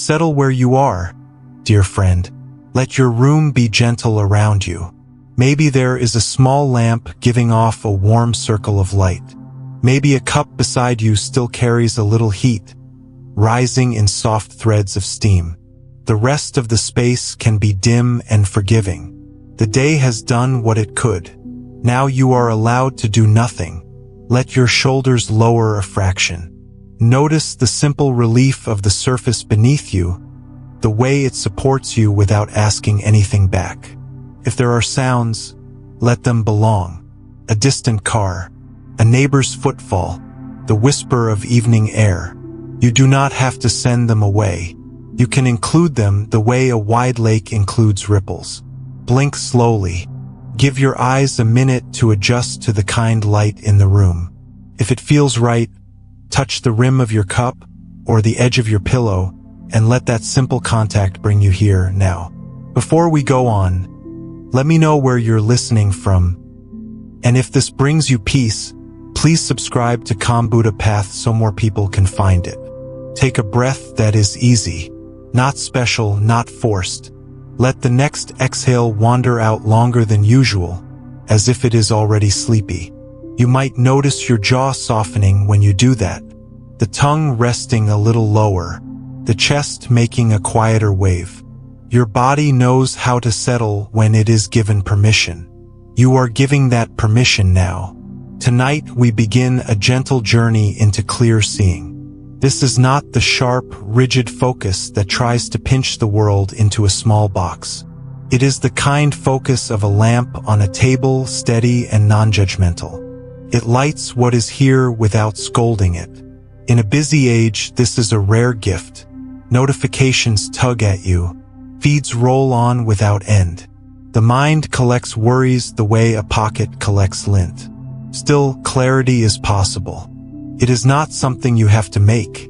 Settle where you are, dear friend. Let your room be gentle around you. Maybe there is a small lamp giving off a warm circle of light. Maybe a cup beside you still carries a little heat, rising in soft threads of steam. The rest of the space can be dim and forgiving. The day has done what it could. Now you are allowed to do nothing. Let your shoulders lower a fraction. Notice the simple relief of the surface beneath you, the way it supports you without asking anything back. If there are sounds, let them belong. A distant car, a neighbor's footfall, the whisper of evening air. You do not have to send them away. You can include them the way a wide lake includes ripples. Blink slowly. Give your eyes a minute to adjust to the kind light in the room. If it feels right, touch the rim of your cup or the edge of your pillow and let that simple contact bring you here now. Before we go on, let me know where you're listening from. And if this brings you peace, please subscribe to Calm Buddha Path so more people can find it. Take a breath that is easy, not special, not forced. Let the next exhale wander out longer than usual, as if it is already sleepy. You might notice your jaw softening when you do that, the tongue resting a little lower, the chest making a quieter wave. Your body knows how to settle when it is given permission. You are giving that permission now. Tonight we begin a gentle journey into clear seeing. This is not the sharp, rigid focus that tries to pinch the world into a small box. It is the kind focus of a lamp on a table, steady and non-judgmental. It lights what is here without scolding it. In a busy age, this is a rare gift. Notifications tug at you. Feeds roll on without end. The mind collects worries the way a pocket collects lint. Still, clarity is possible. It is not something you have to make.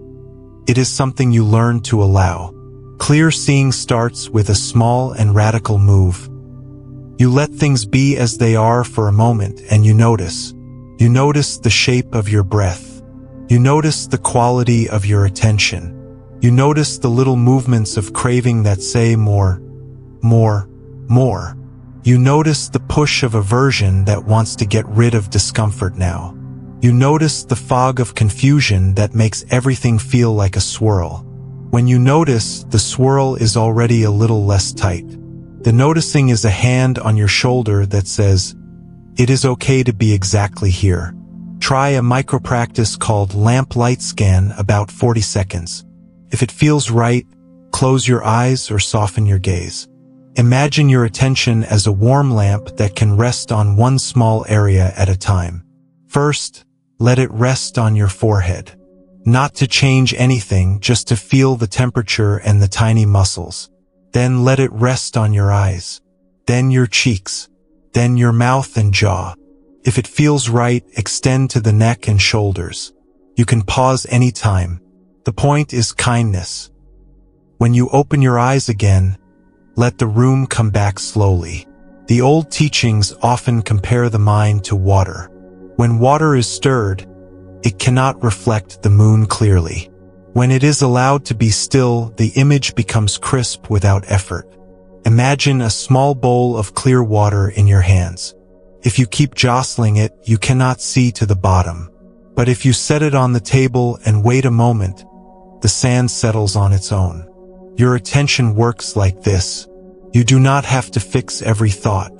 It is something you learn to allow. Clear seeing starts with a small and radical move. You let things be as they are for a moment and you notice. You notice the shape of your breath. You notice the quality of your attention. You notice the little movements of craving that say more, more, more. You notice the push of aversion that wants to get rid of discomfort now. You notice the fog of confusion that makes everything feel like a swirl. When you notice, the swirl is already a little less tight. The noticing is a hand on your shoulder that says, "It is okay to be exactly here." Try a micro-practice called lamp light scan, about 40 seconds. If it feels right, close your eyes or soften your gaze. Imagine your attention as a warm lamp that can rest on one small area at a time. First, let it rest on your forehead. Not to change anything, just to feel the temperature and the tiny muscles. Then let it rest on your eyes. Then your cheeks. Then your mouth and jaw. If it feels right, extend to the neck and shoulders. You can pause anytime. The point is kindness. When you open your eyes again, let the room come back slowly. The old teachings often compare the mind to water. When water is stirred, it cannot reflect the moon clearly. When it is allowed to be still, the image becomes crisp without effort. Imagine a small bowl of clear water in your hands. If you keep jostling it, you cannot see to the bottom. But if you set it on the table and wait a moment, the sand settles on its own. Your attention works like this. You do not have to fix every thought.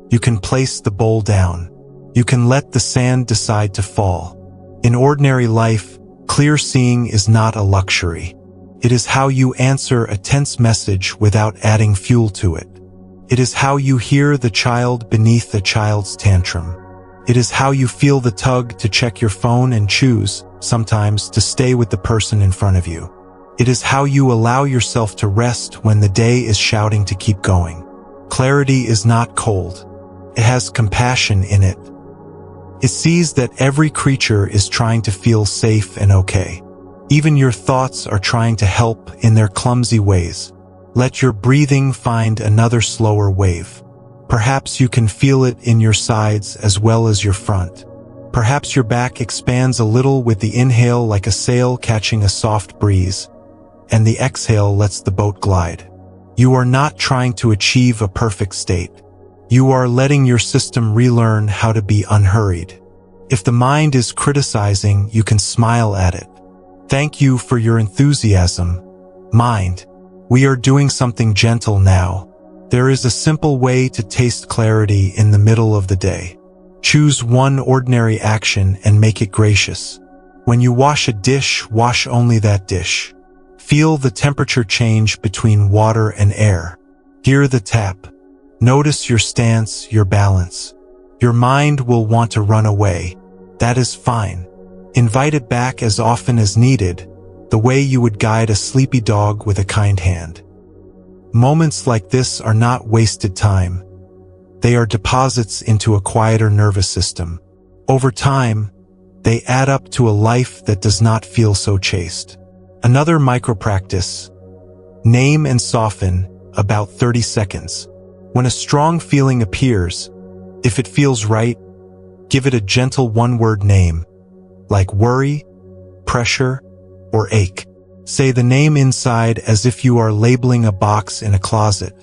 You can place the bowl down. You can let the sand decide to fall. In ordinary life, clear seeing is not a luxury. It is how you answer a tense message without adding fuel to it. It is how you hear the child beneath a child's tantrum. It is how you feel the tug to check your phone and choose, sometimes, to stay with the person in front of you. It is how you allow yourself to rest when the day is shouting to keep going. Clarity is not cold. It has compassion in it. It sees that every creature is trying to feel safe and okay. Even your thoughts are trying to help in their clumsy ways. Let your breathing find another slower wave. Perhaps you can feel it in your sides as well as your front. Perhaps your back expands a little with the inhale, like a sail catching a soft breeze. and the exhale lets the boat glide. You are not trying to achieve a perfect state. You are letting your system relearn how to be unhurried. If the mind is criticizing, you can smile at it. Thank you for your enthusiasm, mind. We are doing something gentle now. There is a simple way to taste clarity in the middle of the day. Choose one ordinary action and make it gracious. When you wash a dish, wash only that dish. Feel the temperature change between water and air. Hear the tap. Notice your stance, your balance. Your mind will want to run away. That is fine. Invite it back as often as needed, the way you would guide a sleepy dog with a kind hand. Moments like this are not wasted time. They are deposits into a quieter nervous system. Over time, they add up to a life that does not feel so chaste. Another micro-practice. Name and soften, about 30 seconds. When a strong feeling appears, if it feels right, give it a gentle one-word name, like worry, pressure, or ache. Say the name inside as if you are labeling a box in a closet,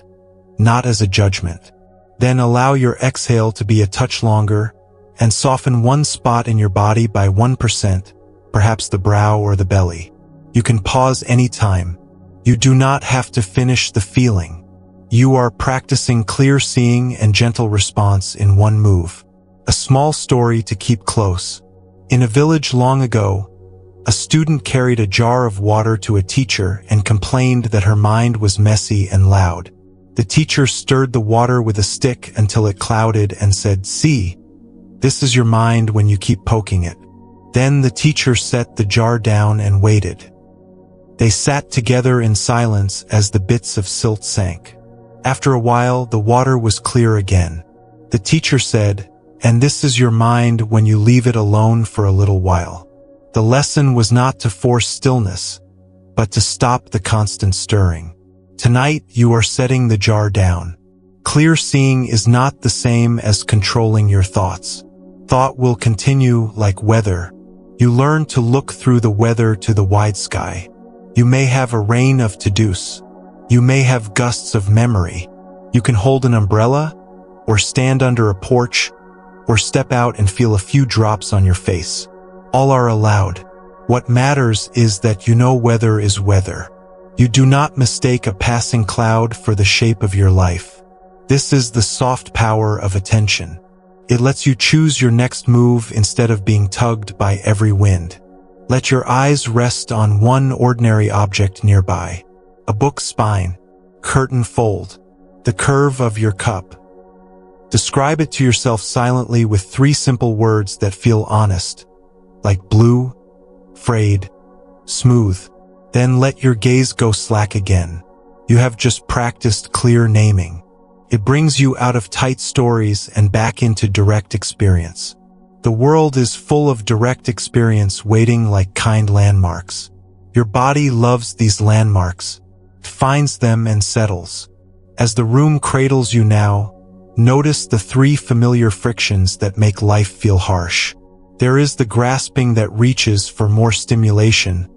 not as a judgment. Then allow your exhale to be a touch longer and soften one spot in your body by 1%, perhaps the brow or the belly. You can pause anytime. You do not have to finish the feeling. You are practicing clear seeing and gentle response in one move. A small story to keep close. In a village long ago, a student carried a jar of water to a teacher and complained that her mind was messy and loud. The teacher stirred the water with a stick until it clouded and said, "See, this is your mind when you keep poking it." Then the teacher set the jar down and waited. They sat together in silence as the bits of silt sank. After a while, the water was clear again. The teacher said, "And this is your mind when you leave it alone for a little while." The lesson was not to force stillness, but to stop the constant stirring. Tonight, you are setting the jar down. Clear seeing is not the same as controlling your thoughts. Thought will continue like weather. You learn to look through the weather to the wide sky. You may have a rain of to-dos. You may have gusts of memory. You can hold an umbrella, or stand under a porch, or step out and feel a few drops on your face. All are allowed. What matters is that you know weather is weather. You do not mistake a passing cloud for the shape of your life. This is the soft power of attention. It lets you choose your next move instead of being tugged by every wind. Let your eyes rest on one ordinary object nearby. A book spine, curtain fold, the curve of your cup. Describe it to yourself silently with 3 simple words that feel honest, like blue, frayed, smooth. Then let your gaze go slack again. You have just practiced clear naming. It brings you out of tight stories and back into direct experience. The world is full of direct experience waiting like kind landmarks. Your body loves these landmarks, finds them and settles. As the room cradles you now, notice the 3 familiar frictions that make life feel harsh. There is the grasping that reaches for more stimulation,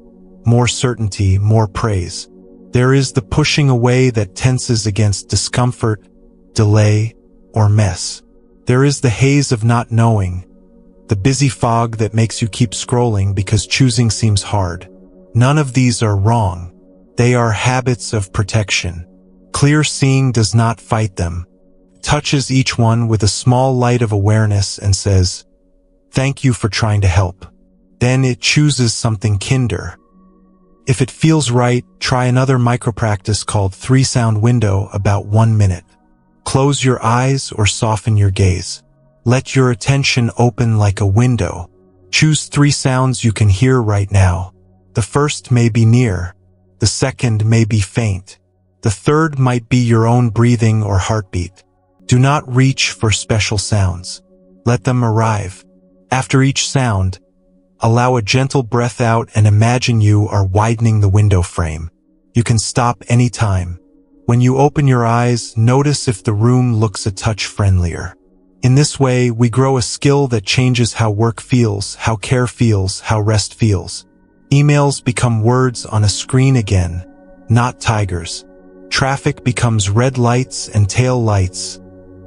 more certainty, more praise. There is the pushing away that tenses against discomfort, delay, or mess. There is the haze of not knowing, the busy fog that makes you keep scrolling because choosing seems hard. None of these are wrong. They are habits of protection. Clear seeing does not fight them. It touches each one with a small light of awareness and says, "Thank you for trying to help." Then it chooses something kinder. If it feels right, try another micro-practice called 3-sound window, about 1 minute. Close your eyes or soften your gaze. Let your attention open like a window. Choose 3 sounds you can hear right now. The first may be near. The second may be faint. The third might be your own breathing or heartbeat. Do not reach for special sounds. Let them arrive. After each sound, allow a gentle breath out and imagine you are widening the window frame. You can stop anytime. When you open your eyes, notice if the room looks a touch friendlier. In this way, we grow a skill that changes how work feels, how care feels, how rest feels. Emails become words on a screen again, not tigers. Traffic becomes red lights and tail lights,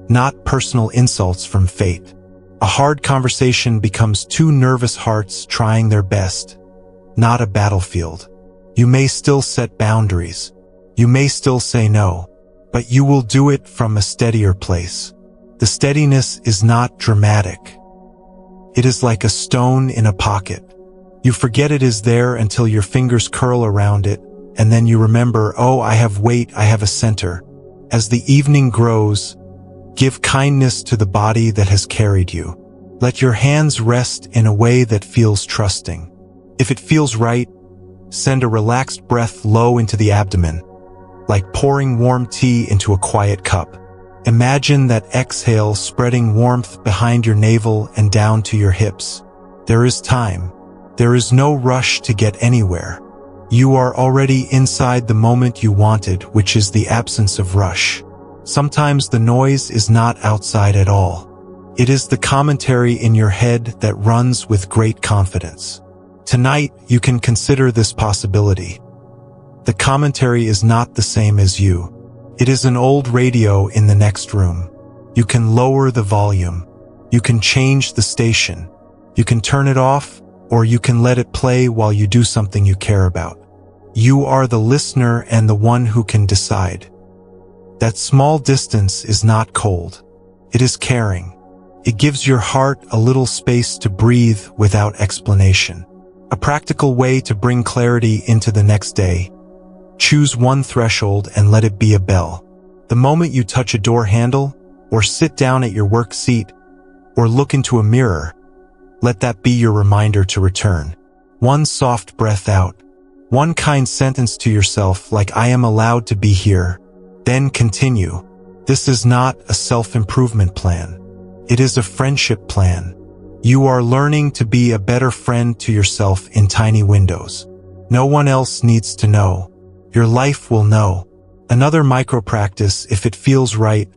not personal insults from fate. A hard conversation becomes two nervous hearts trying their best, not a battlefield. You may still set boundaries. You may still say no, but you will do it from a steadier place. The steadiness is not dramatic. It is like a stone in a pocket. You forget it is there until your fingers curl around it, and then you remember, oh, I have weight, I have a center. As the evening grows, give kindness to the body that has carried you. Let your hands rest in a way that feels trusting. If it feels right, send a relaxed breath low into the abdomen, like pouring warm tea into a quiet cup. Imagine that exhale spreading warmth behind your navel and down to your hips. There is time. There is no rush to get anywhere. You are already inside the moment you wanted, which is the absence of rush. Sometimes the noise is not outside at all. It is the commentary in your head that runs with great confidence. Tonight, you can consider this possibility. The commentary is not the same as you. It is an old radio in the next room. You can lower the volume. You can change the station. You can turn it off, or you can let it play while you do something you care about. You are the listener and the one who can decide. That small distance is not cold. It is caring. It gives your heart a little space to breathe without explanation. A practical way to bring clarity into the next day. Choose one threshold and let it be a bell. The moment you touch a door handle, or sit down at your work seat, or look into a mirror, let that be your reminder to return. One soft breath out. One kind sentence to yourself like I am allowed to be here. Then continue. This is not a self-improvement plan. It is a friendship plan. You are learning to be a better friend to yourself in tiny windows. No one else needs to know. Your life will know. Another micro practice if it feels right.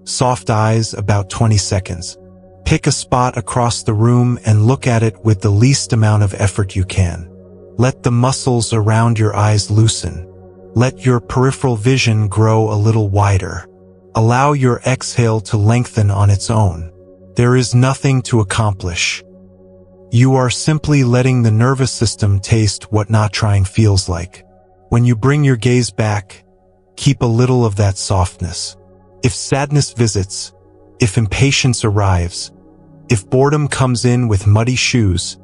Soft eyes about 20 seconds. Pick a spot across the room and look at it with the least amount of effort you can. Let the muscles around your eyes loosen. Let your peripheral vision grow a little wider. Allow your exhale to lengthen on its own. There is nothing to accomplish. You are simply letting the nervous system taste what not trying feels like. When you bring your gaze back, keep a little of that softness. If sadness visits, if impatience arrives, if boredom comes in with muddy shoes,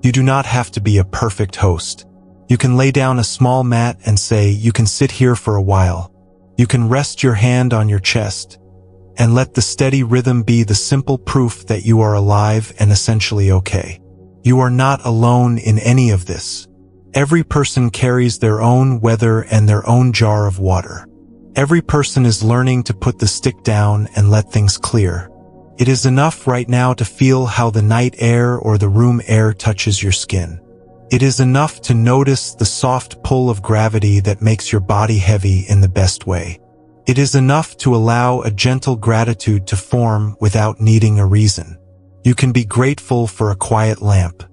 you do not have to be a perfect host. You can lay down a small mat and say, you can sit here for a while. You can rest your hand on your chest and let the steady rhythm be the simple proof that you are alive and essentially okay. You are not alone in any of this. Every person carries their own weather and their own jar of water. Every person is learning to put the stick down and let things clear. It is enough right now to feel how the night air or the room air touches your skin. It is enough to notice the soft pull of gravity that makes your body heavy in the best way. It is enough to allow a gentle gratitude to form without needing a reason. You can be grateful for a quiet lamp.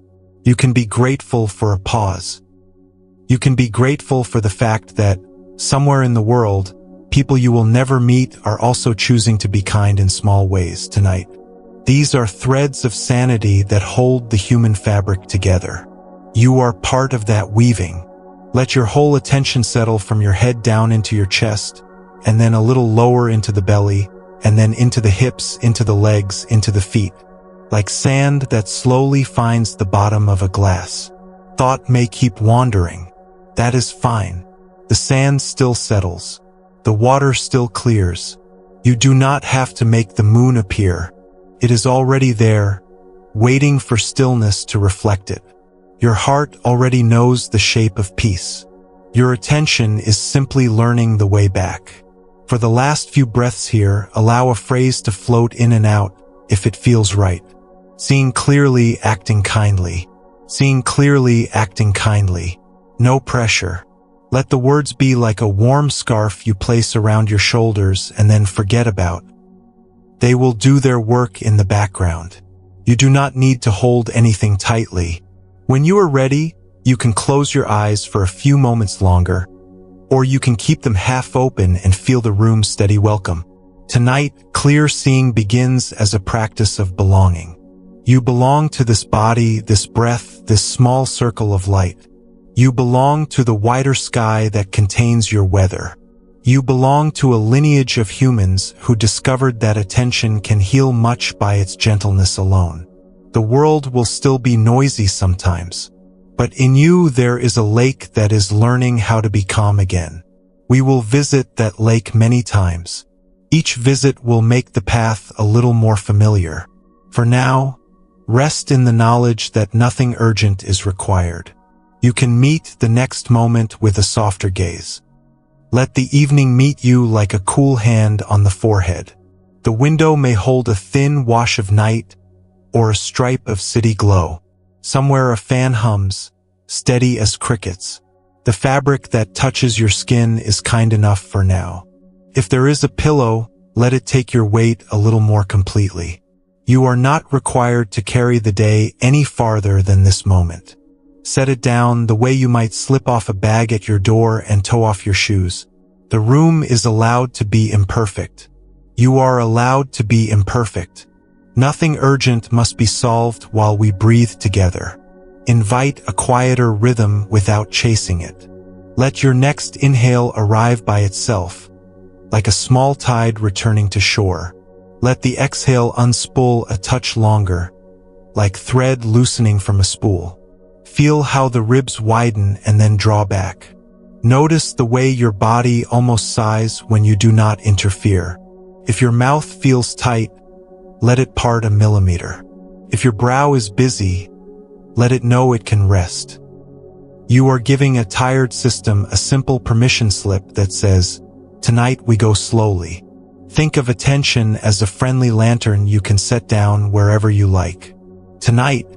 You can be grateful for a pause. You can be grateful for the fact that, somewhere in the world, people you will never meet are also choosing to be kind in small ways tonight. These are threads of sanity that hold the human fabric together. You are part of that weaving. Let your whole attention settle from your head down into your chest, and then a little lower into the belly, and then into the hips, into the legs, into the feet. Like sand that slowly finds the bottom of a glass. Thought may keep wandering. That is fine. The sand still settles. The water still clears. You do not have to make the moon appear. It is already there, waiting for stillness to reflect it. Your heart already knows the shape of peace. Your attention is simply learning the way back. For the last few breaths here, allow a phrase to float in and out, if it feels right. Seeing clearly, acting kindly. Seeing clearly, acting kindly. No pressure. Let the words be like a warm scarf you place around your shoulders and then forget about. They will do their work in the background. You do not need to hold anything tightly. When you are ready, You can close your eyes for a few moments longer, or you can keep them half open and feel the room's steady welcome. Tonight, clear seeing begins as a practice of belonging. You belong to this body, this breath, this small circle of light. You belong to the wider sky that contains your weather. You belong to a lineage of humans who discovered that attention can heal much by its gentleness alone. The world will still be noisy sometimes, but in you there is a lake that is learning how to be calm again. We will visit that lake many times. Each visit will make the path a little more familiar. For now, rest in the knowledge that nothing urgent is required. You can meet the next moment with a softer gaze. Let the evening meet you like a cool hand on the forehead. The window may hold a thin wash of night or a stripe of city glow. Somewhere a fan hums, steady as crickets. The fabric that touches your skin is kind enough for now. If there is a pillow, let it take your weight a little more completely. You are not required to carry the day any farther than this moment. Set it down the way you might slip off a bag at your door and toe off your shoes. The room is allowed to be imperfect. You are allowed to be imperfect. Nothing urgent must be solved while we breathe together. Invite a quieter rhythm without chasing it. Let your next inhale arrive by itself, like a small tide returning to shore. Let the exhale unspool a touch longer, like thread loosening from a spool. Feel how the ribs widen and then draw back. Notice the way your body almost sighs when you do not interfere. If your mouth feels tight, let it part a millimeter. If your brow is busy, let it know it can rest. You are giving a tired system a simple permission slip that says, "Tonight we go slowly." Think of attention as a friendly lantern you can set down wherever you like. Tonight,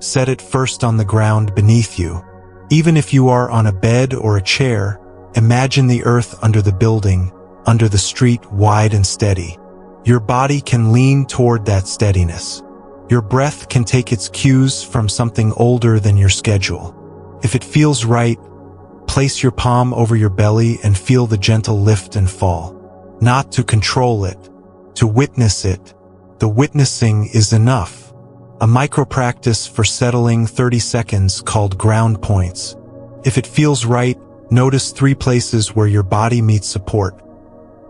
set it first on the ground beneath you. Even if you are on a bed or a chair, imagine the earth under the building, under the street wide and steady. Your body can lean toward that steadiness. Your breath can take its cues from something older than your schedule. If it feels right, place your palm over your belly and feel the gentle lift and fall. Not to control it, to witness it. The witnessing is enough. A micro-practice for settling 30 seconds called ground points. If it feels right, notice 3 places where your body meets support.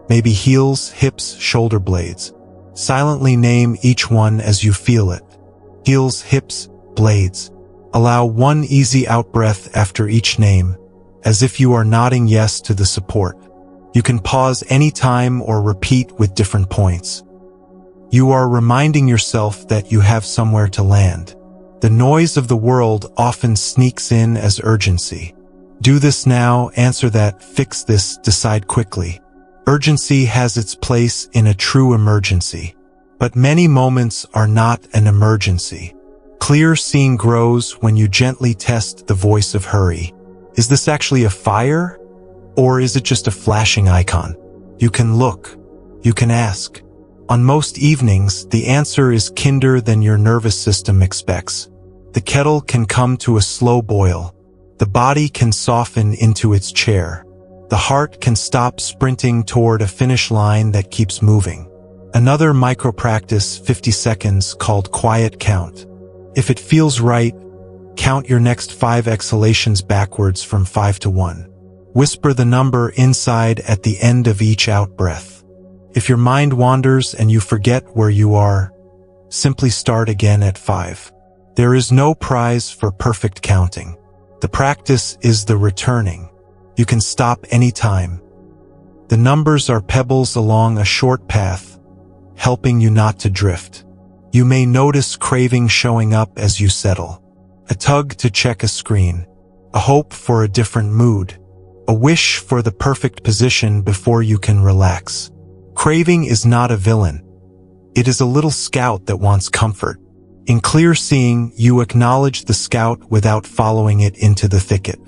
Maybe heels, hips, shoulder blades. Silently name each one as you feel it. Heels, hips, blades. Allow one easy out-breath after each name, as if you are nodding yes to the support. You can pause anytime or repeat with different points. You are reminding yourself that you have somewhere to land. The noise of the world often sneaks in as urgency. Do this now, answer that, fix this, decide quickly. Urgency has its place in a true emergency. But many moments are not an emergency. Clear seeing grows when you gently test the voice of hurry. Is this actually a fire? Or is it just a flashing icon? You can look. You can ask. On most evenings, the answer is kinder than your nervous system expects. The kettle can come to a slow boil. The body can soften into its chair. The heart can stop sprinting toward a finish line that keeps moving. Another micro-practice, 50 seconds, called quiet count. If it feels right, count your next 5 exhalations backwards from 5 to 1. Whisper the number inside at the end of each out-breath. If your mind wanders and you forget where you are, simply start again at 5. There is no prize for perfect counting. The practice is the returning. You can stop anytime. The numbers are pebbles along a short path, helping you not to drift. You may notice craving showing up as you settle. A tug to check a screen. A hope for a different mood. A wish for the perfect position before you can relax. Craving is not a villain. It is a little scout that wants comfort. In clear seeing, you acknowledge the scout without following it into the thicket.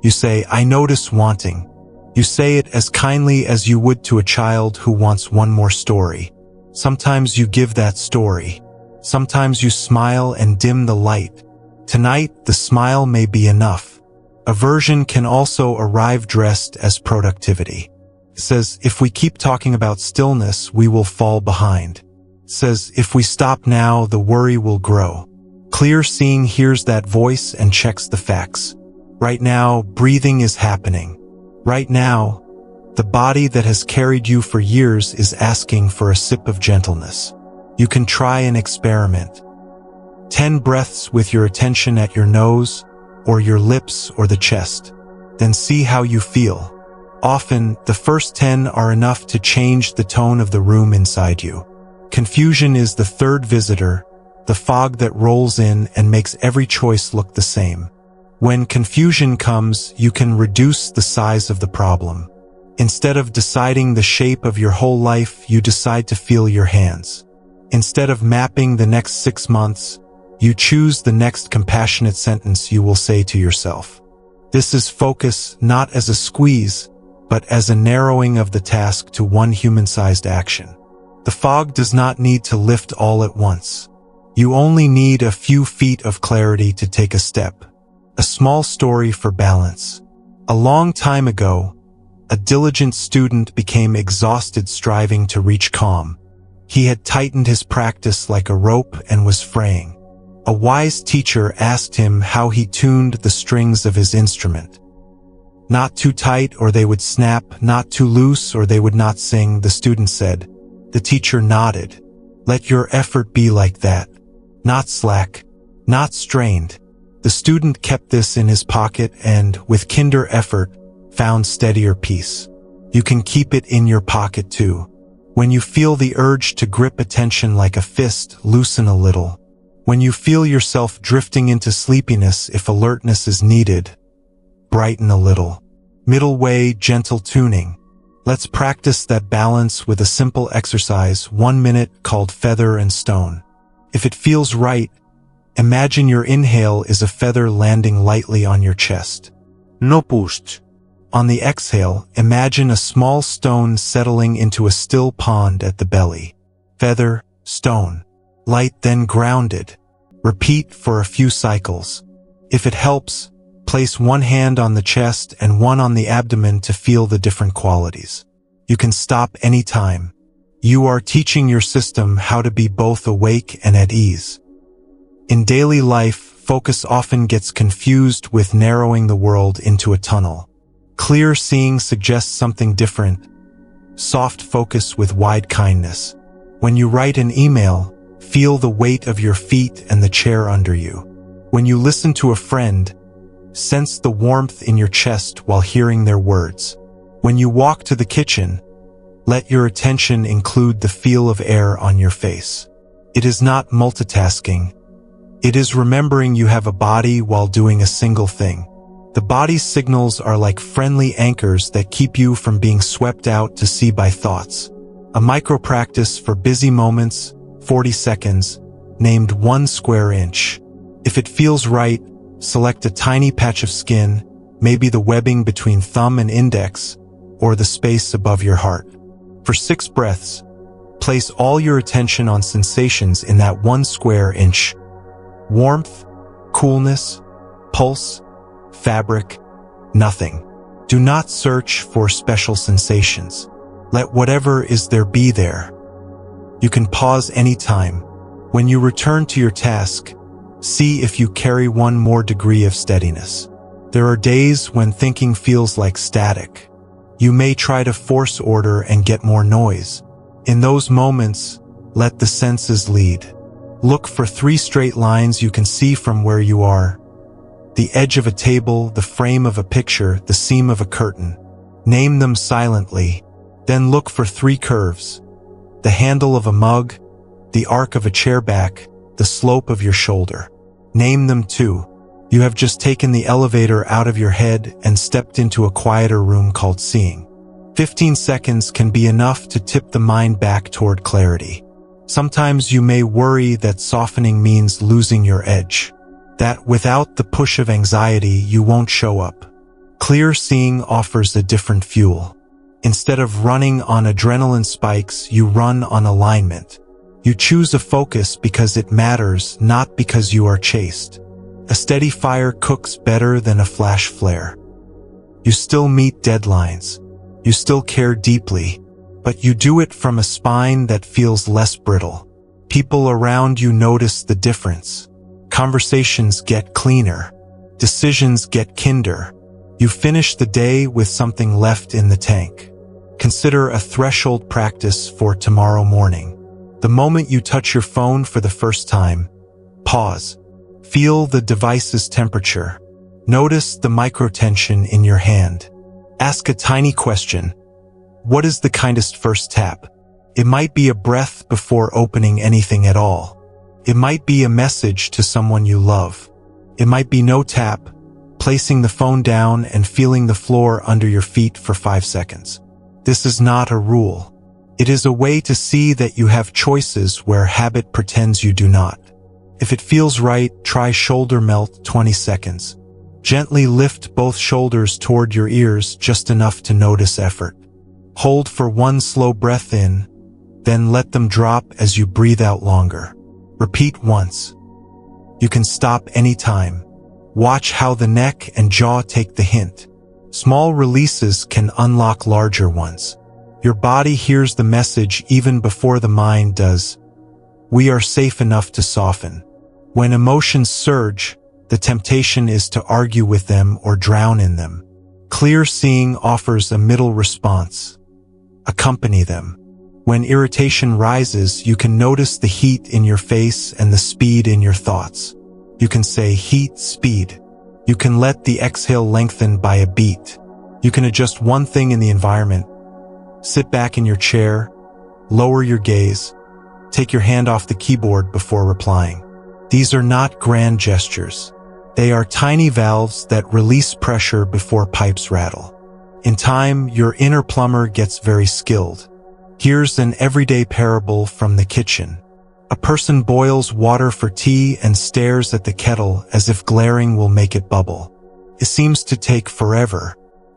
You say, "I notice wanting." You say it as kindly as you would to a child who wants one more story. Sometimes you give that story. Sometimes you smile and dim the light. Tonight, the smile may be enough. Aversion can also arrive dressed as productivity. It says, if we keep talking about stillness, we will fall behind. It says, if we stop now, the worry will grow. Clear seeing hears that voice and checks the facts. Right now, breathing is happening. Right now, the body that has carried you for years is asking for a sip of gentleness. You can try an experiment. 10 breaths with your attention at your nose, or your lips, or the chest. Then see how you feel. Often, the first 10 are enough to change the tone of the room inside you. Confusion is the third visitor, the fog that rolls in and makes every choice look the same. When confusion comes, you can reduce the size of the problem. Instead of deciding the shape of your whole life, you decide to feel your hands. Instead of mapping the next 6 months, you choose the next compassionate sentence you will say to yourself. This is focus not as a squeeze, but as a narrowing of the task to one human-sized action. The fog does not need to lift all at once. You only need a few feet of clarity to take a step. A small story for balance. A long time ago, a diligent student became exhausted striving to reach calm. He had tightened his practice like a rope and was fraying. A wise teacher asked him how he tuned the strings of his instrument. Not too tight or they would snap, not too loose or they would not sing, the student said. The teacher nodded. Let your effort be like that. Not slack, not strained. The student kept this in his pocket and, with kinder effort, found steadier peace. You can keep it in your pocket too. When you feel the urge to grip attention like a fist, loosen a little. When you feel yourself drifting into sleepiness if alertness is needed, brighten a little. Middle way, gentle tuning. Let's practice that balance with a simple exercise, 1 minute, called feather and stone. If it feels right, imagine your inhale is a feather landing lightly on your chest. No Buddhisht. On the exhale, imagine a small stone settling into a still pond at the belly. Feather, stone. Light then grounded. Repeat for a few cycles. If it helps, place one hand on the chest and one on the abdomen to feel the different qualities. You can stop anytime. You are teaching your system how to be both awake and at ease. In daily life, focus often gets confused with narrowing the world into a tunnel. Clear seeing suggests something different. Soft focus with wide kindness. When you write an email, feel the weight of your feet and the chair under you. When you listen to a friend, sense the warmth in your chest while hearing their words. When you walk to the kitchen, let your attention include the feel of air on your face. It is not multitasking. It is remembering you have a body while doing a single thing. The body's signals are like friendly anchors that keep you from being swept out to sea by thoughts. A micro-practice for busy moments, 40 seconds, named 1 square inch. If it feels right, select a tiny patch of skin, maybe the webbing between thumb and index, or the space above your heart. For 6 breaths, place all your attention on sensations in that 1 square inch. Warmth, coolness, pulse, fabric, nothing. Do not search for special sensations. Let whatever is there be there. You can pause anytime. When you return to your task, see if you carry one more degree of steadiness. There are days when thinking feels like static. You may try to force order and get more noise. In those moments, let the senses lead. Look for 3 straight lines you can see from where you are. The edge of a table, the frame of a picture, the seam of a curtain. Name them silently. Then look for 3 curves. The handle of a mug, the arc of a chair back, the slope of your shoulder. Name them too. You have just taken the elevator out of your head and stepped into a quieter room called seeing. 15 seconds can be enough to tip the mind back toward clarity. Sometimes you may worry that softening means losing your edge. That without the push of anxiety, you won't show up. Clear seeing offers a different fuel. Instead of running on adrenaline spikes, you run on alignment. You choose a focus because it matters, not because you are chased. A steady fire cooks better than a flash flare. You still meet deadlines. You still care deeply, but you do it from a spine that feels less brittle. People around you notice the difference. Conversations get cleaner. Decisions get kinder. You finish the day with something left in the tank. Consider a threshold practice for tomorrow morning. The moment you touch your phone for the first time, pause. Feel the device's temperature. Notice the microtension in your hand. Ask a tiny question. What is the kindest first tap? It might be a breath before opening anything at all. It might be a message to someone you love. It might be no tap, placing the phone down and feeling the floor under your feet for 5 seconds. This is not a rule. It is a way to see that you have choices where habit pretends you do not. If it feels right, try shoulder melt 20 seconds. Gently lift both shoulders toward your ears, just enough to notice effort. Hold for one slow breath in, then let them drop as you breathe out longer. Repeat once. You can stop anytime. Watch how the neck and jaw take the hint. Small releases can unlock larger ones. Your body hears the message even before the mind does. We are safe enough to soften. When emotions surge, the temptation is to argue with them or drown in them. Clear seeing offers a middle response. Accompany them. When irritation rises, you can notice the heat in your face and the speed in your thoughts. You can say heat, speed. You can let the exhale lengthen by a beat. You can adjust one thing in the environment. Sit back in your chair, lower your gaze, take your hand off the keyboard before replying. These are not grand gestures. They are tiny valves that release pressure before pipes rattle. In time, your inner plumber gets very skilled. Here's an everyday parable from the kitchen. A person boils water for tea and stares at the kettle as if glaring will make it bubble. It seems to take forever.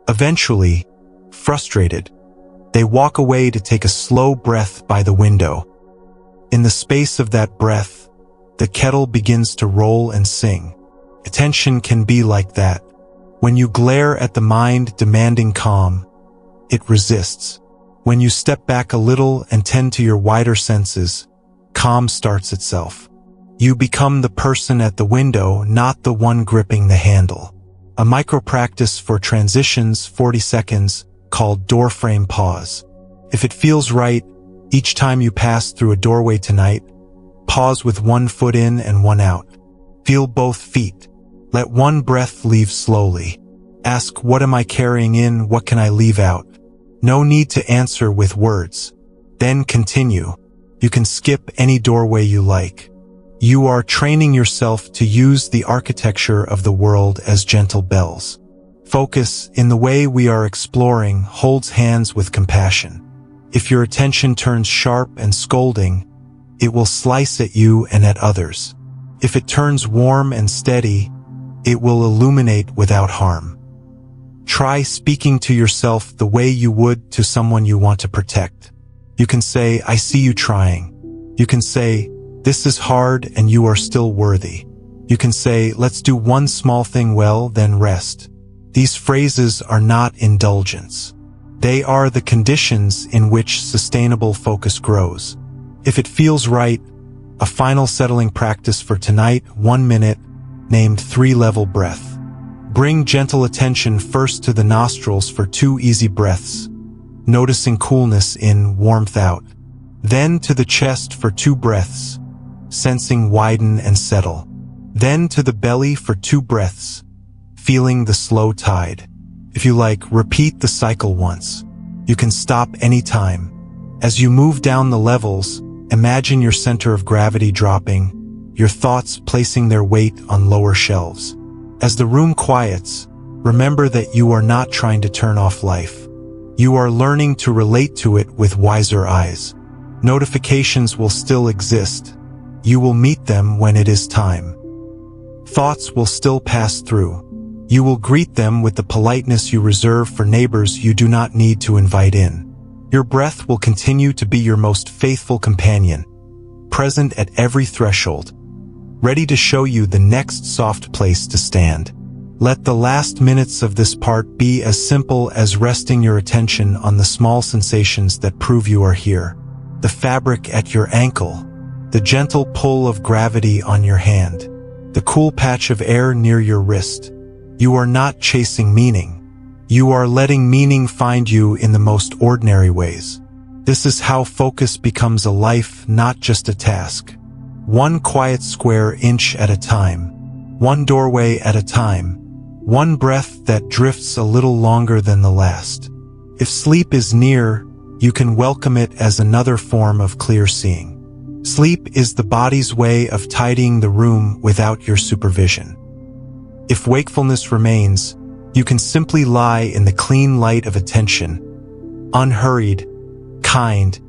Eventually, frustrated, they walk away to take a slow breath by the window. In the space of that breath, the kettle begins to roll and sing. Attention can be like that. When you glare at the mind demanding calm, it resists. When you step back a little and tend to your wider senses, calm starts itself. You become the person at the window, not the one gripping the handle. A micro-practice for transitions, 40 seconds, called doorframe pause. If it feels right, each time you pass through a doorway tonight, pause with one foot in and one out. Feel both feet. Let one breath leave slowly. Ask, what am I carrying in? What can I leave out? No need to answer with words. Then continue. You can skip any doorway you like. You are training yourself to use the architecture of the world as gentle bells. Focus, in the way we are exploring, holds hands with compassion. If your attention turns sharp and scolding, it will slice at you and at others. If it turns warm and steady, it will illuminate without harm. Try speaking to yourself the way you would to someone you want to protect. You can say, I see you trying. You can say, this is hard and you are still worthy. You can say, let's do one small thing well, then rest. These phrases are not indulgence. They are the conditions in which sustainable focus grows. If it feels right, a final settling practice for tonight, 1 minute, named 3-level breath. Bring gentle attention first to the nostrils for 2 easy breaths, noticing coolness in, warmth out. Then to the chest for 2 breaths, sensing widen and settle. Then to the belly for 2 breaths, feeling the slow tide. If you like, repeat the cycle once. You can stop anytime. As you move down the levels, imagine your center of gravity dropping, your thoughts placing their weight on lower shelves. As the room quiets, remember that you are not trying to turn off life. You are learning to relate to it with wiser eyes. Notifications will still exist. You will meet them when it is time. Thoughts will still pass through. You will greet them with the politeness you reserve for neighbors you do not need to invite in. Your breath will continue to be your most faithful companion, present at every threshold. ready to show you the next soft place to stand. Let the last minutes of this part be as simple as resting your attention on the small sensations that prove you are here. The fabric at your ankle, the gentle pull of gravity on your hand, the cool patch of air near your wrist. You are not chasing meaning. You are letting meaning find you in the most ordinary ways. This is how focus becomes a life, not just a task. One quiet square inch at a time, one doorway at a time, one breath that drifts a little longer than the last. If sleep is near, you can welcome it as another form of clear seeing. Sleep is the body's way of tidying the room without your supervision. If wakefulness remains, you can simply lie in the clean light of attention, unhurried, kind,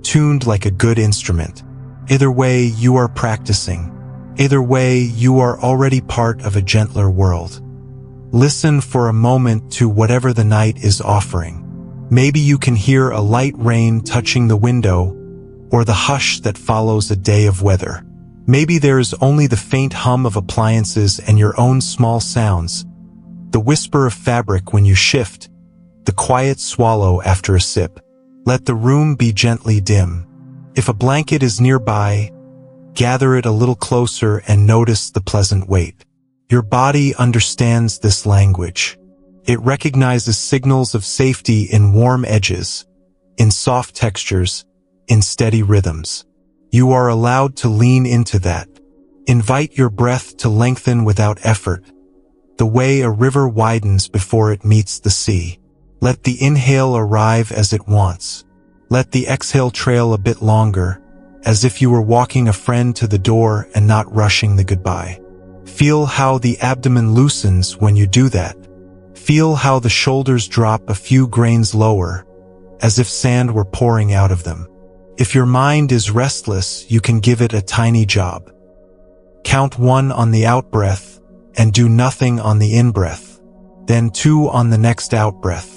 tuned like a good instrument. Either way, you are practicing. Either way, you are already part of a gentler world. Listen for a moment to whatever the night is offering. Maybe you can hear a light rain touching the window, or the hush that follows a day of weather. Maybe there is only the faint hum of appliances and your own small sounds, the whisper of fabric when you shift, the quiet swallow after a sip. Let the room be gently dim. If a blanket is nearby, gather it a little closer and notice the pleasant weight. Your body understands this language. It recognizes signals of safety in warm edges, in soft textures, in steady rhythms. You are allowed to lean into that. Invite your breath to lengthen without effort, the way a river widens before it meets the sea. Let the inhale arrive as it wants. Let the exhale trail a bit longer, as if you were walking a friend to the door and not rushing the goodbye. Feel how the abdomen loosens when you do that. Feel how the shoulders drop a few grains lower, as if sand were pouring out of them. If your mind is restless, you can give it a tiny job. Count 1 on the out-breath and do nothing on the in-breath. Then 2 on the next out-breath.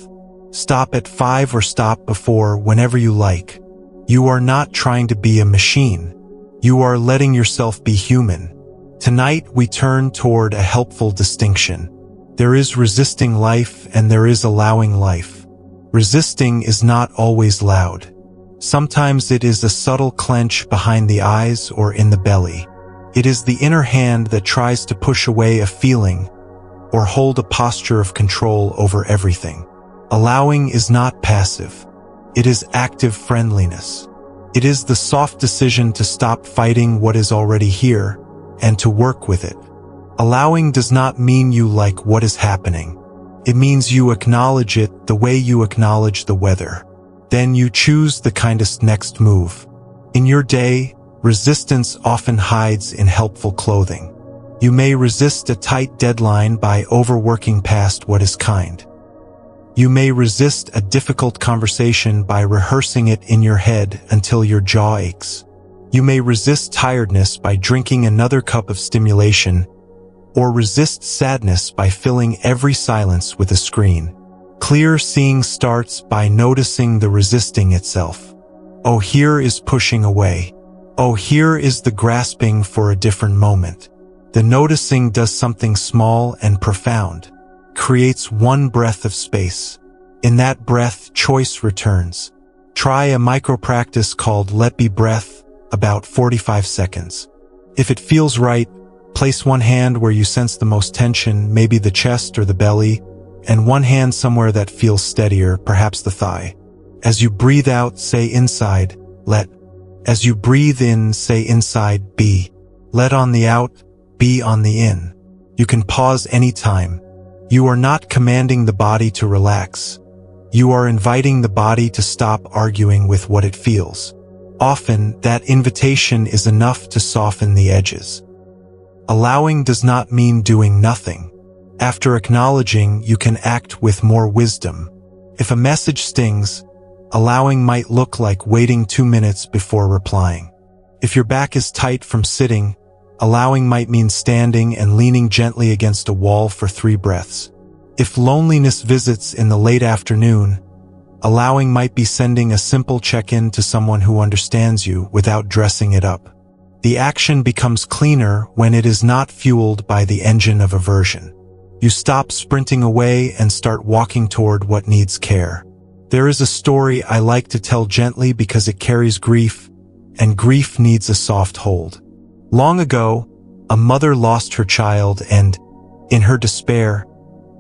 Stop at 5 or stop before whenever you like. You are not trying to be a machine. You are letting yourself be human. Tonight we turn toward a helpful distinction. There is resisting life and there is allowing life. Resisting is not always loud. Sometimes it is a subtle clench behind the eyes or in the belly. It is the inner hand that tries to push away a feeling or hold a posture of control over everything. Allowing is not passive. It is active friendliness. It is the soft decision to stop fighting what is already here and to work with it. Allowing does not mean you like what is happening. It means you acknowledge it the way you acknowledge the weather. Then you choose the kindest next move. In your day, resistance often hides in helpful clothing. You may resist a tight deadline by overworking past what is kind. You may resist a difficult conversation by rehearsing it in your head until your jaw aches. You may resist tiredness by drinking another cup of stimulation, or resist sadness by filling every silence with a screen. Clear seeing starts by noticing the resisting itself. Oh, here is pushing away. Oh, here is the grasping for a different moment. The noticing does something small and profound. Creates one breath of space. In that breath, choice returns. Try a micro-practice called Let Be Breath, about 45 seconds. If it feels right, place one hand where you sense the most tension, maybe the chest or the belly, and one hand somewhere that feels steadier, perhaps the thigh. As you breathe out, say inside, let. As you breathe in, say inside, be. Let on the out, be on the in. You can pause anytime. You are not commanding the body to relax. You are inviting the body to stop arguing with what it feels. Often, that invitation is enough to soften the edges. Allowing does not mean doing nothing. After acknowledging, you can act with more wisdom. If a message stings, allowing might look like waiting 2 minutes before replying. If your back is tight from sitting, allowing might mean standing and leaning gently against a wall for 3 breaths. If loneliness visits in the late afternoon, allowing might be sending a simple check-in to someone who understands you without dressing it up. The action becomes cleaner when it is not fueled by the engine of aversion. You stop sprinting away and start walking toward what needs care. There is a story I like to tell gently because it carries grief, and grief needs a soft hold. Long ago, a mother lost her child and, in her despair,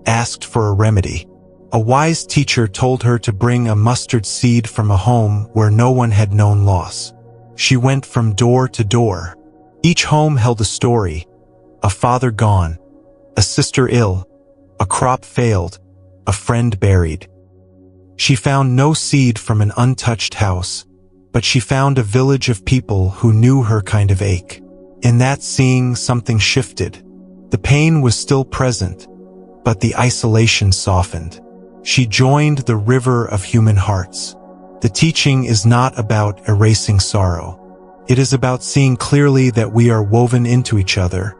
asked for a remedy. A wise teacher told her to bring a mustard seed from a home where no one had known loss. She went from door to door. Each home held a story: a father gone, a sister ill, a crop failed, a friend buried. She found no seed from an untouched house, but she found a village of people who knew her kind of ache. In that seeing, something shifted. The pain was still present, but the isolation softened. She joined the river of human hearts. The teaching is not about erasing sorrow. It is about seeing clearly that we are woven into each other,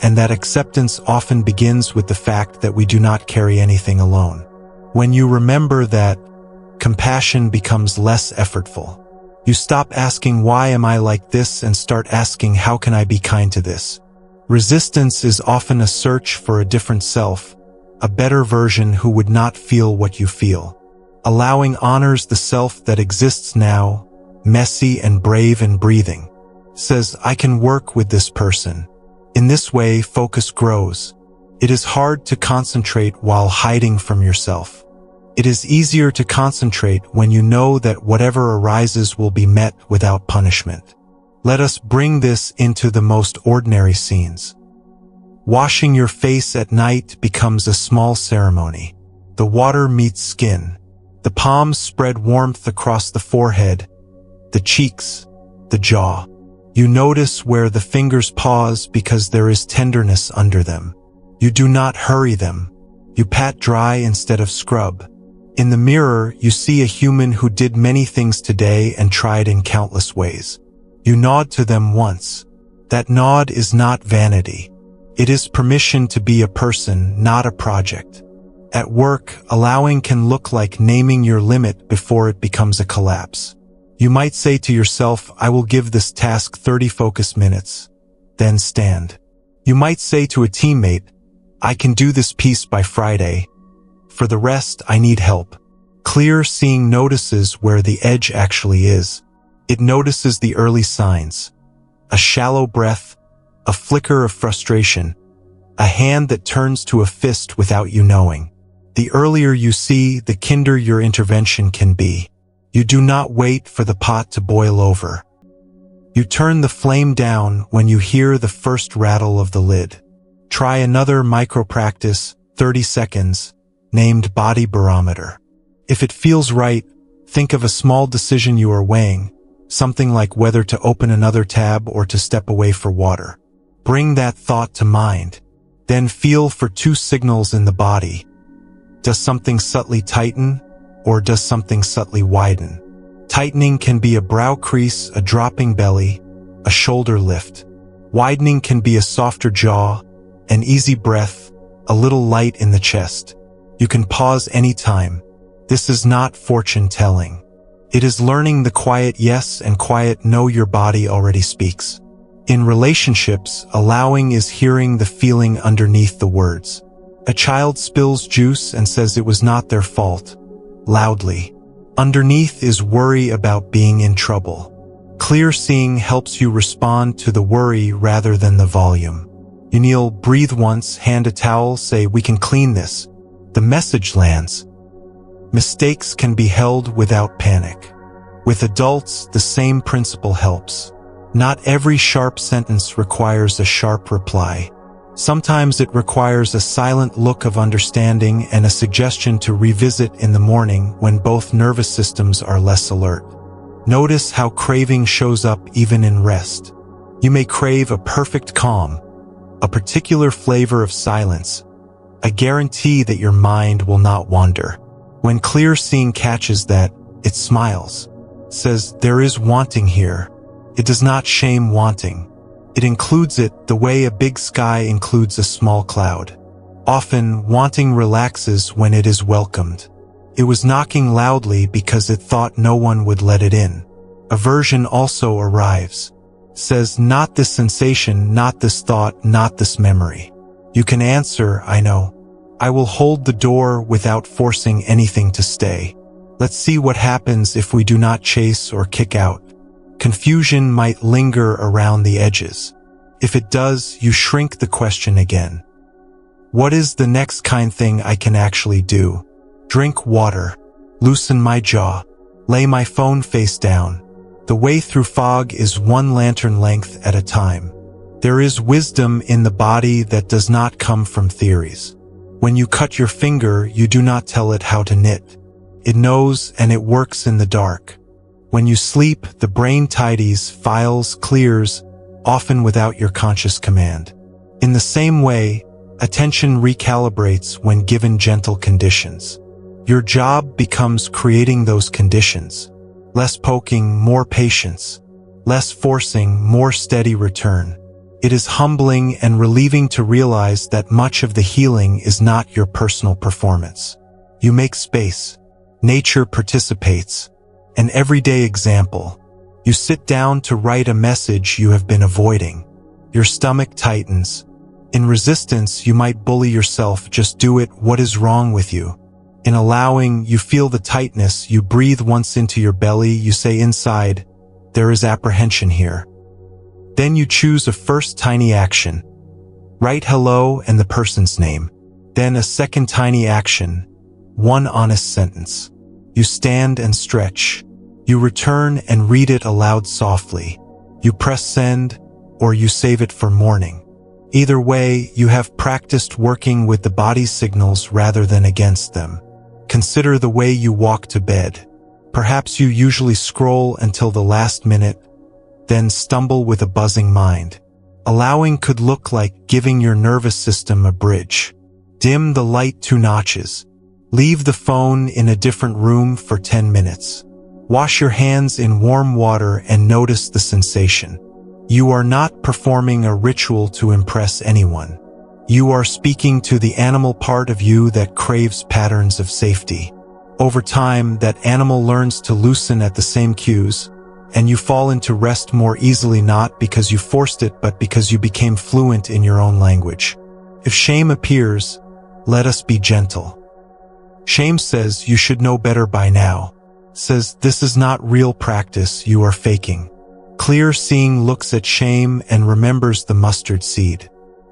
and that acceptance often begins with the fact that we do not carry anything alone. When you remember that, compassion becomes less effortful. You stop asking, why am I like this, and start asking, how can I be kind to this? Resistance is often a search for a different self, a better version who would not feel what you feel. Allowing honors the self that exists now, messy and brave and breathing. Says, I can work with this person. In this way, focus grows. It is hard to concentrate while hiding from yourself. It is easier to concentrate when you know that whatever arises will be met without punishment. Let us bring this into the most ordinary scenes. Washing your face at night becomes a small ceremony. The water meets skin. The palms spread warmth across the forehead, the cheeks, the jaw. You notice where the fingers pause because there is tenderness under them. You do not hurry them. You pat dry instead of scrub. In the mirror, you see a human who did many things today and tried in countless ways. You nod to them once. That nod is not vanity. It is permission to be a person, not a project. At work, allowing can look like naming your limit before it becomes a collapse. You might say to yourself, I will give this task 30 focus minutes, then stand. You might say to a teammate, I can do this piece by Friday. For the rest, I need help. Clear seeing notices where the edge actually is. It notices the early signs. A shallow breath, a flicker of frustration, a hand that turns to a fist without you knowing. The earlier you see, the kinder your intervention can be. You do not wait for the pot to boil over. You turn the flame down when you hear the first rattle of the lid. Try another micro-practice, 30 seconds, named Body Barometer. If it feels right, think of a small decision you are weighing, something like whether to open another tab or to step away for water. Bring that thought to mind. Then feel for 2 signals in the body. Does something subtly tighten, or does something subtly widen? Tightening can be a brow crease, a dropping belly, a shoulder lift. Widening can be a softer jaw, an easy breath, a little light in the chest. You can pause anytime. This is not fortune-telling. It is learning the quiet yes and quiet no your body already speaks. In relationships, allowing is hearing the feeling underneath the words. A child spills juice and says it was not their fault, loudly. Underneath is worry about being in trouble. Clear seeing helps you respond to the worry rather than the volume. You kneel, breathe once, hand a towel, say, we can clean this. The message lands. Mistakes can be held without panic. With adults, the same principle helps. Not every sharp sentence requires a sharp reply. Sometimes it requires a silent look of understanding and a suggestion to revisit in the morning when both nervous systems are less alert. Notice how craving shows up even in rest. You may crave a perfect calm, a particular flavor of silence, a guarantee that your mind will not wander. When clear seeing catches that, it smiles, says, there is wanting here. It does not shame wanting. It includes it the way a big sky includes a small cloud. Often, wanting relaxes when it is welcomed. It was knocking loudly because it thought no one would let it in. Aversion also arrives. Says, not this sensation, not this thought, not this memory. You can answer, I know. I will hold the door without forcing anything to stay. Let's see what happens if we do not chase or kick out. Confusion might linger around the edges. If it does, you shrink the question again. What is the next kind thing I can actually do? Drink water. Loosen my jaw. Lay my phone face down. The way through fog is one lantern length at a time. There is wisdom in the body that does not come from theories. When you cut your finger, you do not tell it how to knit. It knows and it works in the dark. When you sleep, the brain tidies, files, clears, often without your conscious command. In the same way, attention recalibrates when given gentle conditions. Your job becomes creating those conditions. Less poking, more patience. Less forcing, more steady return. It is humbling and relieving to realize that much of the healing is not your personal performance. You make space. Nature participates. An everyday example. You sit down to write a message you have been avoiding. Your stomach tightens. In resistance, you might bully yourself, just do it, what is wrong with you? In allowing, you feel the tightness, you breathe once into your belly, you say inside, there is apprehension here. Then you choose a first tiny action. Write hello and the person's name. Then a second tiny action. One honest sentence. You stand and stretch. You return and read it aloud softly. You press send, or you save it for morning. Either way, you have practiced working with the body's signals rather than against them. Consider the way you walk to bed. Perhaps you usually scroll until the last minute, then stumble with a buzzing mind. Allowing could look like giving your nervous system a bridge. Dim the light 2 notches. Leave the phone in a different room for 10 minutes. Wash your hands in warm water and notice the sensation. You are not performing a ritual to impress anyone. You are speaking to the animal part of you that craves patterns of safety. Over time, that animal learns to loosen at the same cues, and you fall into rest more easily, not because you forced it, but because you became fluent in your own language. If shame appears, let us be gentle. Shame says you should know better by now. Says this is not real practice, you are faking. Clear seeing looks at shame and remembers the mustard seed.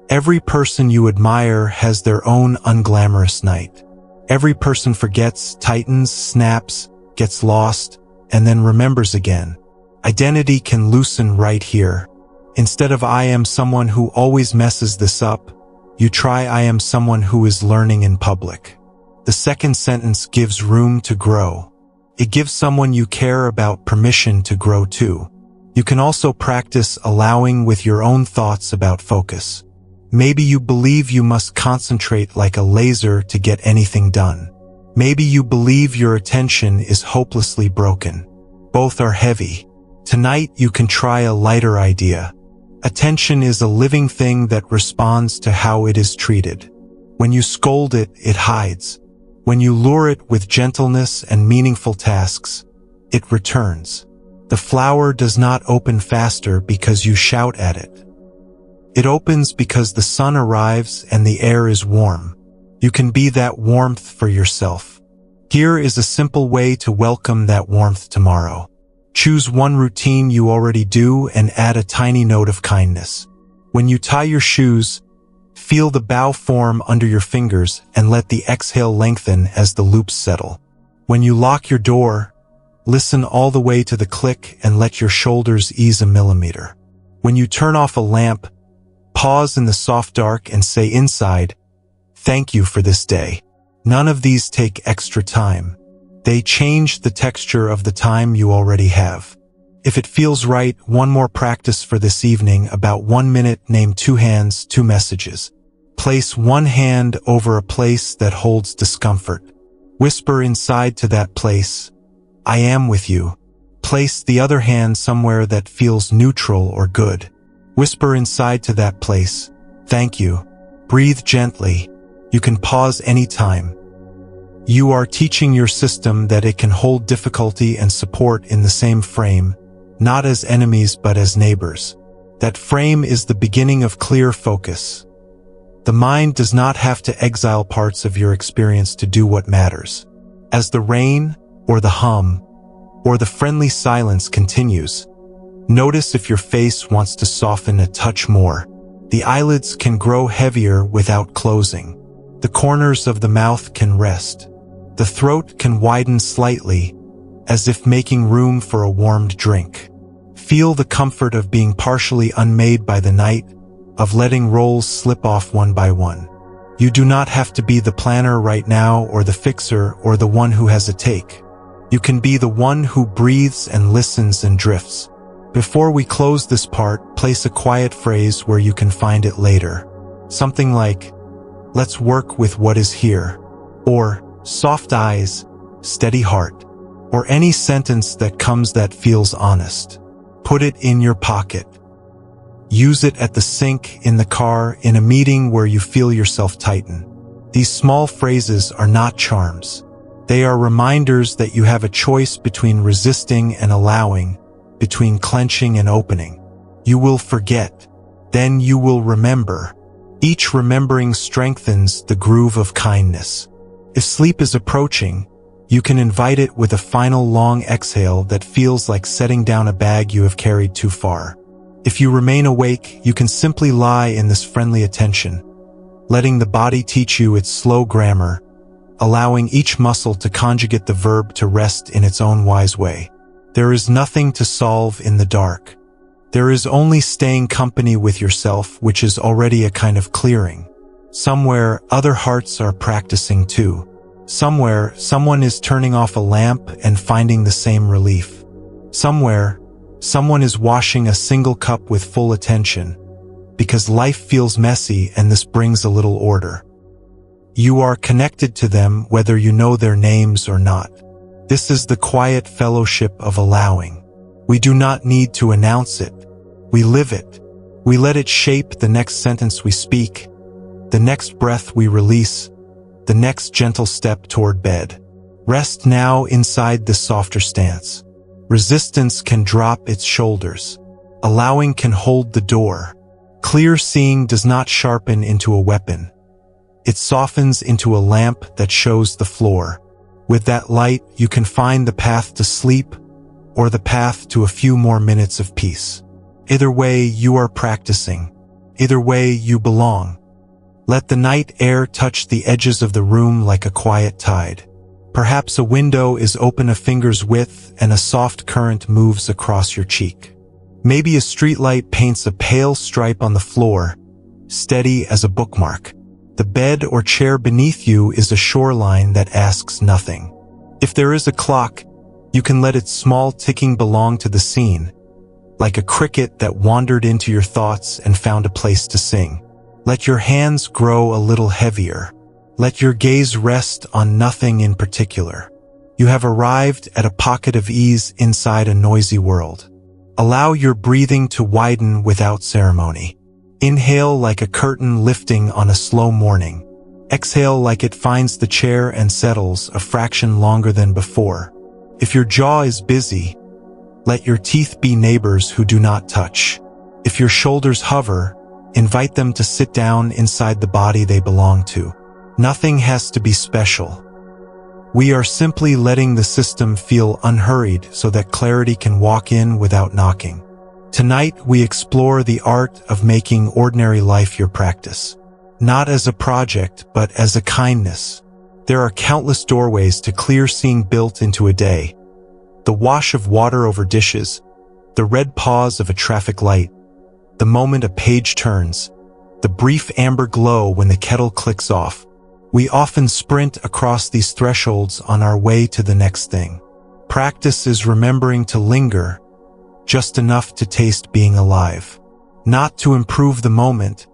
Every person you admire has their own unglamorous night. Every person forgets, tightens, snaps, gets lost, and then remembers again. Identity can loosen right here. Instead of I am someone who always messes this up, you try I am someone who is learning in public. The second sentence gives room to grow. It gives someone you care about permission to grow too. You can also practice allowing with your own thoughts about focus. Maybe you believe you must concentrate like a laser to get anything done. Maybe you believe your attention is hopelessly broken. Both are heavy. Tonight you can try a lighter idea. Attention is a living thing that responds to how it is treated. When you scold it, it hides. When you lure it with gentleness and meaningful tasks, it returns. The flower does not open faster because you shout at it. It opens because the sun arrives and the air is warm. You can be that warmth for yourself. Here is a simple way to welcome that warmth tomorrow. Choose one routine you already do and add a tiny note of kindness. When you tie your shoes, feel the bow form under your fingers and let the exhale lengthen as the loops settle. When you lock your door, listen all the way to the click and let your shoulders ease a millimeter. When you turn off a lamp, pause in the soft dark and say inside, thank you for this day. None of these take extra time. They change the texture of the time you already have. If it feels right, one more practice for this evening, about 1 minute, name 2 hands, 2 messages. Place one hand over a place that holds discomfort. Whisper inside to that place, I am with you. Place the other hand somewhere that feels neutral or good. Whisper inside to that place, thank you. Breathe gently. You can pause anytime. You are teaching your system that it can hold difficulty and support in the same frame, not as enemies but as neighbors. That frame is the beginning of clear focus. The mind does not have to exile parts of your experience to do what matters. As the rain, or the hum, or the friendly silence continues, notice if your face wants to soften a touch more. The eyelids can grow heavier without closing. The corners of the mouth can rest. The throat can widen slightly, as if making room for a warmed drink. Feel the comfort of being partially unmade by the night, of letting rolls slip off one by one. You do not have to be the planner right now, or the fixer, or the one who has a take. You can be the one who breathes and listens and drifts. Before we close this part, place a quiet phrase where you can find it later. Something like, "Let's work with what is here," or "Soft eyes, steady heart," or any sentence that comes that feels honest. Put it in your pocket. Use it at the sink, in the car, in a meeting where you feel yourself tighten. These small phrases are not charms. They are reminders that you have a choice between resisting and allowing, between clenching and opening. You will forget. Then you will remember. Each remembering strengthens the groove of kindness. If sleep is approaching, you can invite it with a final long exhale that feels like setting down a bag you have carried too far. If you remain awake, you can simply lie in this friendly attention, letting the body teach you its slow grammar, allowing each muscle to conjugate the verb to rest in its own wise way. There is nothing to solve in the dark. There is only staying company with yourself, which is already a kind of clearing. Somewhere, other hearts are practicing too. Somewhere, someone is turning off a lamp and finding the same relief. Somewhere, someone is washing a single cup with full attention, because life feels messy and this brings a little order. You are connected to them whether you know their names or not. This is the quiet fellowship of allowing. We do not need to announce it. We live it. We let it shape the next sentence we speak, the next breath we release, the next gentle step toward bed. Rest now inside this softer stance. Resistance can drop its shoulders. Allowing can hold the door. Clear seeing does not sharpen into a weapon. It softens into a lamp that shows the floor. With that light, you can find the path to sleep or the path to a few more minutes of peace. Either way, you are practicing. Either way, you belong. Let the night air touch the edges of the room like a quiet tide. Perhaps a window is open a finger's width and a soft current moves across your cheek. Maybe a streetlight paints a pale stripe on the floor, steady as a bookmark. The bed or chair beneath you is a shoreline that asks nothing. If there is a clock, you can let its small ticking belong to the scene, like a cricket that wandered into your thoughts and found a place to sing. Let your hands grow a little heavier. Let your gaze rest on nothing in particular. You have arrived at a pocket of ease inside a noisy world. Allow your breathing to widen without ceremony. Inhale like a curtain lifting on a slow morning. Exhale like it finds the chair and settles a fraction longer than before. If your jaw is busy, let your teeth be neighbors who do not touch. If your shoulders hover, invite them to sit down inside the body they belong to. Nothing has to be special. We are simply letting the system feel unhurried so that clarity can walk in without knocking. Tonight, we explore the art of making ordinary life your practice. Not as a project, but as a kindness. There are countless doorways to clear seeing built into a day. The wash of water over dishes, the red pause of a traffic light, the moment a page turns, the brief amber glow when the kettle clicks off. We often sprint across these thresholds on our way to the next thing. Practice is remembering to linger, just enough to taste being alive. Not to improve the moment,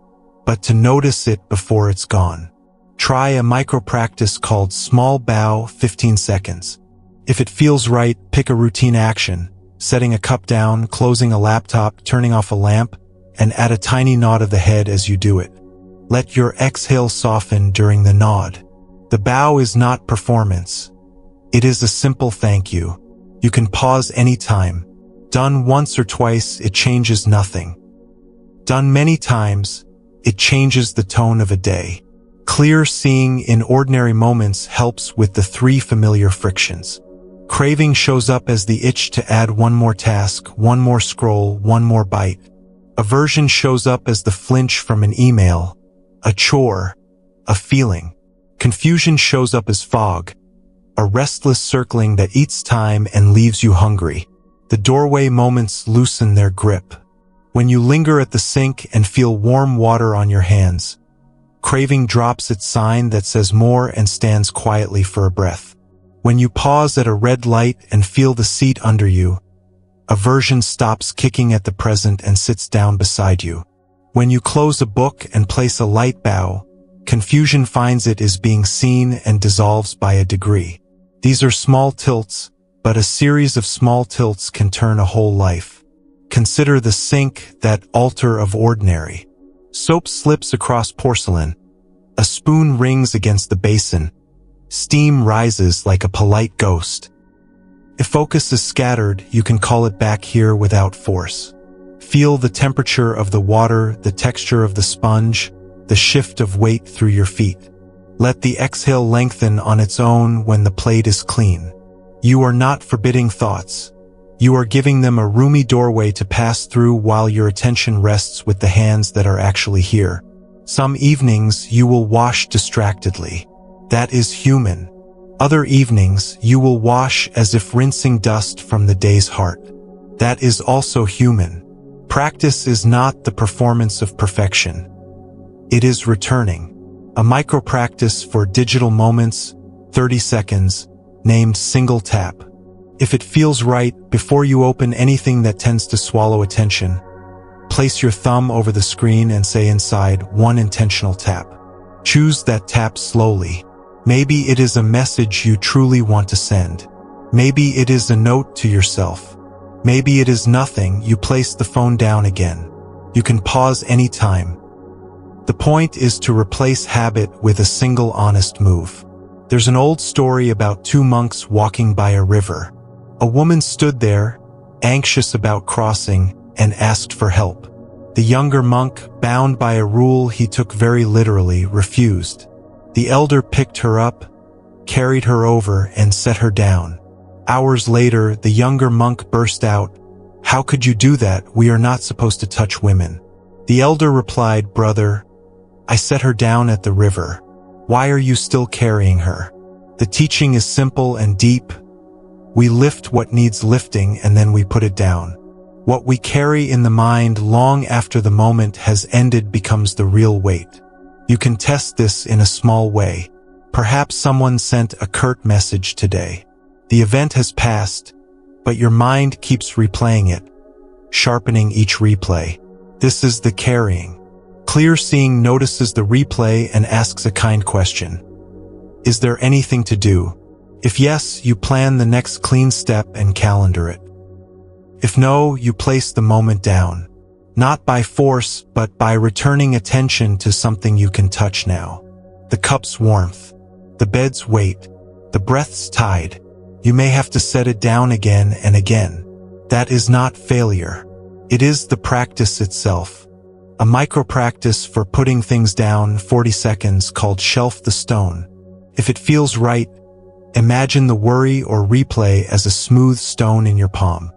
but to notice it before it's gone. Try a micro-practice called Small Bow 15 seconds. If it feels right, pick a routine action, setting a cup down, closing a laptop, turning off a lamp, and add a tiny nod of the head as you do it. Let your exhale soften during the nod. The bow is not performance. It is a simple thank you. You can pause anytime, Done once or twice, it changes nothing. Done many times, it changes the tone of a day. Clear seeing in ordinary moments helps with the 3 familiar frictions. Craving shows up as the itch to add one more task, one more scroll, one more bite. Aversion shows up as the flinch from an email, a chore, a feeling. Confusion shows up as fog, a restless circling that eats time and leaves you hungry. The doorway moments loosen their grip. When you linger at the sink and feel warm water on your hands, craving drops its sign that says more and stands quietly for a breath. When you pause at a red light and feel the seat under you, aversion stops kicking at the present and sits down beside you. When you close a book and place a light bow, confusion finds it is being seen and dissolves by a degree. These are small tilts, but a series of small tilts can turn a whole life. Consider the sink, that altar of ordinary. Soap slips across porcelain. A spoon rings against the basin. Steam rises like a polite ghost. If focus is scattered, you can call it back here without force. Feel the temperature of the water, the texture of the sponge, the shift of weight through your feet. Let the exhale lengthen on its own when the plate is clean. You are not forbidding thoughts. You are giving them a roomy doorway to pass through while your attention rests with the hands that are actually here. Some evenings you will wash distractedly. That is human. Other evenings you will wash as if rinsing dust from the day's heart. That is also human. Practice is not the performance of perfection. It is returning. A micro-practice for digital moments, 30 seconds, named Single Tap. If it feels right, before you open anything that tends to swallow attention, place your thumb over the screen and say inside, 1 intentional tap. Choose that tap slowly. Maybe it is a message you truly want to send. Maybe it is a note to yourself. Maybe it is nothing, you place the phone down again. You can pause anytime. The point is to replace habit with a single honest move. There's an old story about 2 monks walking by a river. A woman stood there, anxious about crossing, and asked for help. The younger monk, bound by a rule he took very literally, refused. The elder picked her up, carried her over, and set her down. Hours later, the younger monk burst out, "How could you do that? We are not supposed to touch women." The elder replied, "Brother, I set her down at the river. Why are you still carrying her?" The teaching is simple and deep. We lift what needs lifting and then we put it down. What we carry in the mind long after the moment has ended becomes the real weight. You can test this in a small way. Perhaps someone sent a curt message today. The event has passed, but your mind keeps replaying it, sharpening each replay. This is the carrying. Clear seeing notices the replay and asks a kind question. Is there anything to do? If yes, you plan the next clean step and calendar it. If no, you place the moment down. Not by force, but by returning attention to something you can touch now. The cup's warmth, the bed's weight, the breath's tide. You may have to set it down again and again. That is not failure. It is the practice itself. A micro-practice for putting things down, 40 seconds, called Shelf the Stone. If it feels right, imagine the worry or replay as a smooth stone in your palm.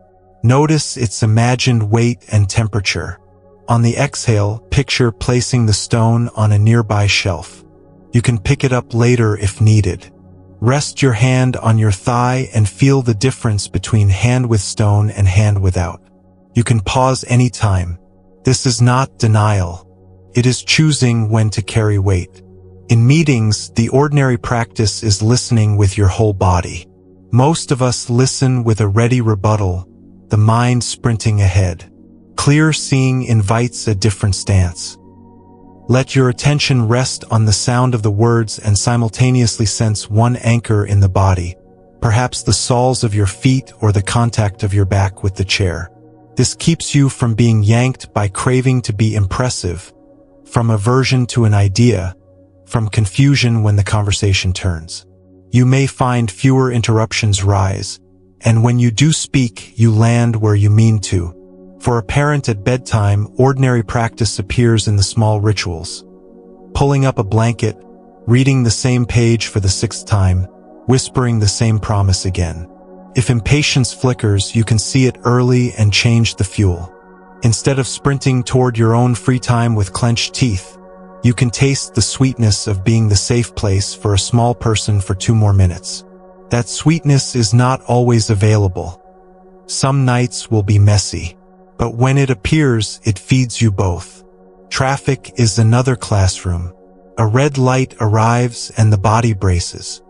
Notice its imagined weight and temperature. On the exhale, picture placing the stone on a nearby shelf. You can pick it up later if needed. Rest your hand on your thigh and feel the difference between hand with stone and hand without. You can pause anytime. This is not denial. It is choosing when to carry weight. In meetings, the ordinary practice is listening with your whole body. Most of us listen with a ready rebuttal, the mind sprinting ahead. Clear seeing invites a different stance. Let your attention rest on the sound of the words and simultaneously sense one anchor in the body, perhaps the soles of your feet or the contact of your back with the chair. This keeps you from being yanked by craving to be impressive, from aversion to an idea, from confusion when the conversation turns. You may find fewer interruptions rise, And when you do speak, you land where you mean to. For a parent at bedtime, ordinary practice appears in the small rituals. Pulling up a blanket, reading the same page for the 6th time, whispering the same promise again. If impatience flickers, you can see it early and change the fuel. Instead of sprinting toward your own free time with clenched teeth, you can taste the sweetness of being the safe place for a small person for 2 more minutes. That sweetness is not always available. Some nights will be messy, but when it appears, it feeds you both. Traffic is another classroom. A red light arrives and the body braces.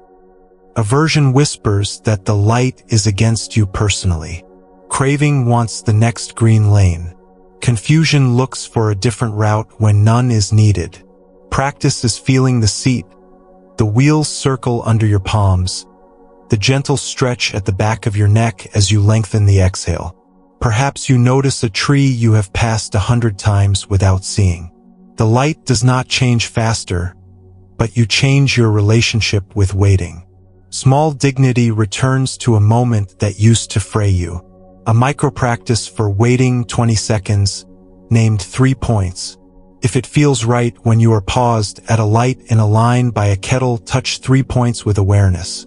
Aversion whispers that the light is against you personally. Craving wants the next green lane. Confusion looks for a different route when none is needed. Practice is feeling the seat, the wheels circle under your palms, the gentle stretch at the back of your neck as you lengthen the exhale. Perhaps you notice a tree you have passed 100 times without seeing. The light does not change faster, but you change your relationship with waiting. Small dignity returns to a moment that used to fray you. A micro-practice for waiting 20 seconds, named 3 points. If it feels right when you are paused at a light in a line by a kettle, touch 3 points with awareness.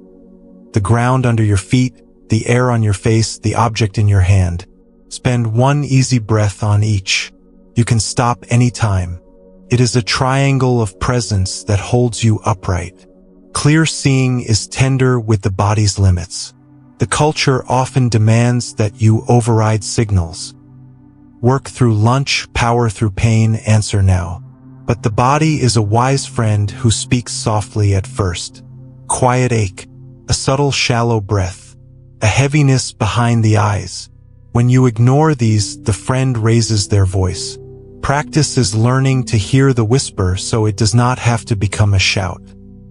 The ground under your feet, the air on your face, the object in your hand. Spend 1 easy breath on each. You can stop anytime. It is a triangle of presence that holds you upright. Clear seeing is tender with the body's limits. The culture often demands that you override signals. Work through lunch, power through pain, answer now. But the body is a wise friend who speaks softly at first. Quiet ache, a subtle shallow breath, a heaviness behind the eyes. When you ignore these, the friend raises their voice. Practice is learning to hear the whisper so it does not have to become a shout.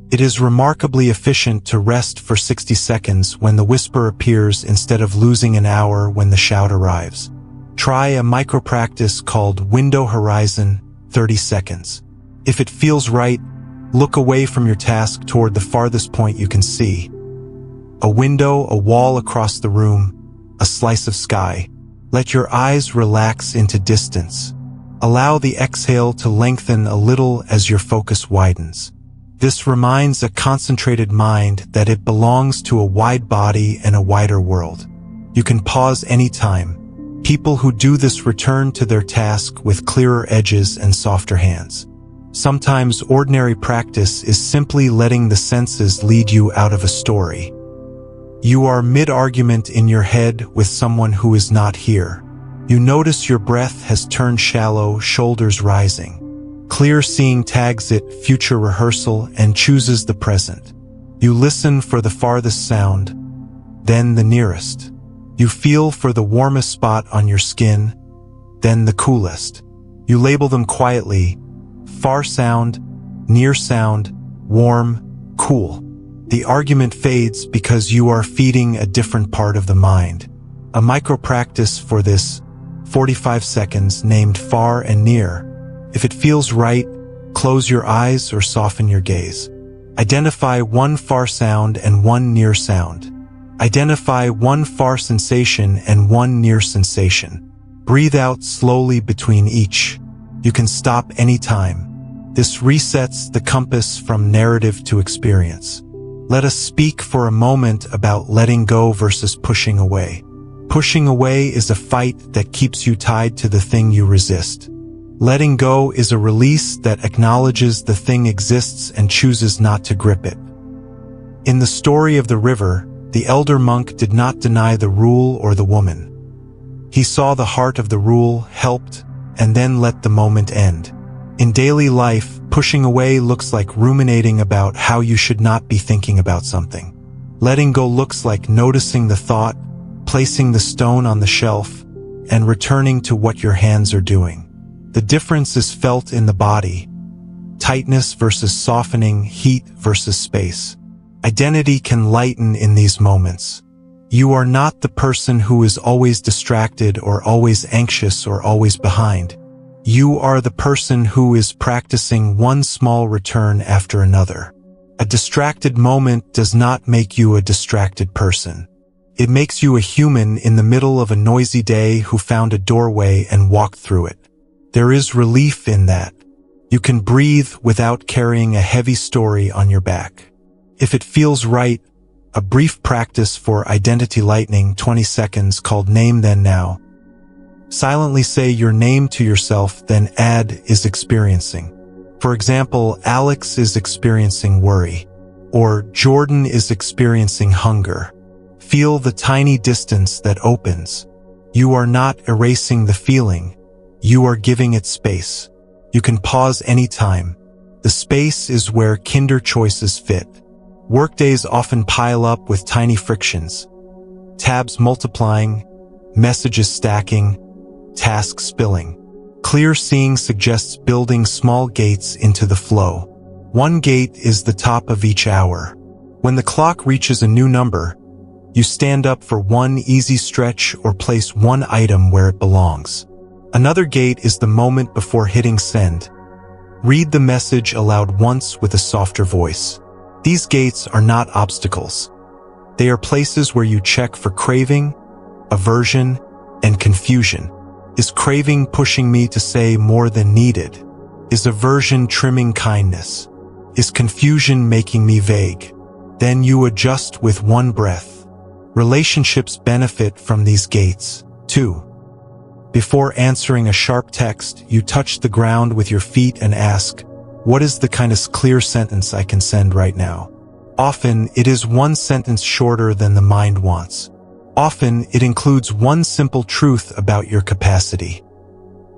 It is remarkably efficient to rest for 60 seconds when the whisper appears instead of losing an hour when the shout arrives. Try a micro-practice called Window Horizon, 30 seconds. If it feels right, look away from your task toward the farthest point you can see. A window, a wall across the room, a slice of sky. Let your eyes relax into distance. Allow the exhale to lengthen a little as your focus widens. This reminds a concentrated mind that it belongs to a wide body and a wider world. You can pause anytime. People who do this return to their task with clearer edges and softer hands. Sometimes ordinary practice is simply letting the senses lead you out of a story. You are mid-argument in your head with someone who is not here. You notice your breath has turned shallow, shoulders rising. Clear seeing tags it future rehearsal and chooses the present. You listen for the farthest sound, then the nearest. You feel for the warmest spot on your skin, then the coolest. You label them quietly: far sound, near sound, warm, cool. The argument fades because you are feeding a different part of the mind. A micro-practice for this, 45 seconds, named Far and Near. If it feels right, close your eyes or soften your gaze. Identify 1 far sound and 1 near sound. Identify 1 far sensation and 1 near sensation. Breathe out slowly between each. You can stop anytime. This resets the compass from narrative to experience. Let us speak for a moment about letting go versus pushing away. Pushing away is a fight that keeps you tied to the thing you resist. Letting go is a release that acknowledges the thing exists and chooses not to grip it. In the story of the river, the elder monk did not deny the rule or the woman. He saw the heart of the rule, helped, and then let the moment end. In daily life, pushing away looks like ruminating about how you should not be thinking about something. Letting go looks like noticing the thought, placing the stone on the shelf, and returning to what your hands are doing. The difference is felt in the body. Tightness versus softening, heat versus space. Identity can lighten in these moments. You are not the person who is always distracted or always anxious or always behind. You are the person who is practicing 1 small return after another. A distracted moment does not make you a distracted person. It makes you a human in the middle of a noisy day who found a doorway and walked through it. There is relief in that. You can breathe without carrying a heavy story on your back. If it feels right, a brief practice for identity lightening, 20 seconds, called Name Then Now. Silently say your name to yourself, then add is experiencing. For example, Alex is experiencing worry, or Jordan is experiencing hunger. Feel the tiny distance that opens. You are not erasing the feeling. You are giving it space. You can pause anytime. The space is where kinder choices fit. Workdays often pile up with tiny frictions. Tabs multiplying, messages stacking, tasks spilling. Clear seeing suggests building small gates into the flow. One gate is the top of each hour. When the clock reaches a new number, you stand up for one easy stretch or place one item where it belongs. Another gate is the moment before hitting send. Read the message aloud once with a softer voice. These gates are not obstacles. They are places where you check for craving, aversion, and confusion. Is craving pushing me to say more than needed? Is aversion trimming kindness? Is confusion making me vague? Then you adjust with one breath. Relationships benefit from these gates, too. Before answering a sharp text, you touch the ground with your feet and ask, what is the kindest clear sentence I can send right now? Often, it is one sentence shorter than the mind wants. Often, it includes one simple truth about your capacity.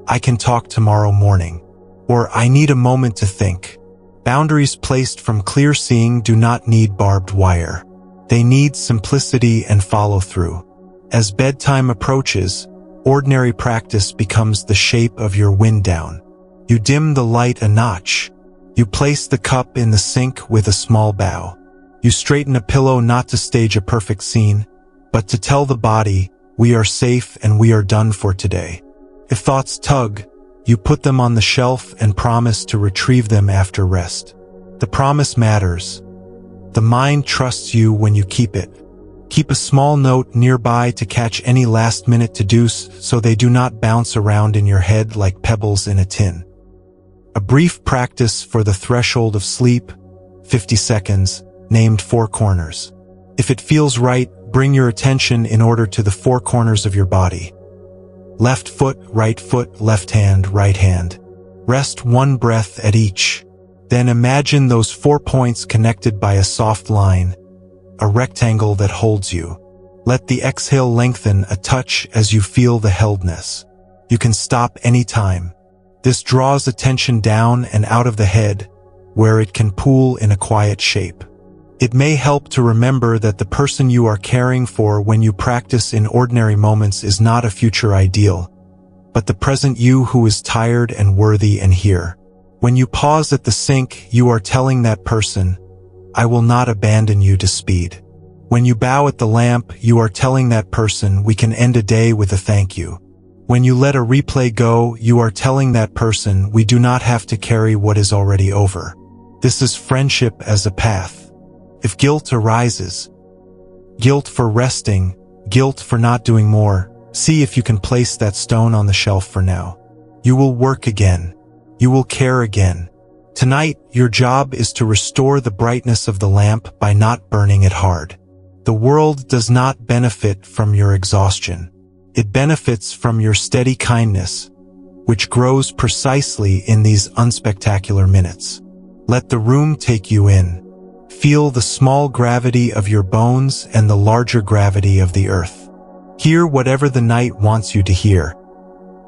I can talk tomorrow morning. Or I need a moment to think. Boundaries placed from clear seeing do not need barbed wire. They need simplicity and follow-through. As bedtime approaches, ordinary practice becomes the shape of your wind down. You dim the light a notch. You place the cup in the sink with a small bow. You straighten a pillow not to stage a perfect scene, but to tell the body, we are safe and we are done for today. If thoughts tug, you put them on the shelf and promise to retrieve them after rest. The promise matters. The mind trusts you when you keep it. Keep a small note nearby to catch any last-minute to-dos so they do not bounce around in your head like pebbles in a tin. A brief practice for the threshold of sleep, 50 seconds, named 4 corners. If it feels right, bring your attention in order to the 4 corners of your body. Left foot, left hand, right hand. Rest one breath at each. Then imagine those 4 points connected by a soft line, a rectangle that holds you. Let the exhale lengthen a touch as you feel the heldness. You can stop anytime. This draws attention down and out of the head, where it can pool in a quiet shape. It may help to remember that the person you are caring for when you practice in ordinary moments is not a future ideal, but the present you who is tired and worthy and here. When you pause at the sink, you are telling that person, I will not abandon you to speed. When you bow at the lamp, you are telling that person, we can end a day with a thank you. When you let a replay go, you are telling that person, we do not have to carry what is already over. This is friendship as a path. If guilt arises, guilt for resting, guilt for not doing more, see if you can place that stone on the shelf for now. You will work again. You will care again. Tonight, your job is to restore the brightness of the lamp by not burning it hard. The world does not benefit from your exhaustion. It benefits from your steady kindness, which grows precisely in these unspectacular minutes. Let the room take you in. Feel the small gravity of your bones and the larger gravity of the earth. Hear whatever the night wants you to hear.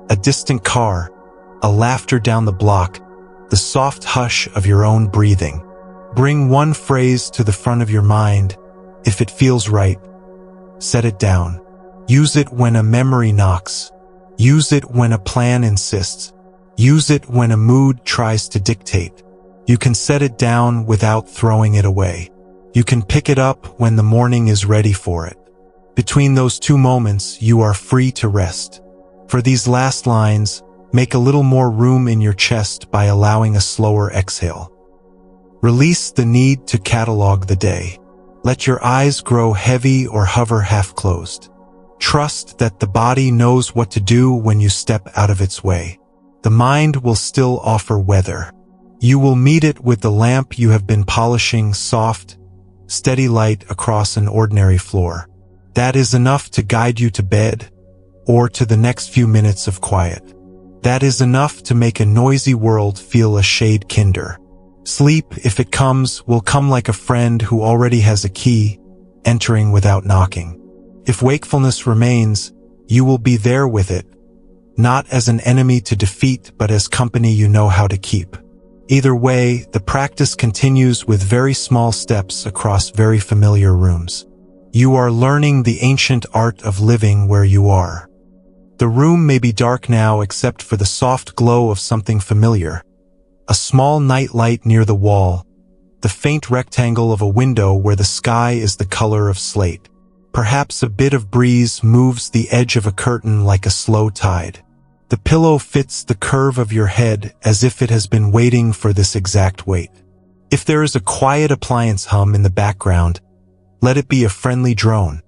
A distant car, a laughter down the block, the soft hush of your own breathing. Bring one phrase to the front of your mind. If it feels right, set it down. Use it when a memory knocks. Use it when a plan insists. Use it when a mood tries to dictate. You can set it down without throwing it away. You can pick it up when the morning is ready for it. Between those 2 moments, you are free to rest. For these last lines, make a little more room in your chest by allowing a slower exhale. Release the need to catalog the day. Let your eyes grow heavy or hover half-closed. Trust that the body knows what to do when you step out of its way. The mind will still offer weather. You will meet it with the lamp you have been polishing, soft, steady light across an ordinary floor. That is enough to guide you to bed or to the next few minutes of quiet. That is enough to make a noisy world feel a shade kinder. Sleep, if it comes, will come like a friend who already has a key, entering without knocking. If wakefulness remains, you will be there with it, not as an enemy to defeat but as company you know how to keep. Either way, the practice continues with very small steps across very familiar rooms. You are learning the ancient art of living where you are. The room may be dark now except for the soft glow of something familiar. A small night light near the wall, the faint rectangle of a window where the sky is the color of slate. Perhaps a bit of breeze moves the edge of a curtain like a slow tide. The pillow fits the curve of your head as if it has been waiting for this exact weight. If there is a quiet appliance hum in the background, let it be a friendly drone,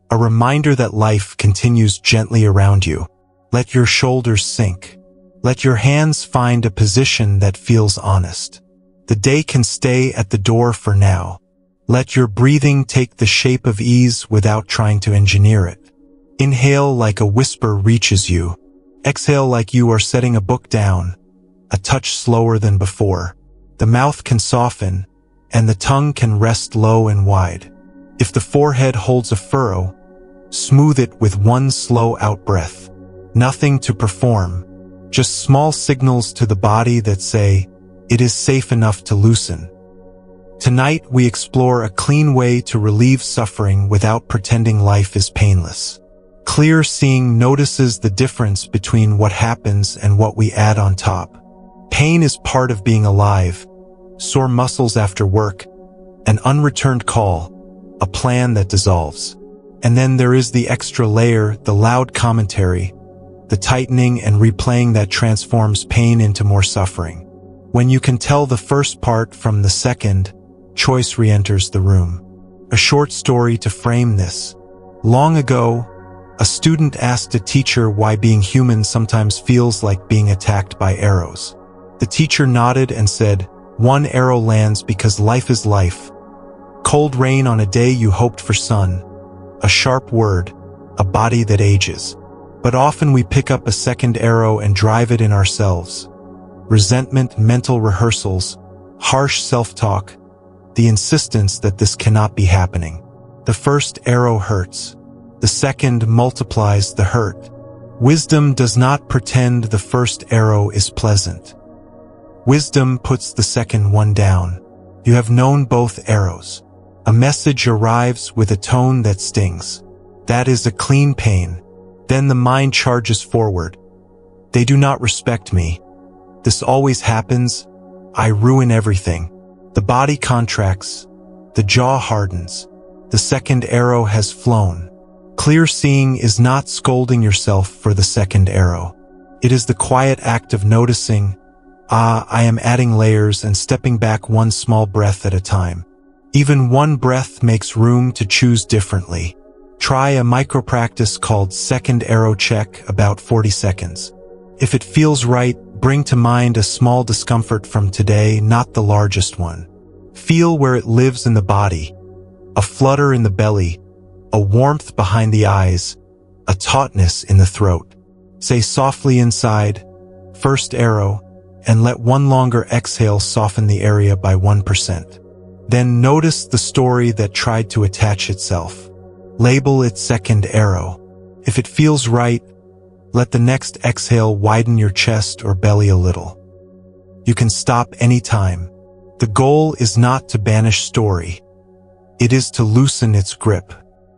a reminder that life continues gently around you. Let your shoulders sink. Let your hands find a position that feels honest. The day can stay at the door for now. Let your breathing take the shape of ease without trying to engineer it. Inhale like a whisper reaches you. Exhale like you are setting a book down, a touch slower than before. The mouth can soften, and the tongue can rest low and wide. If the forehead holds a furrow, smooth it with one slow out-breath. Nothing to perform, just small signals to the body that say, it is safe enough to loosen. Tonight we explore a clean way to relieve suffering without pretending life is painless. Clear seeing notices the difference between what happens and what we add on top. Pain is part of being alive. Sore muscles after work, an unreturned call, a plan that dissolves. And then there is the extra layer, the loud commentary, the tightening and replaying that transforms pain into more suffering. When you can tell the first part from the second, choice re-enters the room. A short story to frame this. Long ago, a student asked a teacher why being human sometimes feels like being attacked by arrows. The teacher nodded and said, "One arrow lands because life is life. Cold rain on a day you hoped for sun. A sharp word, a body that ages. But often we pick up a second arrow and drive it in ourselves. Resentment, mental rehearsals, harsh self-talk, the insistence that this cannot be happening. The first arrow hurts. The second multiplies the hurt. Wisdom does not pretend the first arrow is pleasant. Wisdom puts the second one down. You have known both arrows. A message arrives with a tone that stings. That is a clean pain. Then the mind charges forward. They do not respect me. This always happens. I ruin everything. The body contracts. The jaw hardens. The second arrow has flown. Clear seeing is not scolding yourself for the second arrow. It is the quiet act of noticing, I am adding layers and stepping back one small breath at a time. Even one breath makes room to choose differently. Try a micro-practice called second arrow check, about 40 seconds. If it feels right, bring to mind a small discomfort from today, not the largest one. Feel where it lives in the body. A flutter in the belly, a warmth behind the eyes, a tautness in the throat. Say softly inside, first arrow, and let one longer exhale soften the area by 1%. Then notice the story that tried to attach itself. Label it second arrow. If it feels right, let the next exhale widen your chest or belly a little. You can stop anytime. The goal is not to banish story. It is to loosen its grip.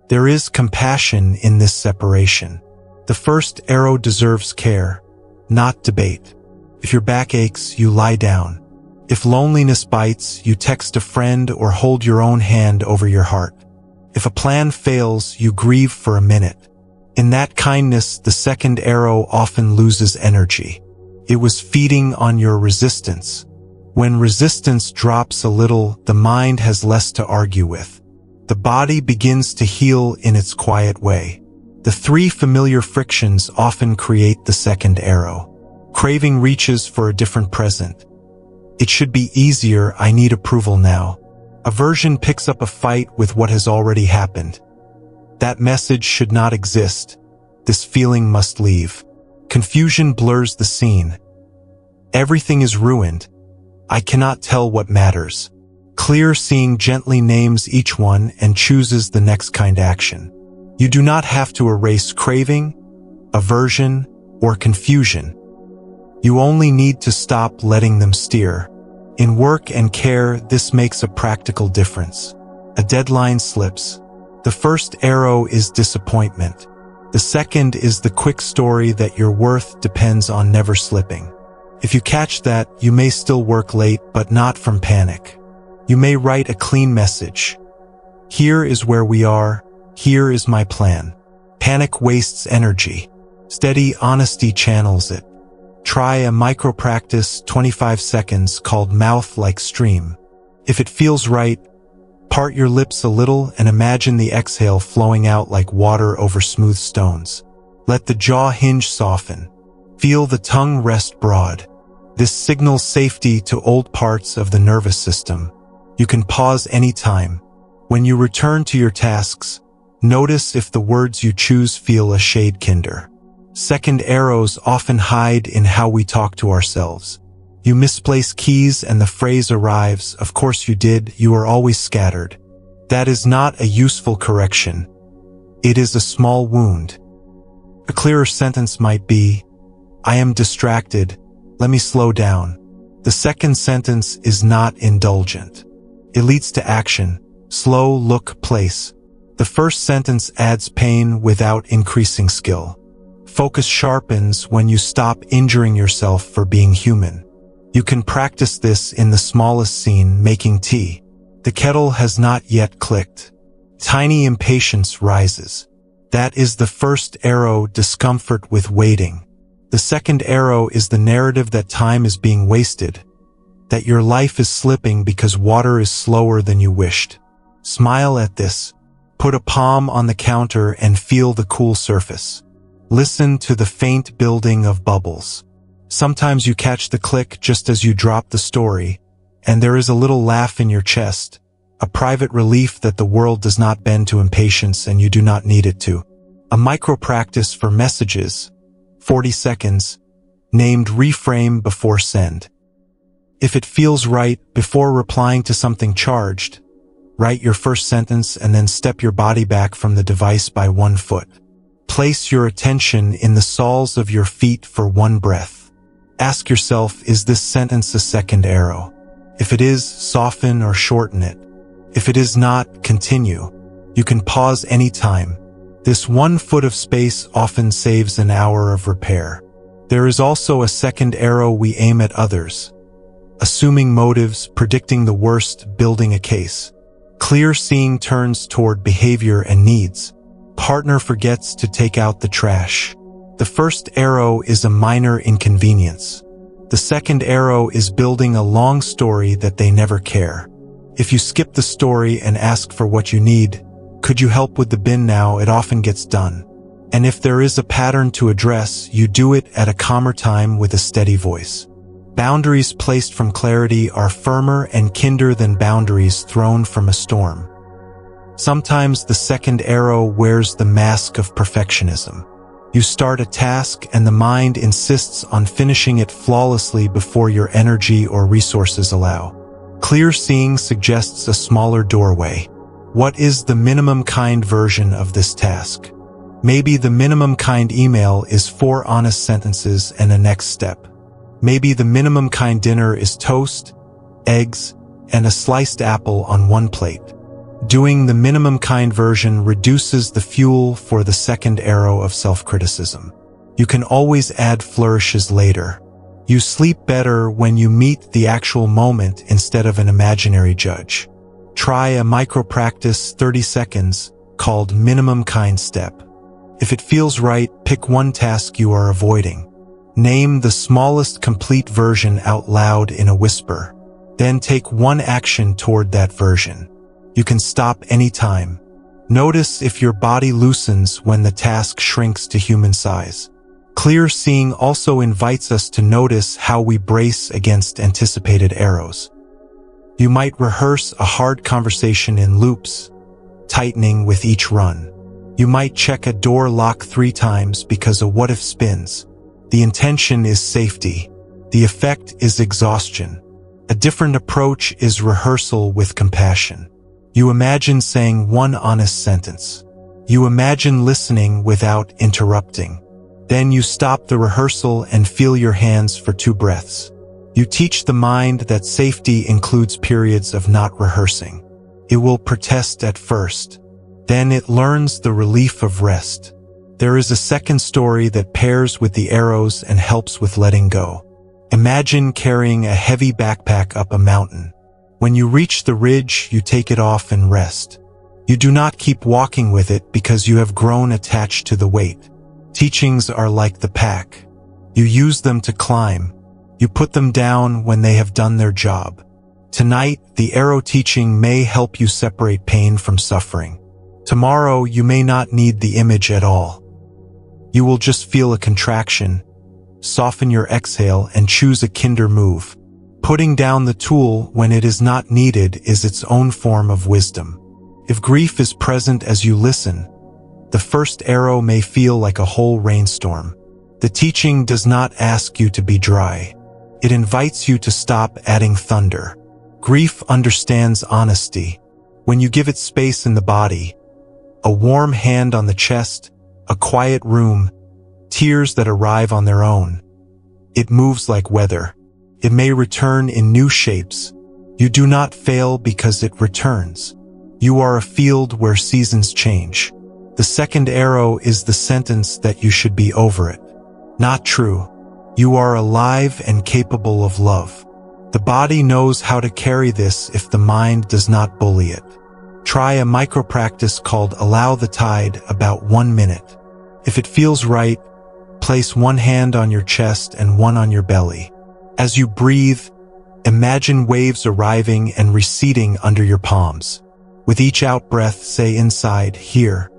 There is compassion in this separation. The first arrow deserves care, not debate. If your back aches, you lie down. If loneliness bites, you text a friend or hold your own hand over your heart. If a plan fails, you grieve for a minute. In that kindness, the second arrow often loses energy. It was feeding on your resistance. When resistance drops a little, the mind has less to argue with. The body begins to heal in its quiet way. The three familiar frictions often create the second arrow. Craving reaches for a different present. It should be easier, I need approval now. Aversion picks up a fight with what has already happened. That message should not exist. This feeling must leave. Confusion blurs the scene. Everything is ruined. I cannot tell what matters. Clear seeing gently names each one and chooses the next kind action. You do not have to erase craving, aversion, or confusion. You only need to stop letting them steer. In work and care, this makes a practical difference. A deadline slips. The first arrow is disappointment. The second is the quick story that your worth depends on never slipping. If you catch that, you may still work late, but not from panic. You may write a clean message. Here is where we are. Here is my plan. Panic wastes energy. Steady honesty channels it. Try a micro-practice 25 seconds called mouth like stream. If it feels right, part your lips a little and imagine the exhale flowing out like water over smooth stones. Let the jaw hinge soften. Feel the tongue rest broad. This signals safety to old parts of the nervous system. You can pause anytime. When you return to your tasks, notice if the words you choose feel a shade kinder. Second arrows often hide in how we talk to ourselves. You misplace keys and the phrase arrives, "Of course you did, you are always scattered." That is not a useful correction. It is a small wound. A clearer sentence might be, "I am distracted, let me slow down." The second sentence is not indulgent. It leads to action. Slow, look, place. The first sentence adds pain without increasing skill. Focus sharpens when you stop injuring yourself for being human. You can practice this in the smallest scene, making tea. The kettle has not yet clicked. Tiny impatience rises. That is the first arrow, discomfort with waiting. The second arrow is the narrative that time is being wasted, that your life is slipping because water is slower than you wished. Smile at this. Put a palm on the counter and feel the cool surface. Listen to the faint building of bubbles. Sometimes you catch the click just as you drop the story, and there is a little laugh in your chest, a private relief that the world does not bend to impatience and you do not need it to. A micro-practice for messages, 40 seconds, named reframe before send. If it feels right, before replying to something charged, write your first sentence and then step your body back from the device by 1 foot. Place your attention in the soles of your feet for 1 breath. Ask yourself, is this sentence a second arrow? If it is, soften or shorten it. If it is not, continue. You can pause anytime. This 1 foot of space often saves an hour of repair. There is also a second arrow we aim at others. Assuming motives, predicting the worst, building a case. Clear seeing turns toward behavior and needs. Partner forgets to take out the trash. The first arrow is a minor inconvenience. The second arrow is building a long story that they never care. If you skip the story and ask for what you need, "Could you help with the bin now?" it often gets done. And if there is a pattern to address, you do it at a calmer time with a steady voice. Boundaries placed from clarity are firmer and kinder than boundaries thrown from a storm. Sometimes the second arrow wears the mask of perfectionism. You start a task and the mind insists on finishing it flawlessly before your energy or resources allow. Clear seeing suggests a smaller doorway. What is the minimum kind version of this task? Maybe the minimum kind email is 4 honest sentences and a next step. Maybe the minimum kind dinner is toast, eggs, and a sliced apple on 1 plate. Doing the minimum kind version reduces the fuel for the second arrow of self-criticism. You can always add flourishes later. You sleep better when you meet the actual moment instead of an imaginary judge. Try a micro-practice 30 seconds called minimum kind step. If it feels right, pick 1 task you are avoiding. Name the smallest complete version out loud in a whisper. Then take 1 action toward that version. You can stop anytime. Notice if your body loosens when the task shrinks to human size. Clear seeing also invites us to notice how we brace against anticipated arrows. You might rehearse a hard conversation in loops, tightening with each run. You might check a door lock 3 times because a what-if spins. The intention is safety. The effect is exhaustion. A different approach is rehearsal with compassion. You imagine saying one honest sentence. You imagine listening without interrupting. Then you stop the rehearsal and feel your hands for 2 breaths. You teach the mind that safety includes periods of not rehearsing. It will protest at first. Then it learns the relief of rest. There is a second story that pairs with the arrows and helps with letting go. Imagine carrying a heavy backpack up a mountain. When you reach the ridge, you take it off and rest. You do not keep walking with it because you have grown attached to the weight. Teachings are like the pack. You use them to climb. You put them down when they have done their job. Tonight, the arrow teaching may help you separate pain from suffering. Tomorrow, you may not need the image at all. You will just feel a contraction, soften your exhale, and choose a kinder move. Putting down the tool when it is not needed is its own form of wisdom. If grief is present as you listen, the first arrow may feel like a whole rainstorm. The teaching does not ask you to be dry. It invites you to stop adding thunder. Grief understands honesty. When you give it space in the body, a warm hand on the chest, a quiet room, tears that arrive on their own, it moves like weather. It may return in new shapes. You do not fail because it returns. You are a field where seasons change. The second arrow is the sentence that you should be over it. Not true. You are alive and capable of love. The body knows how to carry this if the mind does not bully it. Try a micro-practice called Allow the Tide, about 1 minute. If it feels right, place one hand on your chest and one on your belly. As you breathe, imagine waves arriving and receding under your palms. With each out-breath, say inside, here.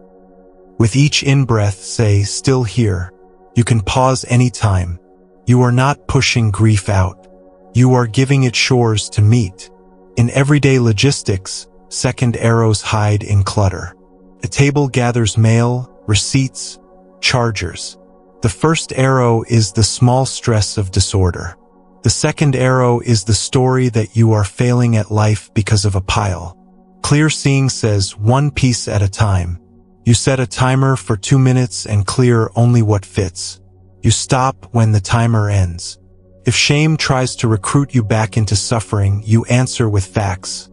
With each in-breath, say still here. You can pause anytime. You are not pushing grief out. You are giving it shores to meet. In everyday logistics, second arrows hide in clutter. A table gathers mail, receipts, chargers. The first arrow is the small stress of disorder. The second arrow is the story that you are failing at life because of a pile. Clear seeing says 1 piece at a time. You set a timer for 2 minutes and clear only what fits. You stop when the timer ends. If shame tries to recruit you back into suffering, you answer with facts.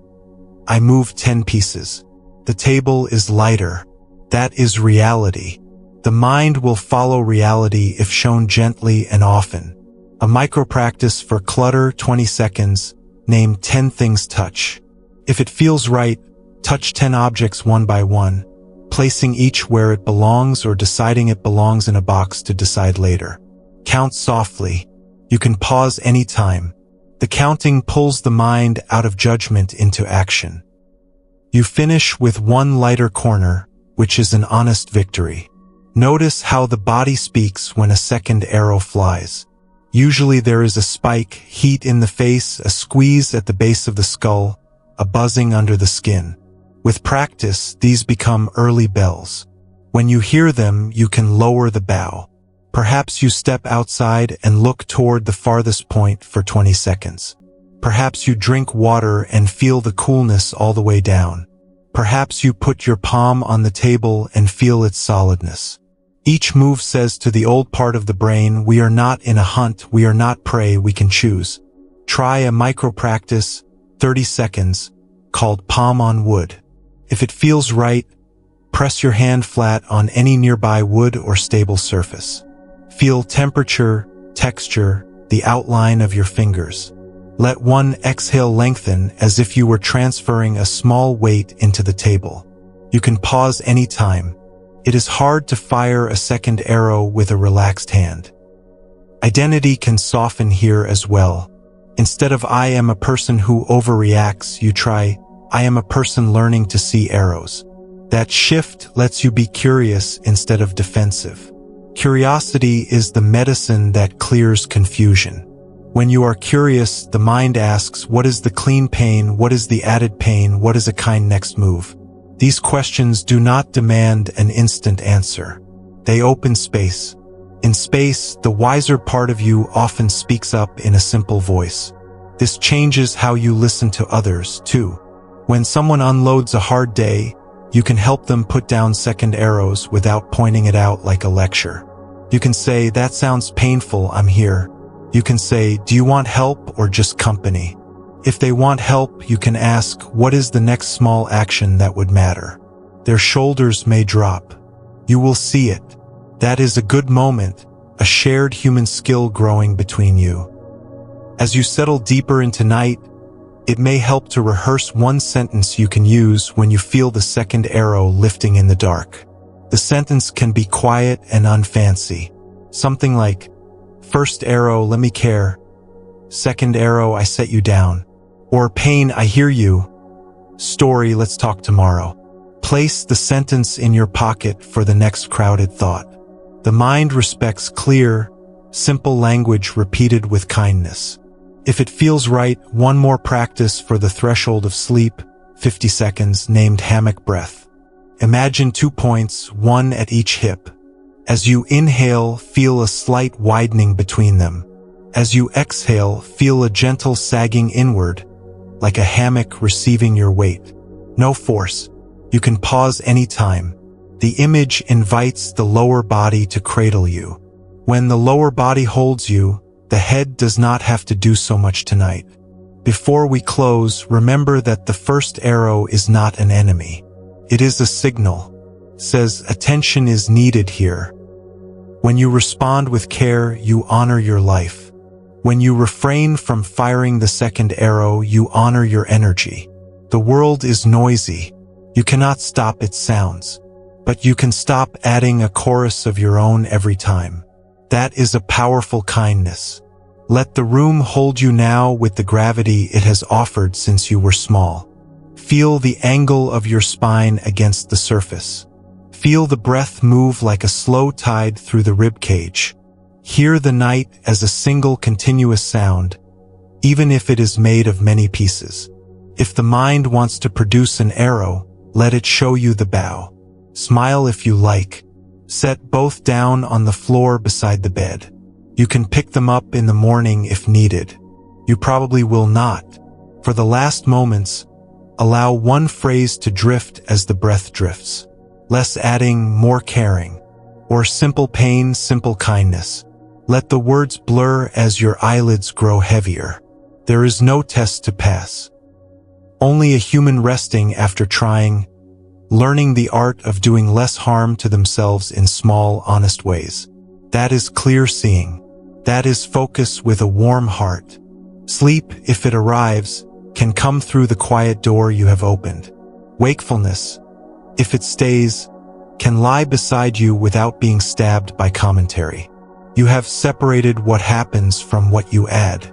I moved 10 pieces. The table is lighter. That is reality. The mind will follow reality if shown gently and often. A micro-practice for clutter, 20 seconds, name 10 things touch. If it feels right, touch 10 objects one by one, placing each where it belongs or deciding it belongs in a box to decide later. Count softly. You can pause anytime. The counting pulls the mind out of judgment into action. You finish with one lighter corner, which is an honest victory. Notice how the body speaks when a second arrow flies. Usually there is a spike, heat in the face, a squeeze at the base of the skull, a buzzing under the skin. With practice, these become early bells. When you hear them, you can lower the bow. Perhaps you step outside and look toward the farthest point for 20 seconds. Perhaps you drink water and feel the coolness all the way down. Perhaps you put your palm on the table and feel its solidness. Each move says to the old part of the brain, we are not in a hunt, we are not prey, we can choose. Try a micro-practice, 30 seconds, called Palm on Wood. If it feels right, press your hand flat on any nearby wood or stable surface. Feel temperature, texture, the outline of your fingers. Let one exhale lengthen as if you were transferring a small weight into the table. You can pause anytime. It is hard to fire a second arrow with a relaxed hand. Identity can soften here as well. Instead of I am a person who overreacts, you try I am a person learning to see arrows. That shift lets you be curious instead of defensive. Curiosity is the medicine that clears confusion. When you are curious, the mind asks, what is the clean pain? What is the added pain? What is a kind next move? These questions do not demand an instant answer. They open space. In space, the wiser part of you often speaks up in a simple voice. This changes how you listen to others, too. When someone unloads a hard day, you can help them put down second arrows without pointing it out like a lecture. You can say, that sounds painful, I'm here. You can say, do you want help or just company? If they want help, you can ask, what is the next small action that would matter? Their shoulders may drop. You will see it. That is a good moment, a shared human skill growing between you. As you settle deeper into night, it may help to rehearse one sentence you can use when you feel the second arrow lifting in the dark. The sentence can be quiet and unfancy. Something like, first arrow, let me care. Second arrow, I set you down. Or pain, I hear you. Story, let's talk tomorrow. Place the sentence in your pocket for the next crowded thought. The mind respects clear, simple language repeated with kindness. If it feels right, one more practice for the threshold of sleep, 50 seconds, named hammock breath. Imagine 2 points, one at each hip. As you inhale, feel a slight widening between them. As you exhale, feel a gentle sagging inward, like a hammock receiving your weight. No force. You can pause anytime. The image invites the lower body to cradle you. When the lower body holds you, the head does not have to do so much tonight. Before we close, remember that the first arrow is not an enemy. It is a signal. It says attention is needed here. When you respond with care, you honor your life. When you refrain from firing the second arrow, you honor your energy. The world is noisy. You cannot stop its sounds. But you can stop adding a chorus of your own every time. That is a powerful kindness. Let the room hold you now with the gravity it has offered since you were small. Feel the angle of your spine against the surface. Feel the breath move like a slow tide through the rib cage. Hear the night as a single continuous sound, even if it is made of many pieces. If the mind wants to produce an arrow, let it show you the bow. Smile if you like. Set both down on the floor beside the bed. You can pick them up in the morning if needed. You probably will not. For the last moments, allow one phrase to drift as the breath drifts. Less adding, more caring. Or simple pain, simple kindness. Let the words blur as your eyelids grow heavier. There is no test to pass. Only a human resting after trying, learning the art of doing less harm to themselves in small, honest ways. That is clear seeing. That is focus with a warm heart. Sleep, if it arrives, can come through the quiet door you have opened. Wakefulness, if it stays, can lie beside you without being stabbed by commentary. You have separated what happens from what you add.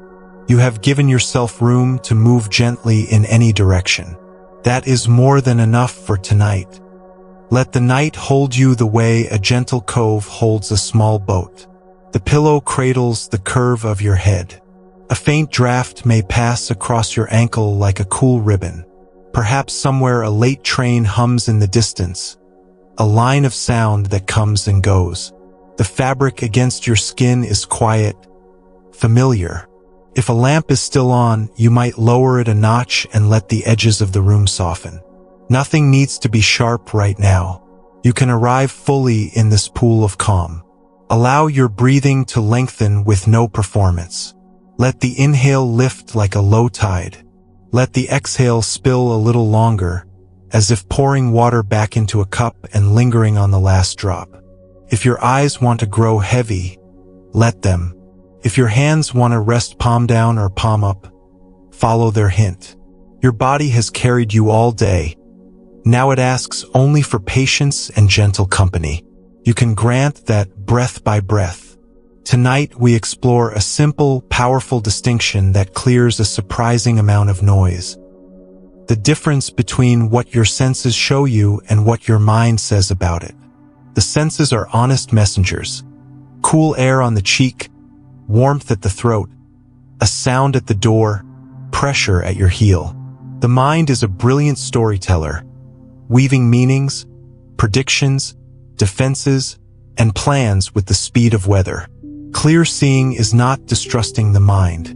You have given yourself room to move gently in any direction. That is more than enough for tonight. Let the night hold you the way a gentle cove holds a small boat. The pillow cradles the curve of your head. A faint draft may pass across your ankle like a cool ribbon. Perhaps somewhere a late train hums in the distance, a line of sound that comes and goes. The fabric against your skin is quiet, familiar. If a lamp is still on, you might lower it a notch and let the edges of the room soften. Nothing needs to be sharp right now. You can arrive fully in this pool of calm. Allow your breathing to lengthen with no performance. Let the inhale lift like a low tide. Let the exhale spill a little longer, as if pouring water back into a cup and lingering on the last drop. If your eyes want to grow heavy, let them. If your hands want to rest palm down or palm up, follow their hint. Your body has carried you all day. Now it asks only for patience and gentle company. You can grant that breath by breath. Tonight we explore a simple, powerful distinction that clears a surprising amount of noise. the difference between what your senses show you and what your mind says about it. The senses are honest messengers. Cool air on the cheek, warmth at the throat, a sound at the door, pressure at your heel. The mind is a brilliant storyteller, weaving meanings, predictions, defenses, and plans with the speed of weather. Clear seeing is not distrusting the mind.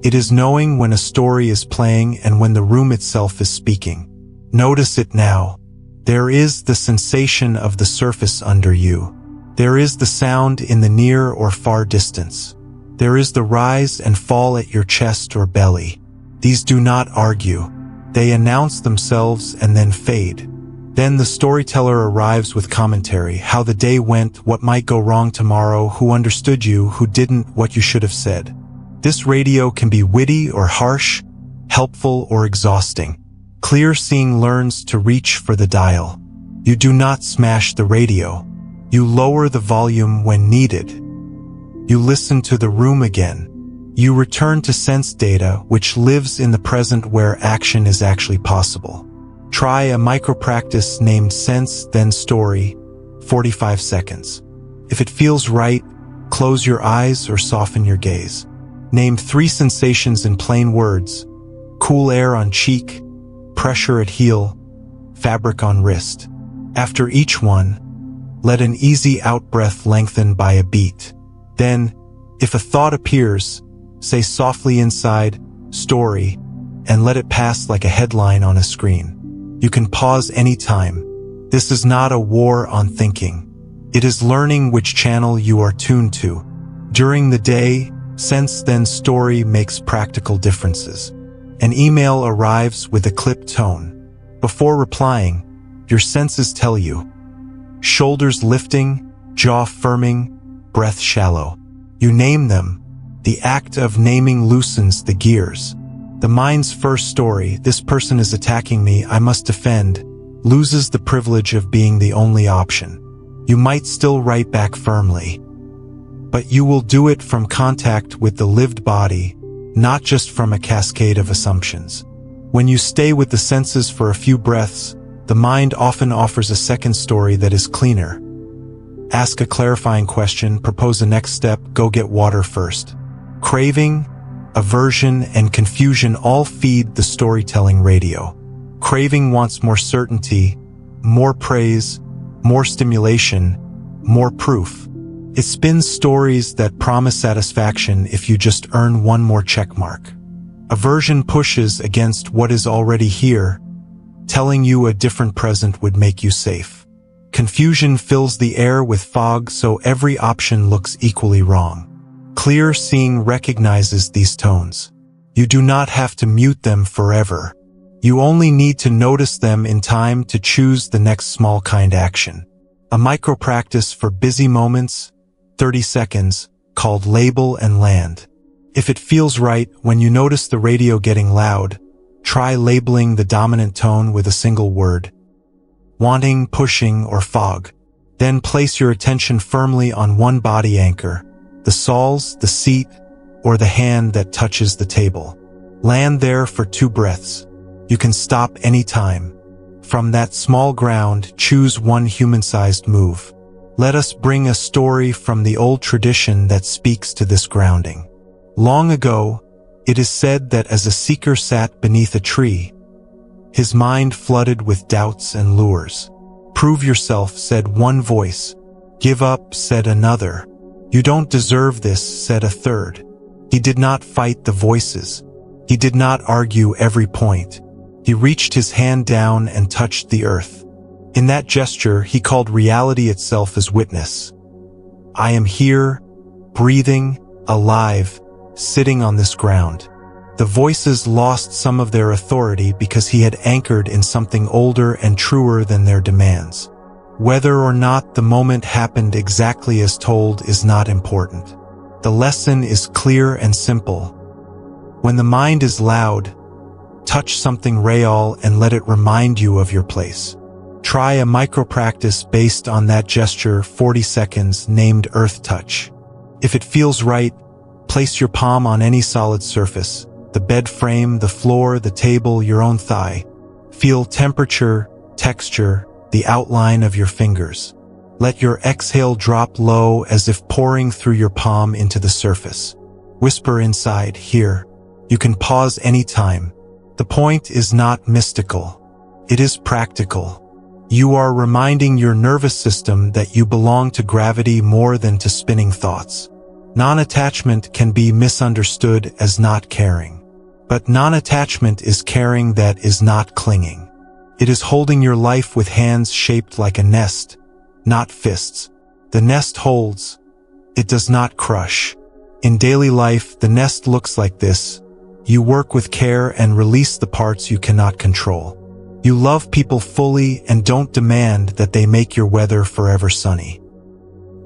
It is knowing when a story is playing and when the room itself is speaking. Notice it now. There is the sensation of the surface under you. There is the sound in the near or far distance. There is the rise and fall at your chest or belly. These do not argue. They announce themselves and then fade. Then the storyteller arrives with commentary, how the day went, what might go wrong tomorrow, who understood you, who didn't, what you should have said. This radio can be witty or harsh, helpful or exhausting. Clear seeing learns to reach for the dial. You do not smash the radio. You lower the volume when needed. You listen to the room again. You return to sense data, which lives in the present where action is actually possible. Try a micro-practice named Sense, Then Story, 45 seconds. If it feels right, close your eyes or soften your gaze. Name 3 sensations in plain words: cool air on cheek, pressure at heel, fabric on wrist. After each one, let an easy out-breath lengthen by a beat. Then, if a thought appears, say softly inside, story, and let it pass like a headline on a screen. You can pause anytime. This is not a war on thinking. It is learning which channel you are tuned to. During the day, Sense Then Story makes practical differences. An email arrives with a clipped tone. Before replying, your senses tell you. Shoulders lifting, jaw firming, breath shallow. You name them. The act of naming loosens the gears. The mind's first story, this person is attacking me, I must defend, loses the privilege of being the only option. You might still write back firmly, but you will do it from contact with the lived body, not just from a cascade of assumptions. When you stay with the senses for a few breaths, the mind often offers a second story that is cleaner. Ask a clarifying question, propose a next step, go get water first. Craving, aversion, and confusion all feed the storytelling radio. Craving wants more certainty, more praise, more stimulation, more proof. It spins stories that promise satisfaction if you just earn one more check mark. Aversion pushes against what is already here, telling you a different present would make you safe. Confusion fills the air with fog, so every option looks equally wrong. Clear seeing recognizes these tones. You do not have to mute them forever. You only need to notice them in time to choose the next small kind action. A micro-practice for busy moments, 30 seconds, called Label and Land. If it feels right, when you notice the radio getting loud, try labeling the dominant tone with a single word. Wanting, pushing, or fog. Then place your attention firmly on one body anchor, the soles, the seat, or the hand that touches the table. Land there for 2 breaths. You can stop anytime. From that small ground, choose one human-sized move. Let us bring a story from the old tradition that speaks to this grounding. Long ago, it is said that as a seeker sat beneath a tree, his mind flooded with doubts and lures. Prove yourself, said one voice. Give up, said another. You don't deserve this, said a third. He did not fight the voices. He did not argue every point. He reached his hand down and touched the earth. In that gesture, he called reality itself as witness. I am here, breathing, alive, sitting on this ground. The voices lost some of their authority because he had anchored in something older and truer than their demands. Whether or not the moment happened exactly as told is not important. The lesson is clear and simple. When the mind is loud, touch something real and let it remind you of your place. Try a micro-practice based on that gesture, 40 seconds, named Earth Touch. If it feels right, place your palm on any solid surface. The bed frame, the floor, the table, your own thigh. Feel temperature, texture, the outline of your fingers. Let your exhale drop low as if pouring through your palm into the surface. Whisper inside, here. You can pause anytime. The point is not mystical. It is practical. You are reminding your nervous system that you belong to gravity more than to spinning thoughts. Non-attachment can be misunderstood as not caring. But non-attachment is caring that is not clinging. It is holding your life with hands shaped like a nest, not fists. The nest holds. It does not crush. In daily life, the nest looks like this. You work with care and release the parts you cannot control. You love people fully and don't demand that they make your weather forever sunny.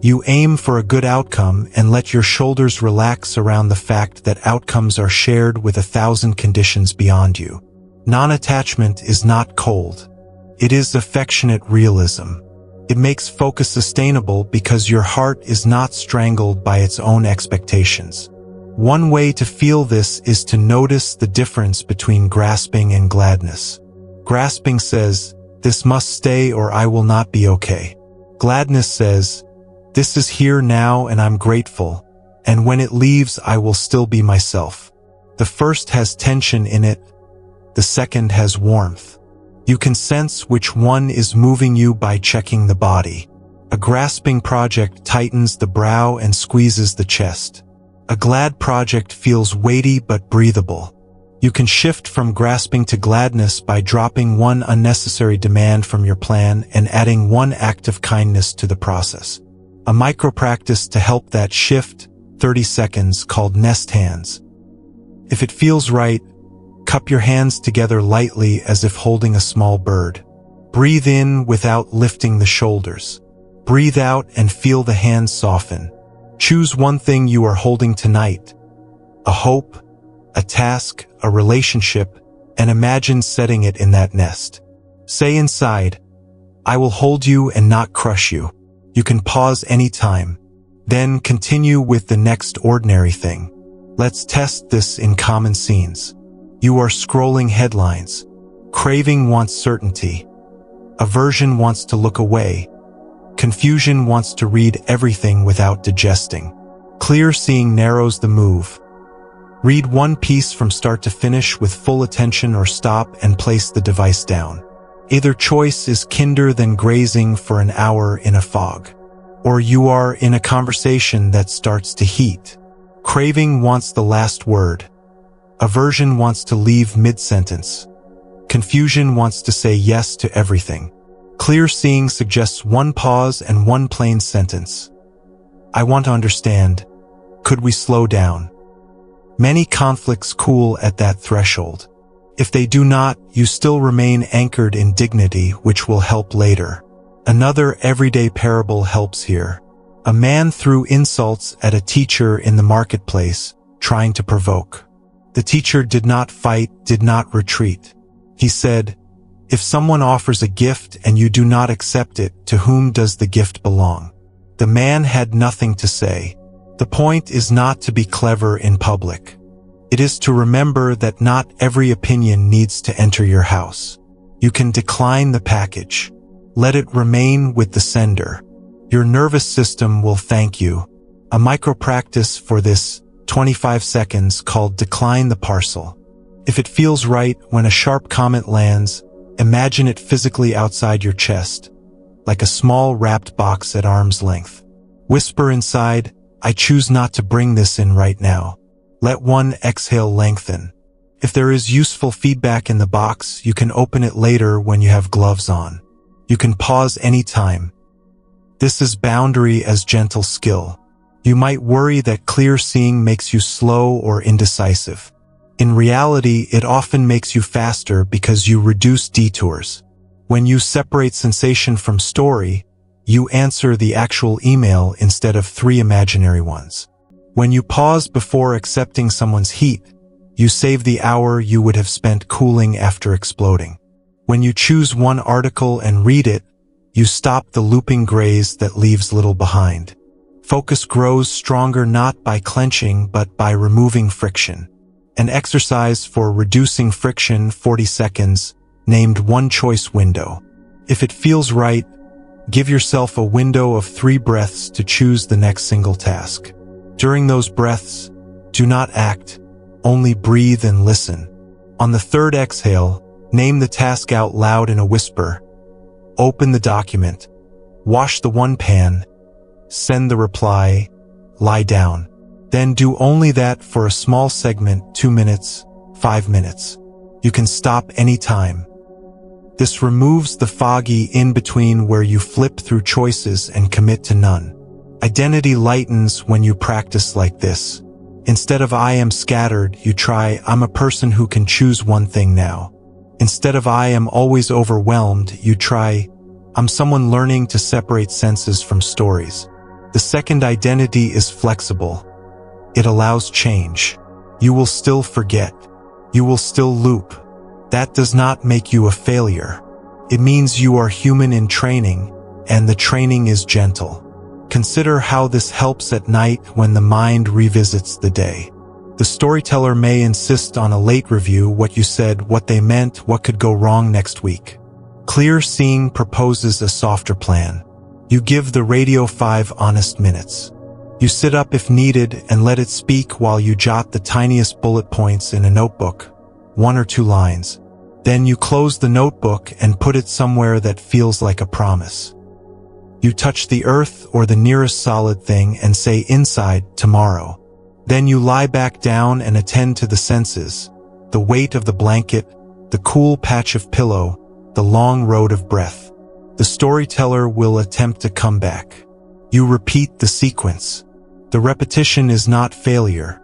You aim for a good outcome and let your shoulders relax around the fact that outcomes are shared with 1,000 conditions beyond you. Non-attachment is not cold. It is affectionate realism. It makes focus sustainable because your heart is not strangled by its own expectations. One way to feel this is to notice the difference between grasping and gladness. Grasping says, this must stay or I will not be okay. Gladness says, this is here now and I'm grateful, and when it leaves I will still be myself. The first has tension in it, the second has warmth. You can sense which one is moving you by checking the body. A grasping project tightens the brow and squeezes the chest. A glad project feels weighty but breathable. You can shift from grasping to gladness by dropping one unnecessary demand from your plan and adding one act of kindness to the process. A micro-practice to help that shift, 30 seconds, called nest hands. If it feels right, cup your hands together lightly as if holding a small bird. Breathe in without lifting the shoulders. Breathe out and feel the hands soften. Choose one thing you are holding tonight. A hope, a task, a relationship, and imagine setting it in that nest. Say inside, I will hold you and not crush you. You can pause anytime. Then continue with the next ordinary thing. Let's test this in common scenes. You are scrolling headlines. Craving wants certainty. Aversion wants to look away. Confusion wants to read everything without digesting. Clear seeing narrows the move. Read one piece from start to finish with full attention or stop and place the device down. Either choice is kinder than grazing for an hour in a fog. Or you are in a conversation that starts to heat. Craving wants the last word. Aversion wants to leave mid-sentence. Confusion wants to say yes to everything. Clear seeing suggests one pause and one plain sentence. I want to understand. Could we slow down? Many conflicts cool at that threshold. If they do not, you still remain anchored in dignity, which will help later. Another everyday parable helps here. A man threw insults at a teacher in the marketplace, trying to provoke. The teacher did not fight, did not retreat. He said, if someone offers a gift and you do not accept it, to whom does the gift belong? The man had nothing to say. The point is not to be clever in public. It is to remember that not every opinion needs to enter your house. You can decline the package. Let it remain with the sender. Your nervous system will thank you. A micro-practice for this, 25 seconds, called Decline the Parcel. If it feels right when a sharp comment lands, imagine it physically outside your chest, like a small wrapped box at arm's length. Whisper inside, I choose not to bring this in right now. Let one exhale lengthen. If there is useful feedback in the box, you can open it later when you have gloves on. You can pause anytime. This is boundary as gentle skill. You might worry that clear seeing makes you slow or indecisive. In reality, it often makes you faster because you reduce detours. When you separate sensation from story, you answer the actual email instead of 3 imaginary ones. When you pause before accepting someone's heat, you save the hour you would have spent cooling after exploding. When you choose one article and read it, you stop the looping graze that leaves little behind. Focus grows stronger not by clenching but by removing friction. An exercise for reducing friction, 40 seconds, named One Choice Window. If it feels right, give yourself a window of 3 breaths to choose the next single task. During those breaths, do not act, only breathe and listen. On the 3rd exhale, name the task out loud in a whisper. Open the document, wash the one pan, send the reply, lie down. Then do only that for a small segment, 2 minutes, 5 minutes. You can stop anytime. This removes the foggy in-between where you flip through choices and commit to none. Identity lightens when you practice like this. Instead of I am scattered, you try I'm a person who can choose one thing now. Instead of I am always overwhelmed, you try I'm someone learning to separate senses from stories. The second identity is flexible. It allows change. You will still forget. You will still loop. That does not make you a failure. It means you are human in training, and the training is gentle. Consider how this helps at night when the mind revisits the day. The storyteller may insist on a late review, what you said, what they meant, what could go wrong next week. Clear seeing proposes a softer plan. You give the radio 5 honest minutes. You sit up if needed and let it speak while you jot the tiniest bullet points in a notebook, 1 or 2 lines. Then you close the notebook and put it somewhere that feels like a promise. You touch the earth or the nearest solid thing and say inside tomorrow. Then you lie back down and attend to the senses, the weight of the blanket, the cool patch of pillow, the long road of breath. The storyteller will attempt to come back. You repeat the sequence. The repetition is not failure.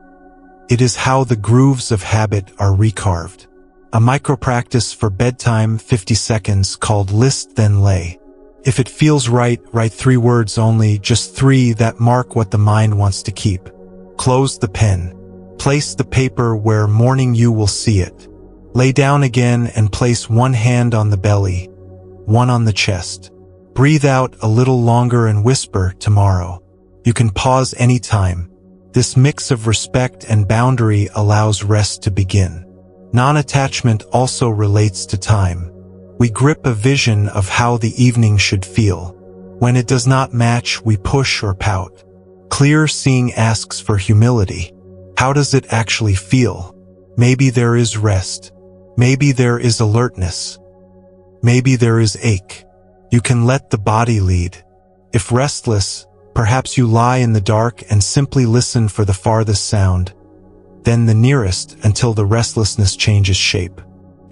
It is how the grooves of habit are recarved. A micro-practice for bedtime, 50 seconds, called List Then Lay. If it feels right, write 3 words only, just 3 that mark what the mind wants to keep. Close the pen. Place the paper where morning you will see it. Lay down again and place 1 hand on the belly, 1 on the chest. Breathe out a little longer and whisper, tomorrow. You can pause anytime. This mix of respect and boundary allows rest to begin. Non-attachment also relates to time. We grip a vision of how the evening should feel. When it does not match, we push or pout. Clear seeing asks for humility. How does it actually feel? Maybe there is rest. Maybe there is alertness. Maybe there is ache. You can let the body lead. If restless, perhaps you lie in the dark and simply listen for the farthest sound, then the nearest until the restlessness changes shape.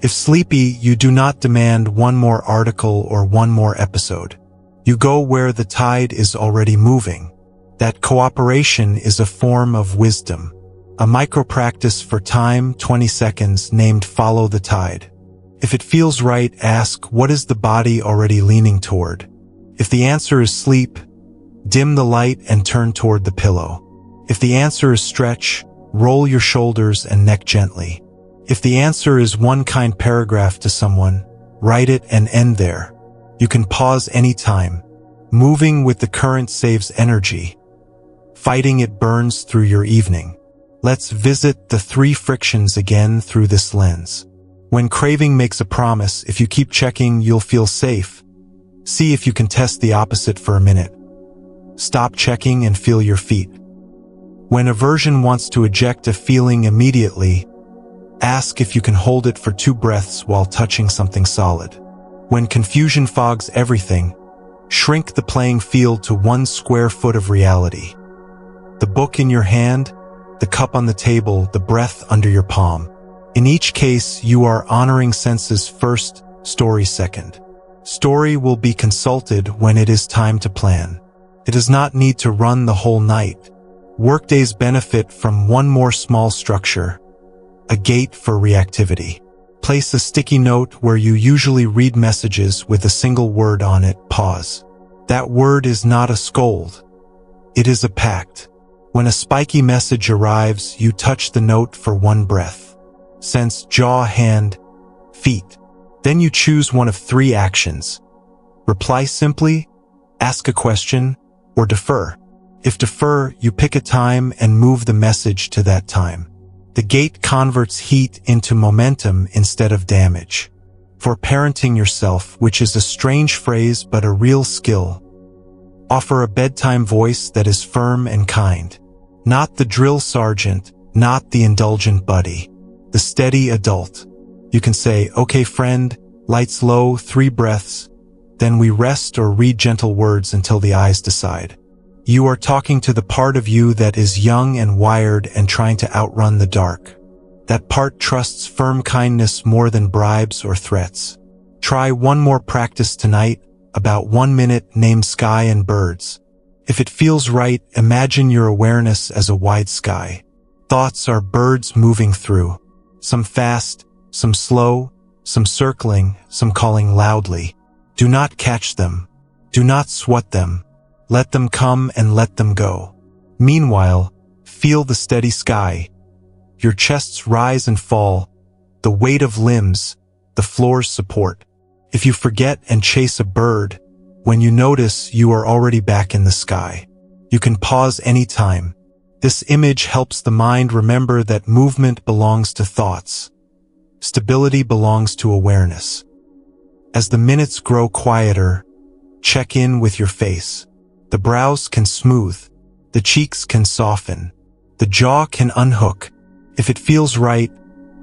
If sleepy, you do not demand 1 more article or 1 more episode. You go where the tide is already moving. That cooperation is a form of wisdom. A micro-practice for time, 20 seconds, named Follow the Tide. If it feels right, ask, what is the body already leaning toward? If the answer is sleep, dim the light and turn toward the pillow. If the answer is stretch, roll your shoulders and neck gently. If the answer is 1 kind paragraph to someone, write it and end there. You can pause anytime. Moving with the current saves energy. Fighting it burns through your evening. Let's visit the 3 frictions again through this lens. When craving makes a promise, if you keep checking, you'll feel safe. See if you can test the opposite for a minute. Stop checking and feel your feet. When aversion wants to eject a feeling immediately, ask if you can hold it for 2 breaths while touching something solid. When confusion fogs everything, shrink the playing field to 1 square foot of reality. The book in your hand, the cup on the table, the breath under your palm. In each case, you are honoring senses first, story second. Story will be consulted when it is time to plan. It does not need to run the whole night. Workdays benefit from 1 more small structure, a gate for reactivity. Place a sticky note where you usually read messages with a single word on it, pause. That word is not a scold. It is a pact. When a spiky message arrives, you touch the note for 1 breath. Sense jaw, hand, feet. Then you choose one of 3 actions. Reply simply, ask a question, or defer. If defer, you pick a time and move the message to that time. The gate converts heat into momentum instead of damage. For parenting yourself, which is a strange phrase but a real skill. Offer a bedtime voice that is firm and kind. Not the drill sergeant, not the indulgent buddy. The steady adult. You can say, "Okay, friend, lights low, 3 breaths." Then we rest or read gentle words until the eyes decide. You are talking to the part of you that is young and wired and trying to outrun the dark. That part trusts firm kindness more than bribes or threats. Try one more practice tonight, about 1 minute, name sky and birds. If it feels right, imagine your awareness as a wide sky. Thoughts are birds moving through. Some fast, some slow, some circling, some calling loudly. Do not catch them. Do not sweat them. Let them come and let them go. Meanwhile, feel the steady sky. Your chests rise and fall, the weight of limbs, the floor's support. If you forget and chase a bird, when you notice you are already back in the sky. You can pause anytime. This image helps the mind remember that movement belongs to thoughts. Stability belongs to awareness. As the minutes grow quieter, check in with your face. The brows can smooth. The cheeks can soften. The jaw can unhook. If it feels right,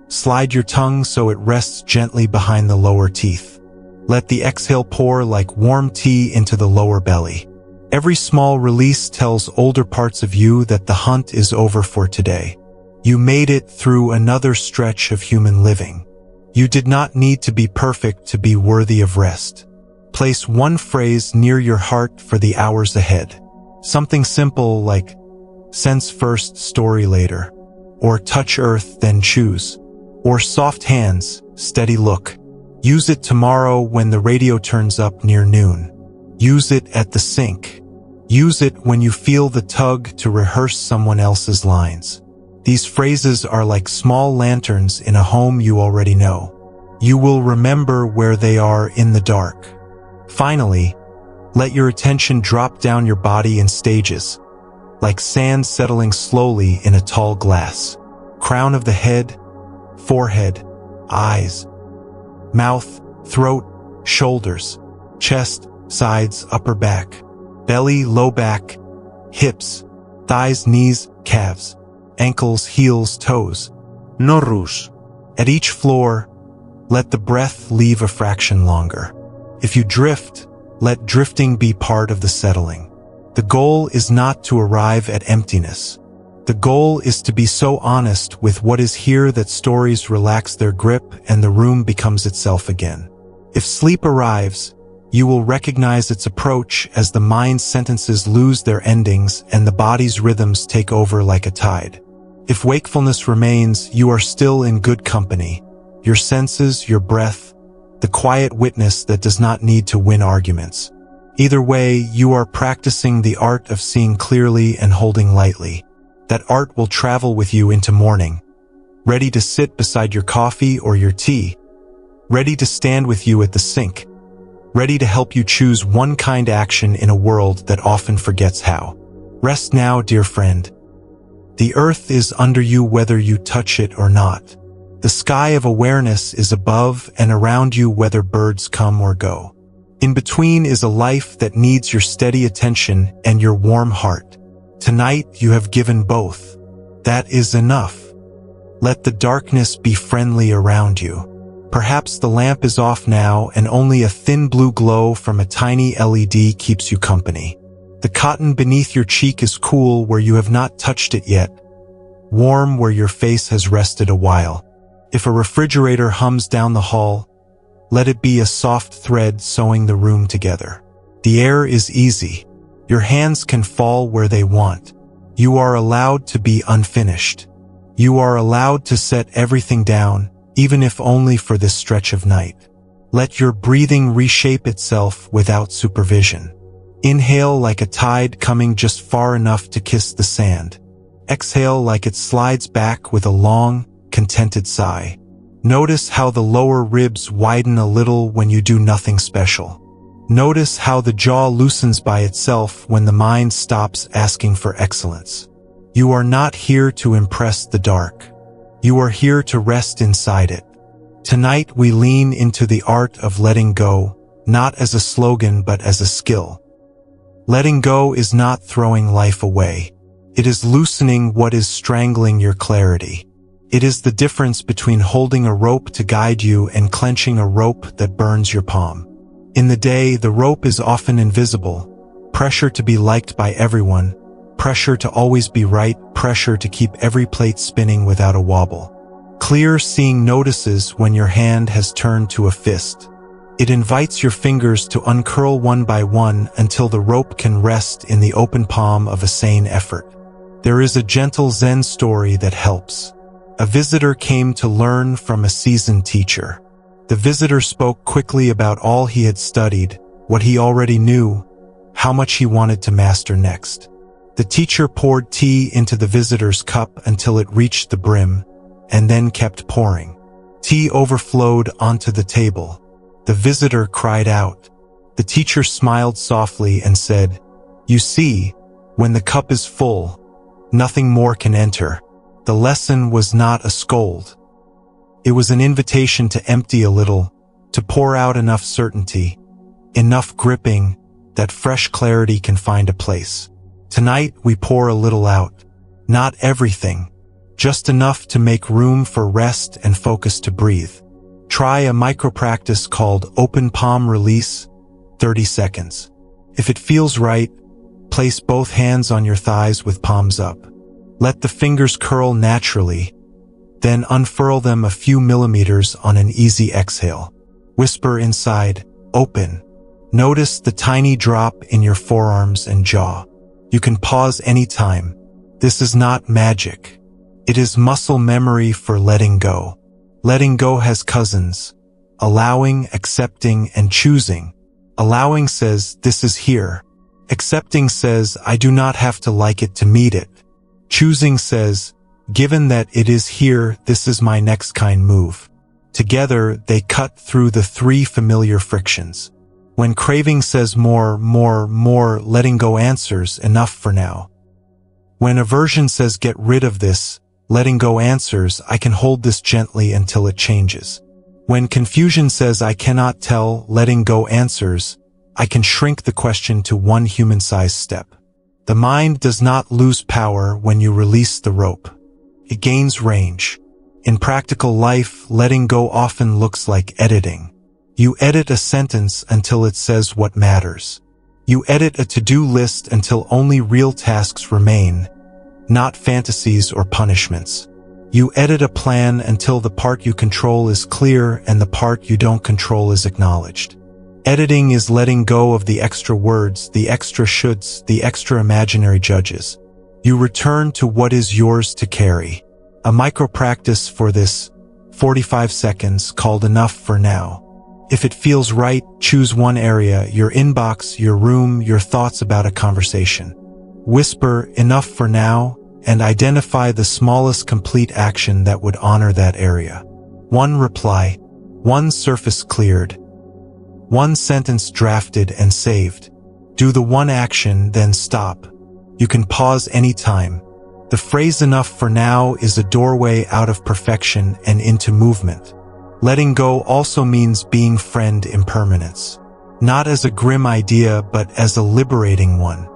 slide your tongue so it rests gently behind the lower teeth. Let the exhale pour like warm tea into the lower belly. Every small release tells older parts of you that the hunt is over for today. You made it through another stretch of human living. You did not need to be perfect to be worthy of rest. Place one phrase near your heart for the hours ahead. Something simple like, sense first, story later. Or touch earth, then choose. Or soft hands, steady look. Use it tomorrow when the radio turns up near noon. Use it at the sink. Use it when you feel the tug to rehearse someone else's lines. These phrases are like small lanterns in a home you already know. You will remember where they are in the dark. Finally, let your attention drop down your body in stages, like sand settling slowly in a tall glass. Crown of the head, forehead, eyes, mouth, throat, shoulders, chest, sides, upper back, belly, low back, hips, thighs, knees, calves, ankles, heels, toes. No rush. At each floor, let the breath leave a fraction longer. If you drift, let drifting be part of the settling. The goal is not to arrive at emptiness. The goal is to be so honest with what is here that stories relax their grip and the room becomes itself again. If sleep arrives, you will recognize its approach as the mind's sentences lose their endings and the body's rhythms take over like a tide. If wakefulness remains, you are still in good company. Your senses, your breath, the quiet witness that does not need to win arguments. Either way, you are practicing the art of seeing clearly and holding lightly. That art will travel with you into morning, ready to sit beside your coffee or your tea, ready to stand with you at the sink, ready to help you choose one kind action in a world that often forgets how. Rest now, dear friend. The earth is under you whether you touch it or not. The sky of awareness is above and around you whether birds come or go. In between is a life that needs your steady attention and your warm heart. Tonight you have given both. That is enough. Let the darkness be friendly around you. Perhaps the lamp is off now and only a thin blue glow from a tiny LED keeps you company. The cotton beneath your cheek is cool where you have not touched it yet, warm where your face has rested a while. If a refrigerator hums down the hall, let it be a soft thread sewing the room together. The air is easy. Your hands can fall where they want. You are allowed to be unfinished. You are allowed to set everything down, even if only for this stretch of night. Let your breathing reshape itself without supervision. Inhale like a tide coming just far enough to kiss the sand. Exhale like it slides back with a long, contented sigh. Notice how the lower ribs widen a little when you do nothing special. Notice how the jaw loosens by itself when the mind stops asking for excellence. You are not here to impress the dark. You are here to rest inside it. Tonight we lean into the art of letting go, not as a slogan but as a skill. Letting go is not throwing life away. It is loosening what is strangling your clarity. It is the difference between holding a rope to guide you and clenching a rope that burns your palm. In the day, the rope is often invisible. Pressure to be liked by everyone, pressure to always be right, pressure to keep every plate spinning without a wobble. Clear seeing notices when your hand has turned to a fist. It invites your fingers to uncurl one by one until the rope can rest in the open palm of a sane effort. There is a gentle Zen story that helps. A visitor came to learn from a seasoned teacher. The visitor spoke quickly about all he had studied, what he already knew, how much he wanted to master next. The teacher poured tea into the visitor's cup until it reached the brim, and then kept pouring. Tea overflowed onto the table. The visitor cried out. The teacher smiled softly and said, "You see, when the cup is full, nothing more can enter." The lesson was not a scold. It was an invitation to empty a little, to pour out enough certainty, enough gripping, that fresh clarity can find a place. Tonight we pour a little out. Not everything, just enough to make room for rest and focus to breathe. Try a micro-practice called Open Palm Release, 30 seconds. If it feels right, place both hands on your thighs with palms up. Let the fingers curl naturally, then unfurl them a few millimeters on an easy exhale. Whisper inside, "Open." Notice the tiny drop in your forearms and jaw. You can pause anytime. This is not magic. It is muscle memory for letting go. Letting go has cousins: allowing, accepting, and choosing. Allowing says, "This is here." Accepting says, "I do not have to like it to meet it." Choosing says, "Given that it is here, this is my next kind move." Together, they cut through the three familiar frictions. When craving says more, letting go answers, "Enough for now." When aversion says, "Get rid of this," letting go answers, "I can hold this gently until it changes." When confusion says, "I cannot tell," letting go answers, "I can shrink the question to one human-sized step." The mind does not lose power when you release the rope. It gains range. In practical life, letting go often looks like editing. You edit a sentence until it says what matters. You edit a to-do list until only real tasks remain, not fantasies or punishments. You edit a plan until the part you control is clear and the part you don't control is acknowledged. Editing is letting go of the extra words, the extra shoulds, the extra imaginary judges. You return to what is yours to carry. A micro-practice for this, 45 seconds, called Enough for Now. If it feels right, choose one area, your inbox, your room, your thoughts about a conversation. Whisper, "Enough for now," and identify the smallest complete action that would honor that area. One reply, one surface cleared, one sentence drafted and saved. Do the one action, then stop. You can pause anytime. The phrase "enough for now" is a doorway out of perfection and into movement. Letting go also means being friend impermanence. Not as a grim idea, but as a liberating one.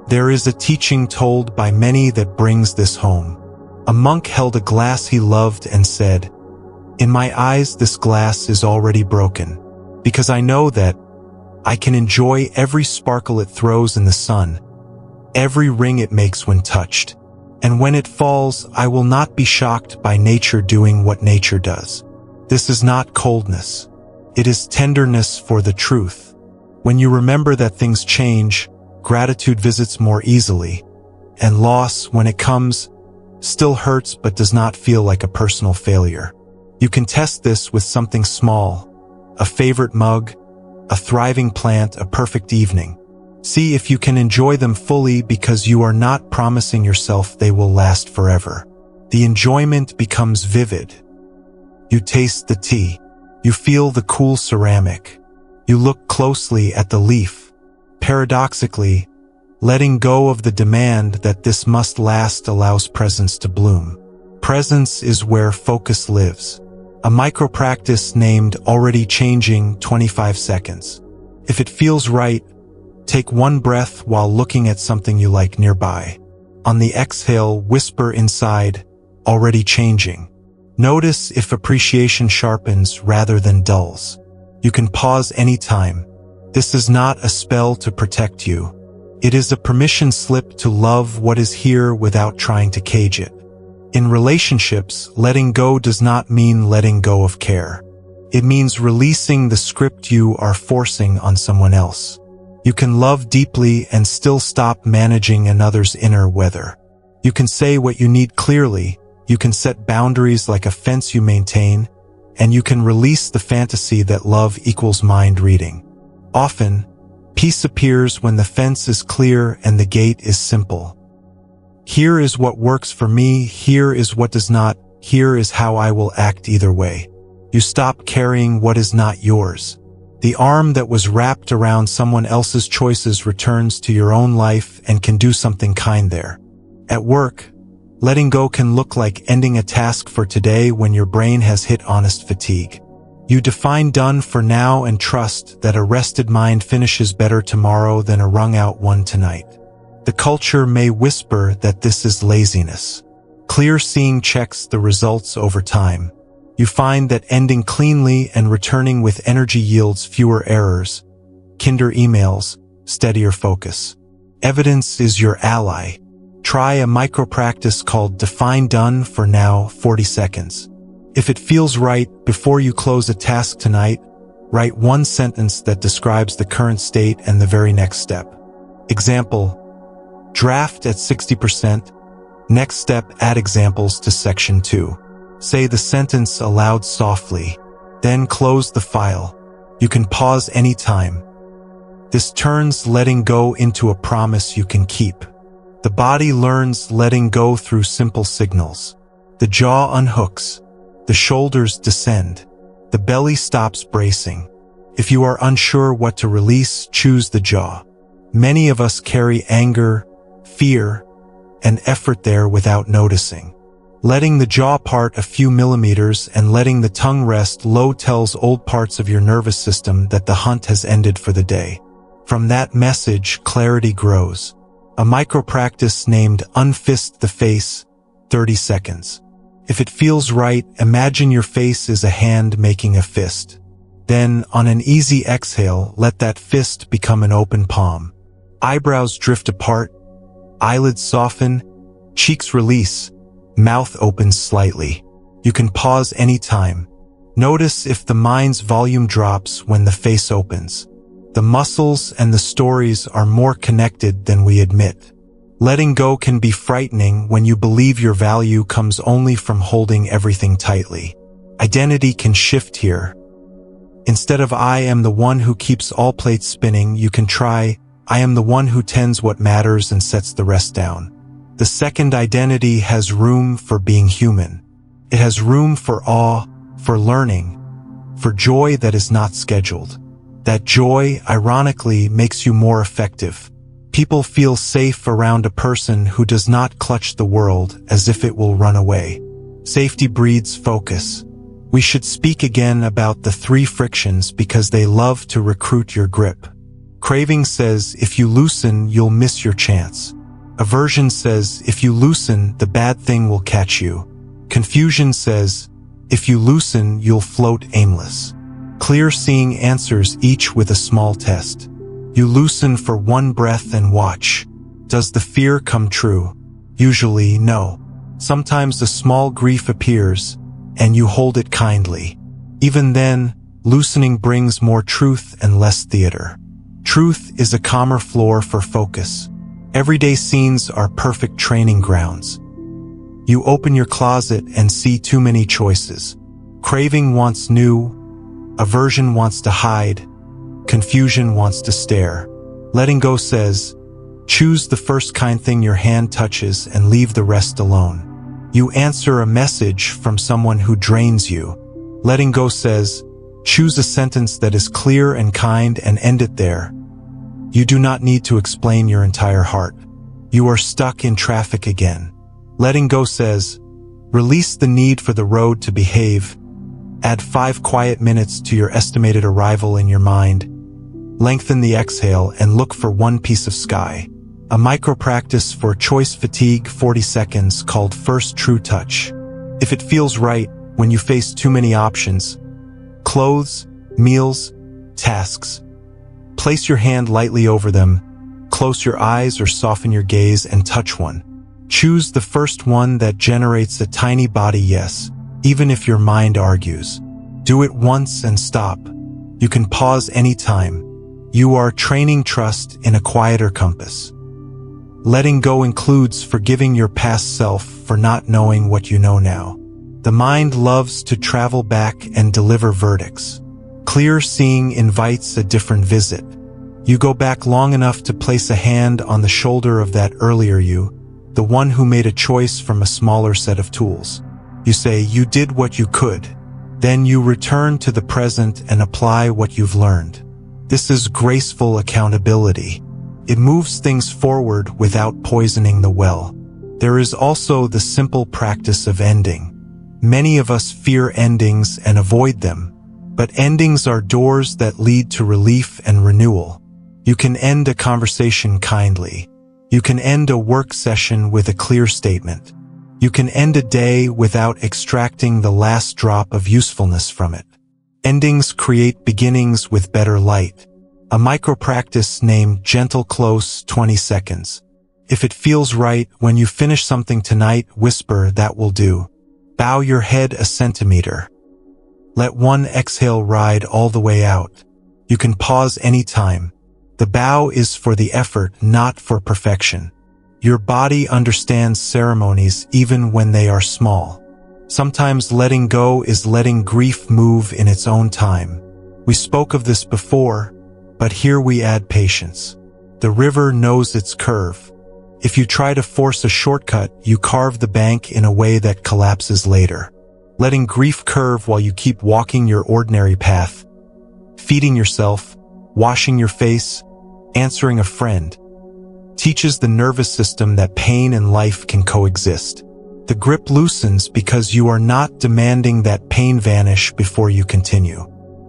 There is a teaching told by many that brings this home. A monk held a glass he loved and said, "In my eyes this glass is already broken, because I know that I can enjoy every sparkle it throws in the sun, every ring it makes when touched. And when it falls, I will not be shocked by nature doing what nature does." This is not coldness. It is tenderness for the truth. When you remember that things change, gratitude visits more easily, and loss, when it comes, still hurts but does not feel like a personal failure. You can test this with something small, a favorite mug, a thriving plant, a perfect evening. See if you can enjoy them fully, because you are not promising yourself they will last forever. The enjoyment becomes vivid. You taste the tea. You feel the cool ceramic. You look closely at the leaf. Paradoxically, letting go of the demand that this must last allows presence to bloom. Presence is where focus lives. A micro practice named Already Changing 25 seconds. If it feels right, take one breath while looking at something you like nearby. On the exhale, whisper inside, already changing. Notice if appreciation sharpens rather than dulls. You can pause anytime. This is not a spell to protect you. It is a permission slip to love what is here without trying to cage it. In relationships, letting go does not mean letting go of care. It means releasing the script you are forcing on someone else. You can love deeply and still stop managing another's inner weather. You can say what you need clearly, you can set boundaries like a fence you maintain, and you can release the fantasy that love equals mind reading. Often, peace appears when the fence is clear and the gate is simple. Here is what works for me, here is what does not, here is how I will act either way. You stop carrying what is not yours. The arm that was wrapped around someone else's choices returns to your own life and can do something kind there. At work, letting go can look like ending a task for today when your brain has hit honest fatigue. You define done for now and trust that a rested mind finishes better tomorrow than a wrung-out one tonight. The culture may whisper that this is laziness. Clear seeing checks the results over time. You find that ending cleanly and returning with energy yields fewer errors, kinder emails, steadier focus. Evidence is your ally. Try a micro practice called Define Done for Now 40 seconds. If it feels right, before you close a task tonight, write one sentence that describes the current state and the very next step. Example: draft at 60%. Next step, add examples to section 2. Say the sentence aloud softly, then close the file. You can pause anytime. This turns letting go into a promise you can keep. The body learns letting go through simple signals. The jaw unhooks. The shoulders descend. The belly stops bracing. If you are unsure what to release, choose the jaw. Many of us carry anger, fear, and effort there without noticing. Letting the jaw part a few millimeters and letting the tongue rest low tells old parts of your nervous system that the hunt has ended for the day. From that message, clarity grows. A micro practice named Unfist the Face, 30 seconds. If it feels right, imagine your face is a hand making a fist. Then, on an easy exhale, let that fist become an open palm. Eyebrows drift apart, eyelids soften, cheeks release, mouth opens slightly. You can pause anytime. Notice if the mind's volume drops when the face opens. The muscles and the stories are more connected than we admit. Letting go can be frightening when you believe your value comes only from holding everything tightly. Identity can shift here. Instead of I am the one who keeps all plates spinning, you can try I am the one who tends what matters and sets the rest down. The second identity has room for being human. It has room for awe, for learning, for joy that is not scheduled. That joy, ironically, makes you more effective. People feel safe around a person who does not clutch the world as if it will run away. Safety breeds focus. We should speak again about the 3 frictions because they love to recruit your grip. Craving says, if you loosen, you'll miss your chance. Aversion says, if you loosen, the bad thing will catch you. Confusion says, if you loosen, you'll float aimless. Clear seeing answers each with a small test. You loosen for one breath and watch. Does the fear come true? Usually, no. Sometimes a small grief appears, and you hold it kindly. Even then, loosening brings more truth and less theater. Truth is a calmer floor for focus. Everyday scenes are perfect training grounds. You open your closet and see too many choices. Craving wants new, aversion wants to hide, confusion wants to stare. Letting go says, choose the first kind thing your hand touches and leave the rest alone. You answer a message from someone who drains you. Letting go says, choose a sentence that is clear and kind and end it there. You do not need to explain your entire heart. You are stuck in traffic again. Letting go says, Release the need for the road to behave. Add 5 quiet minutes to your estimated arrival in your mind. Lengthen the exhale and look for one piece of sky. A micro-practice for choice fatigue, 40 seconds, called First True Touch. If it feels right, when you face too many options, clothes, meals, tasks, place your hand lightly over them, close your eyes or soften your gaze and touch one. Choose the first one that generates a tiny body yes, even if your mind argues. Do it once and stop. You can pause anytime. You are training trust in a quieter compass. Letting go includes forgiving your past self for not knowing what you know now. The mind loves to travel back and deliver verdicts. Clear seeing invites a different visit. You go back long enough to place a hand on the shoulder of that earlier you, the one who made a choice from a smaller set of tools. You say, you did what you could. Then you return to the present and apply what you've learned. This is graceful accountability. It moves things forward without poisoning the well. There is also the simple practice of ending. Many of us fear endings and avoid them, but endings are doors that lead to relief and renewal. You can end a conversation kindly. You can end a work session with a clear statement. You can end a day without extracting the last drop of usefulness from it. Endings create beginnings with better light. A micro-practice named Gentle Close, 20 seconds. If it feels right, when you finish something tonight, whisper, that will do. Bow your head a centimeter. Let one exhale ride all the way out. You can pause anytime. The bow is for the effort, not for perfection. Your body understands ceremonies even when they are small. Sometimes letting go is letting grief move in its own time. We spoke of this before, but here we add patience. The river knows its curve. If you try to force a shortcut, you carve the bank in a way that collapses later. Letting grief curve while you keep walking your ordinary path. Feeding yourself, washing your face, answering a friend, teaches the nervous system that pain and life can coexist. The grip loosens because you are not demanding that pain vanish before you continue.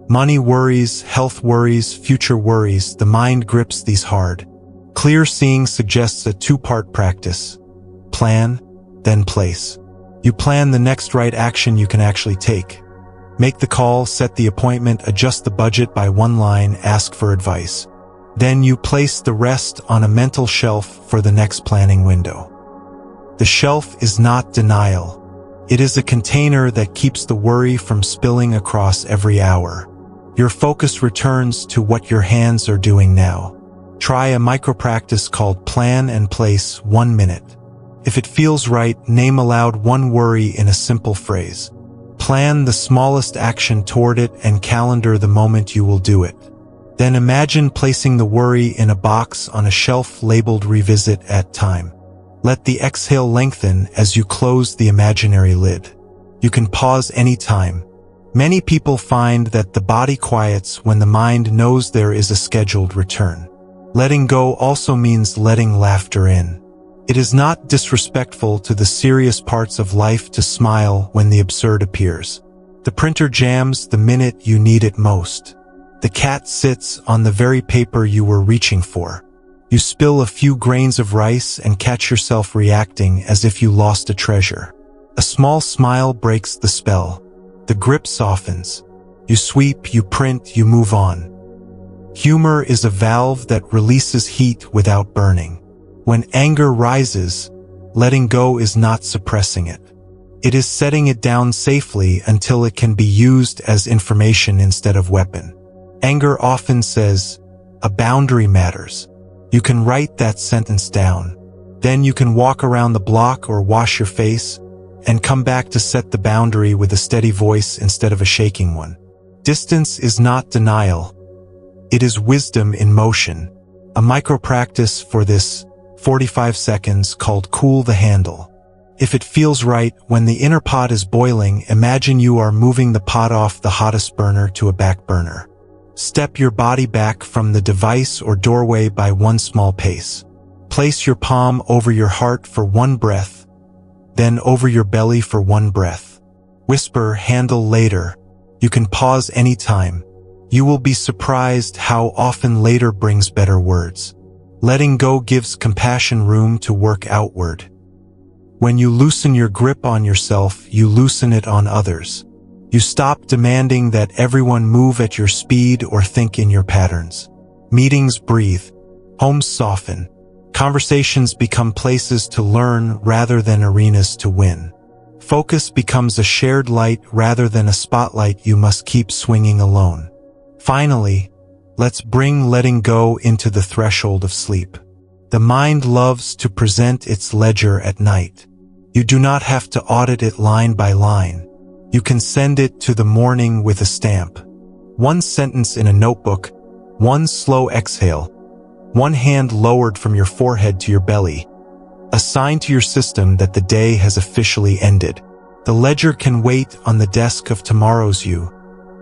Money worries, health worries, future worries, the mind grips these hard. Clear seeing suggests a 2-part practice. Plan, then place. You plan the next right action you can actually take. Make the call, set the appointment, adjust the budget by one line, ask for advice. Then you place the rest on a mental shelf for the next planning window. The shelf is not denial. It is a container that keeps the worry from spilling across every hour. Your focus returns to what your hands are doing now. Try a micro-practice called Plan and Place, 1 minute. If it feels right, name aloud one worry in a simple phrase. Plan the smallest action toward it and calendar the moment you will do it. Then imagine placing the worry in a box on a shelf labeled Revisit at time. Let the exhale lengthen as you close the imaginary lid. You can pause anytime. Many people find that the body quiets when the mind knows there is a scheduled return. Letting go also means letting laughter in. It is not disrespectful to the serious parts of life to smile when the absurd appears. The printer jams the minute you need it most. The cat sits on the very paper you were reaching for. You spill a few grains of rice and catch yourself reacting as if you lost a treasure. A small smile breaks the spell. The grip softens. You sweep, you print, you move on. Humor is a valve that releases heat without burning. When anger rises, letting go is not suppressing it. It is setting it down safely until it can be used as information instead of weapon. Anger often says, "A boundary matters." You can write that sentence down. Then you can walk around the block or wash your face and come back to set the boundary with a steady voice instead of a shaking one. Distance is not denial. It is wisdom in motion. A micro-practice for this, 45 seconds, called Cool the Handle. If it feels right, when the inner pot is boiling, imagine you are moving the pot off the hottest burner to a back burner. Step your body back from the device or doorway by one small pace. Place your palm over your heart for one breath, then over your belly for one breath. Whisper, handle later. You can pause anytime. You will be surprised how often later brings better words. Letting go gives compassion room to work outward. When you loosen your grip on yourself, you loosen it on others. You stop demanding that everyone move at your speed or think in your patterns. Meetings breathe. Homes soften. Conversations become places to learn rather than arenas to win. Focus becomes a shared light rather than a spotlight you must keep swinging alone. Finally, let's bring letting go into the threshold of sleep. The mind loves to present its ledger at night. You do not have to audit it line by line. You can send it to the morning with a stamp. One sentence in a notebook, one slow exhale, one hand lowered from your forehead to your belly. A sign to your system that the day has officially ended. The ledger can wait on the desk of tomorrow's you,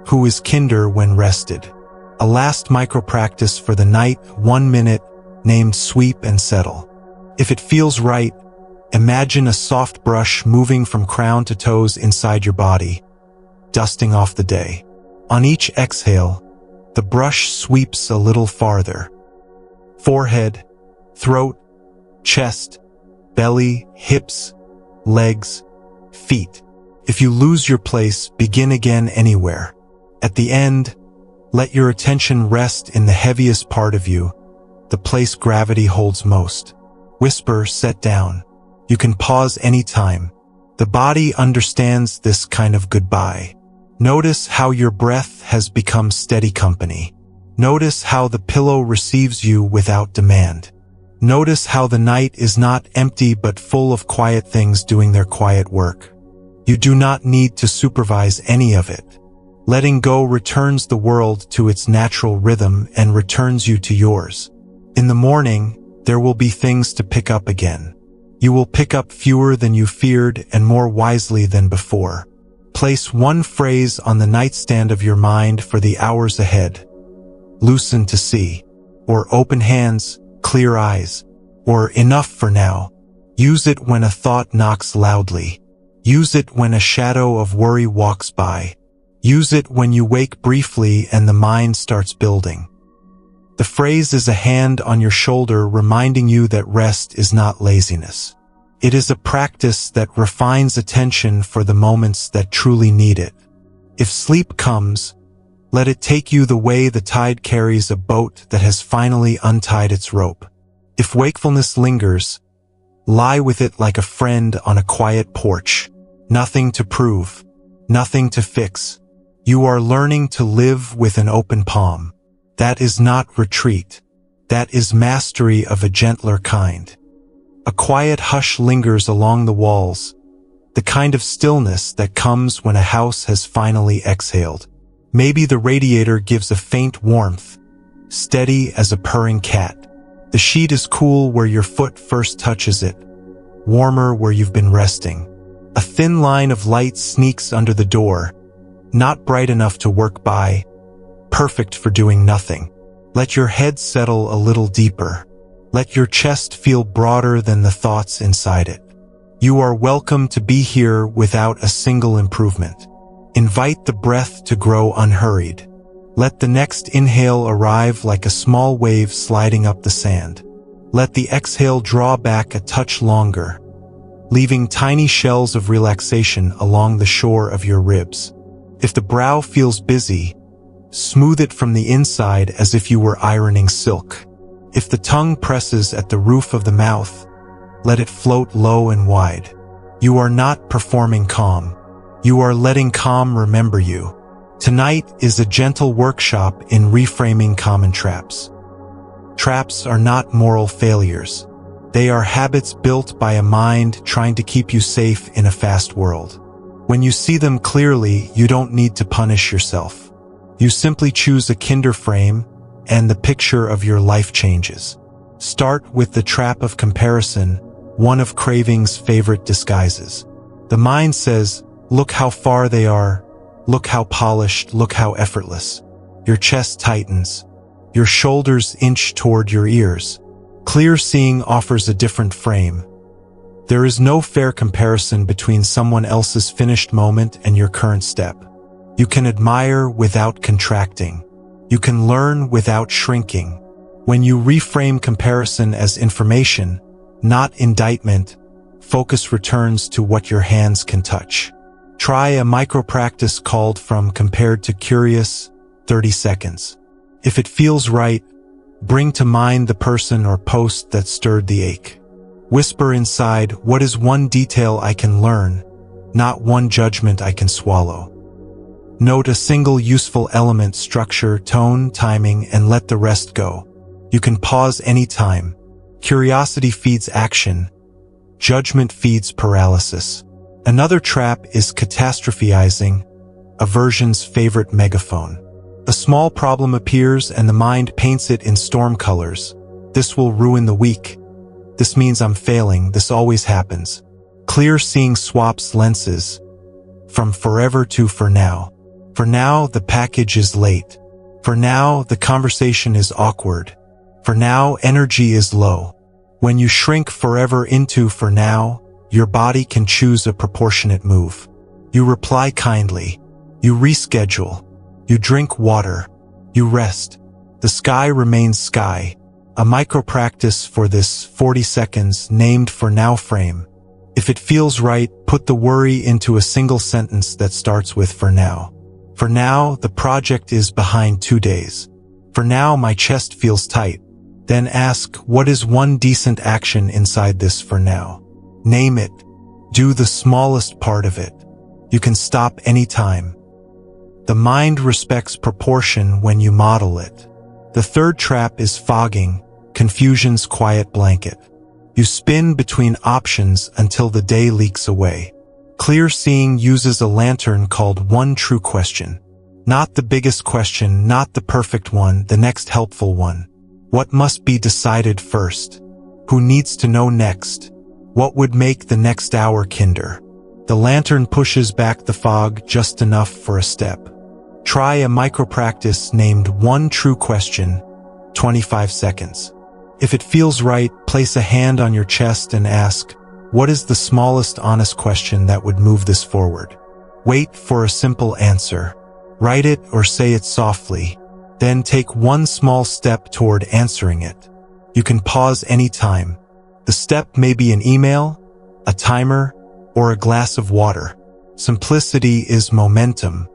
who is kinder when rested. A last micro-practice for the night, 1 minute, named Sweep and Settle. If it feels right, imagine a soft brush moving from crown to toes inside your body, dusting off the day. On each exhale, the brush sweeps a little farther. Forehead, throat, chest, belly, hips, legs, feet. If you lose your place, begin again anywhere. At the end, let your attention rest in the heaviest part of you, the place gravity holds most. Whisper, set down. You can pause anytime. The body understands this kind of goodbye. Notice how your breath has become steady company. Notice how the pillow receives you without demand. Notice how the night is not empty but full of quiet things doing their quiet work. You do not need to supervise any of it. Letting go returns the world to its natural rhythm and returns you to yours. In the morning, there will be things to pick up again. You will pick up fewer than you feared and more wisely than before. Place one phrase on the nightstand of your mind for the hours ahead. Loosen to see, or open hands, clear eyes, or enough for now. Use it when a thought knocks loudly. Use it when a shadow of worry walks by. Use it when you wake briefly and the mind starts building. The phrase is a hand on your shoulder reminding you that rest is not laziness. It is a practice that refines attention for the moments that truly need it. If sleep comes, let it take you the way the tide carries a boat that has finally untied its rope. If wakefulness lingers, lie with it like a friend on a quiet porch. Nothing to prove, nothing to fix. You are learning to live with an open palm. That is not retreat. That is mastery of a gentler kind. A quiet hush lingers along the walls, the kind of stillness that comes when a house has finally exhaled. Maybe the radiator gives a faint warmth, steady as a purring cat. The sheet is cool where your foot first touches it, warmer where you've been resting. A thin line of light sneaks under the door, not bright enough to work by, perfect for doing nothing. Let your head settle a little deeper. Let your chest feel broader than the thoughts inside it. You are welcome to be here without a single improvement. Invite the breath to grow unhurried. Let the next inhale arrive like a small wave sliding up the sand. Let the exhale draw back a touch longer, leaving tiny shells of relaxation along the shore of your ribs. If the brow feels busy, smooth it from the inside as if you were ironing silk. If the tongue presses at the roof of the mouth, let it float low and wide. You are not performing calm. You are letting calm remember you. Tonight is a gentle workshop in reframing common traps. Traps are not moral failures. They are habits built by a mind trying to keep you safe in a fast world. When you see them clearly, you don't need to punish yourself. You simply choose a kinder frame, and the picture of your life changes. Start with the trap of comparison, one of craving's favorite disguises. The mind says, look how far they are, look how polished, look how effortless. Your chest tightens. Your shoulders inch toward your ears. Clear seeing offers a different frame. There is no fair comparison between someone else's finished moment and your current step. You can admire without contracting. You can learn without shrinking. When you reframe comparison as information, not indictment, focus returns to what your hands can touch. Try a micro-practice called From Compared to Curious, 30 seconds. If it feels right, bring to mind the person or post that stirred the ache. Whisper inside, what is one detail I can learn, not one judgment I can swallow. Note a single useful element, structure, tone, timing, and let the rest go. You can pause anytime. Curiosity feeds action. Judgment feeds paralysis. Another trap is catastrophizing, aversion's favorite megaphone. A small problem appears and the mind paints it in storm colors. This will ruin the week. This means I'm failing. This always happens. Clear seeing swaps lenses. From forever to for now. For now, the package is late. For now, the conversation is awkward. For now, energy is low. When you shrink forever into for now, your body can choose a proportionate move. You reply kindly. You reschedule. You drink water. You rest. The sky remains sky. A micro-practice for this 40 seconds named For Now frame. If it feels right, put the worry into a single sentence that starts with for now. For now, the project is behind 2 days. For now, my chest feels tight. Then ask, what is one decent action inside this for now? Name it. Do the smallest part of it. You can stop anytime. The mind respects proportion when you model it. The third trap is fogging, confusion's quiet blanket. You spin between options until the day leaks away. Clear seeing uses a lantern called One True Question. Not the biggest question, not the perfect one, the next helpful one. What must be decided first? Who needs to know next? What would make the next hour kinder? The lantern pushes back the fog just enough for a step. Try a micro-practice named One True Question, 25 seconds. If it feels right, place a hand on your chest and ask, what is the smallest honest question that would move this forward? Wait for a simple answer. Write it or say it softly. Then take one small step toward answering it. You can pause anytime. The step may be an email, a timer, or a glass of water. Simplicity is momentum.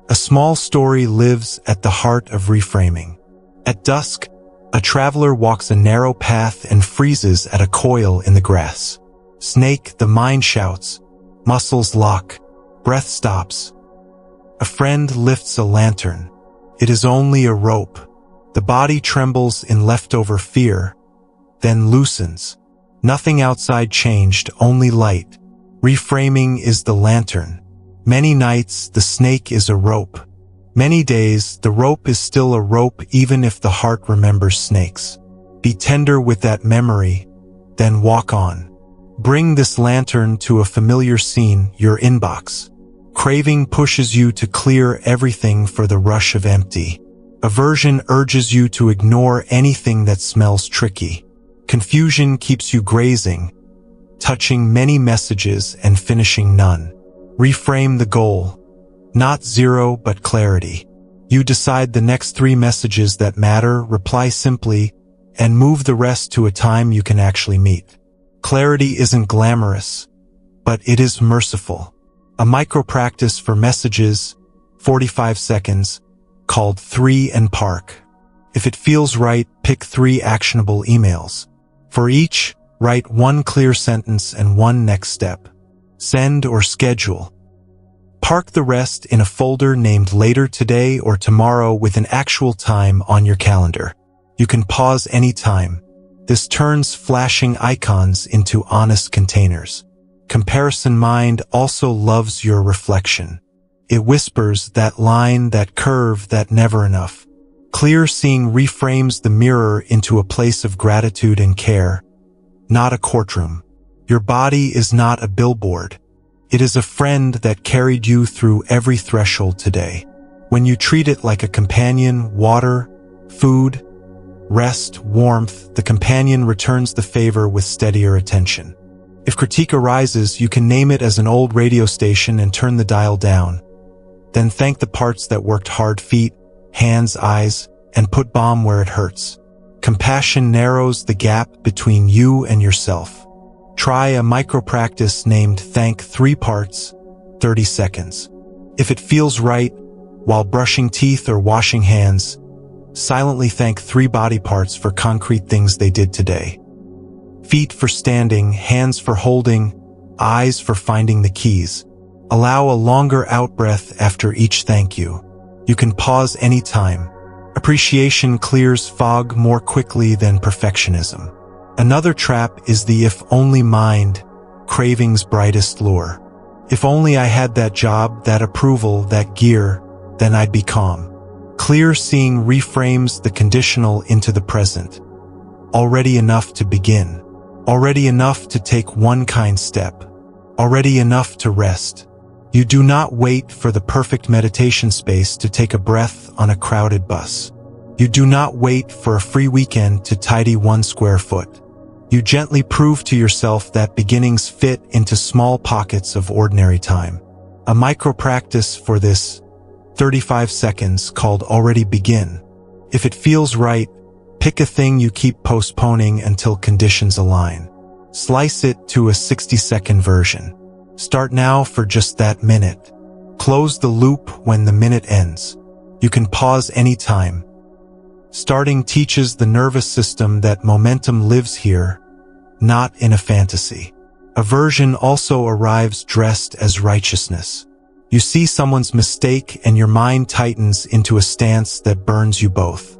A small story lives at the heart of reframing. At dusk, a traveler walks a narrow path and freezes at a coil in the grass. Snake, the mind shouts. Muscles lock. Breath stops. A friend lifts a lantern. It is only a rope. The body trembles in leftover fear, then loosens. Nothing outside changed, only light. Reframing is the lantern. Many nights, the snake is a rope. Many days, the rope is still a rope even if the heart remembers snakes. Be tender with that memory, then walk on. Bring this lantern to a familiar scene, your inbox. Craving pushes you to clear everything for the rush of empty. Aversion urges you to ignore anything that smells tricky. Confusion keeps you grazing, touching many messages and finishing none. Reframe the goal. Not zero, but clarity. You decide the next 3 messages that matter, reply simply, and move the rest to a time you can actually meet. Clarity isn't glamorous, but it is merciful. A micro-practice for messages, 45 seconds, called 3 and Park. If it feels right, pick 3 actionable emails. For each, write 1 clear sentence and 1 next step. Send or schedule. Park the rest in a folder named Later Today or Tomorrow with an actual time on your calendar. You can pause anytime. This turns flashing icons into honest containers. Comparison mind also loves your reflection. It whispers that line, that curve, that never enough. Clear seeing reframes the mirror into a place of gratitude and care, not a courtroom. Your body is not a billboard. It is a friend that carried you through every threshold today. When you treat it like a companion, water, food, rest, warmth, the companion returns the favor with steadier attention. If critique arises, you can name it as an old radio station and turn the dial down. Then thank the parts that worked hard: feet, hands, eyes, and put bomb where it hurts. Compassion narrows the gap between you and yourself. Try a micro-practice named Thank 3 Parts, 30 seconds. If it feels right, while brushing teeth or washing hands, silently thank 3 body parts for concrete things they did today. Feet for standing, hands for holding, eyes for finding the keys. Allow a longer out-breath after each thank you. You can pause anytime. Appreciation clears fog more quickly than perfectionism. Another trap is the if-only mind, craving's brightest lure. If only I had that job, that approval, that gear, then I'd be calm. Clear seeing reframes the conditional into the present. Already enough to begin. Already enough to take one kind step. Already enough to rest. You do not wait for the perfect meditation space to take a breath on a crowded bus. You do not wait for a free weekend to tidy 1 square foot. You gently prove to yourself that beginnings fit into small pockets of ordinary time. A micro-practice for this, 35 seconds, called Already Begin. If it feels right, pick a thing you keep postponing until conditions align. Slice it to a 60-second version. Start now for just that minute. Close the loop when the minute ends. You can pause anytime. Starting teaches the nervous system that momentum lives here, not in a fantasy. Aversion also arrives dressed as righteousness. You see someone's mistake and your mind tightens into a stance that burns you both.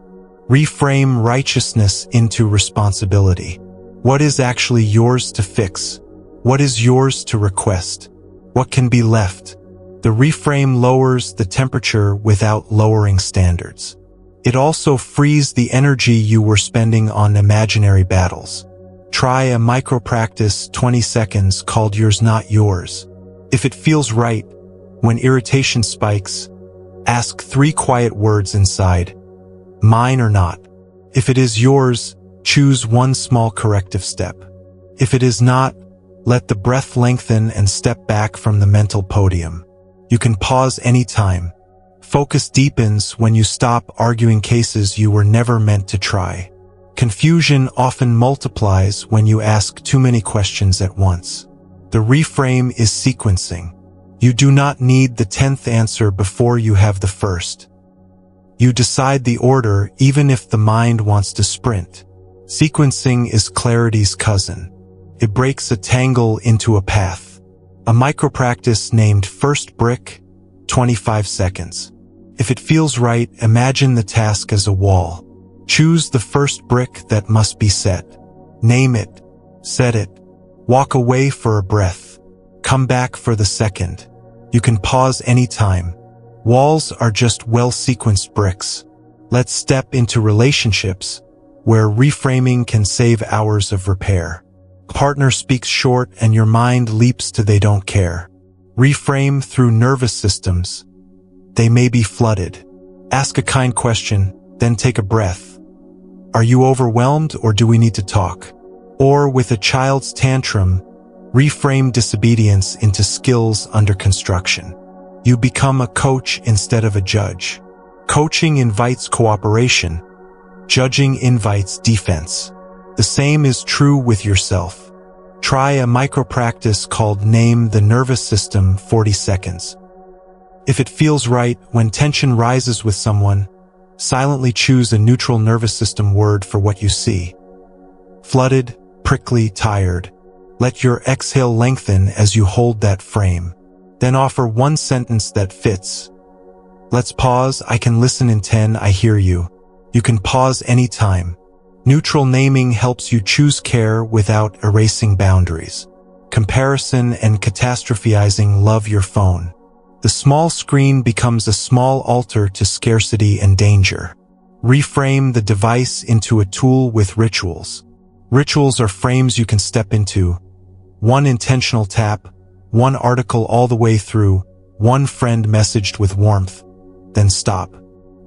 Reframe righteousness into responsibility. What is actually yours to fix? What is yours to request? What can be left? The reframe lowers the temperature without lowering standards. It also frees the energy you were spending on imaginary battles. Try a micro-practice 20 seconds called Yours Not Yours. If it feels right, when irritation spikes, ask 3 quiet words inside. Mine or not? If it is yours, choose 1 small corrective step. If it is not, let the breath lengthen and step back from the mental podium. You can pause anytime. Focus deepens when you stop arguing cases you were never meant to try. Confusion often multiplies when you ask too many questions at once. The reframe is sequencing. You do not need the 10th answer before you have the first. You decide the order even if the mind wants to sprint. Sequencing is clarity's cousin. It breaks a tangle into a path. A micro-practice named First Brick, 25 seconds. If it feels right, imagine the task as a wall. Choose the first brick that must be set. Name it. Set it. Walk away for a breath. Come back for the second. You can pause anytime. Walls are just well-sequenced bricks. Let's step into relationships, where reframing can save hours of repair. Partner speaks short and your mind leaps to they don't care. Reframe through nervous systems. They may be flooded. Ask a kind question, then take a breath. Are you overwhelmed or do we need to talk? Or with a child's tantrum, reframe disobedience into skills under construction. You become a coach instead of a judge. Coaching invites cooperation. Judging invites defense. The same is true with yourself. Try a micro-practice called Name the Nervous System 40 seconds. If it feels right, when tension rises with someone, silently choose a neutral nervous system word for what you see. Flooded, prickly, tired. Let your exhale lengthen as you hold that frame. Then offer 1 sentence that fits. Let's pause. I can listen in 10. I hear you. You can pause anytime. Neutral naming helps you choose care without erasing boundaries. Comparison and catastrophizing love your phone. The small screen becomes a small altar to scarcity and danger. Reframe the device into a tool with rituals. Rituals are frames you can step into. 1 intentional tap, 1 article all the way through, 1 friend messaged with warmth, then stop.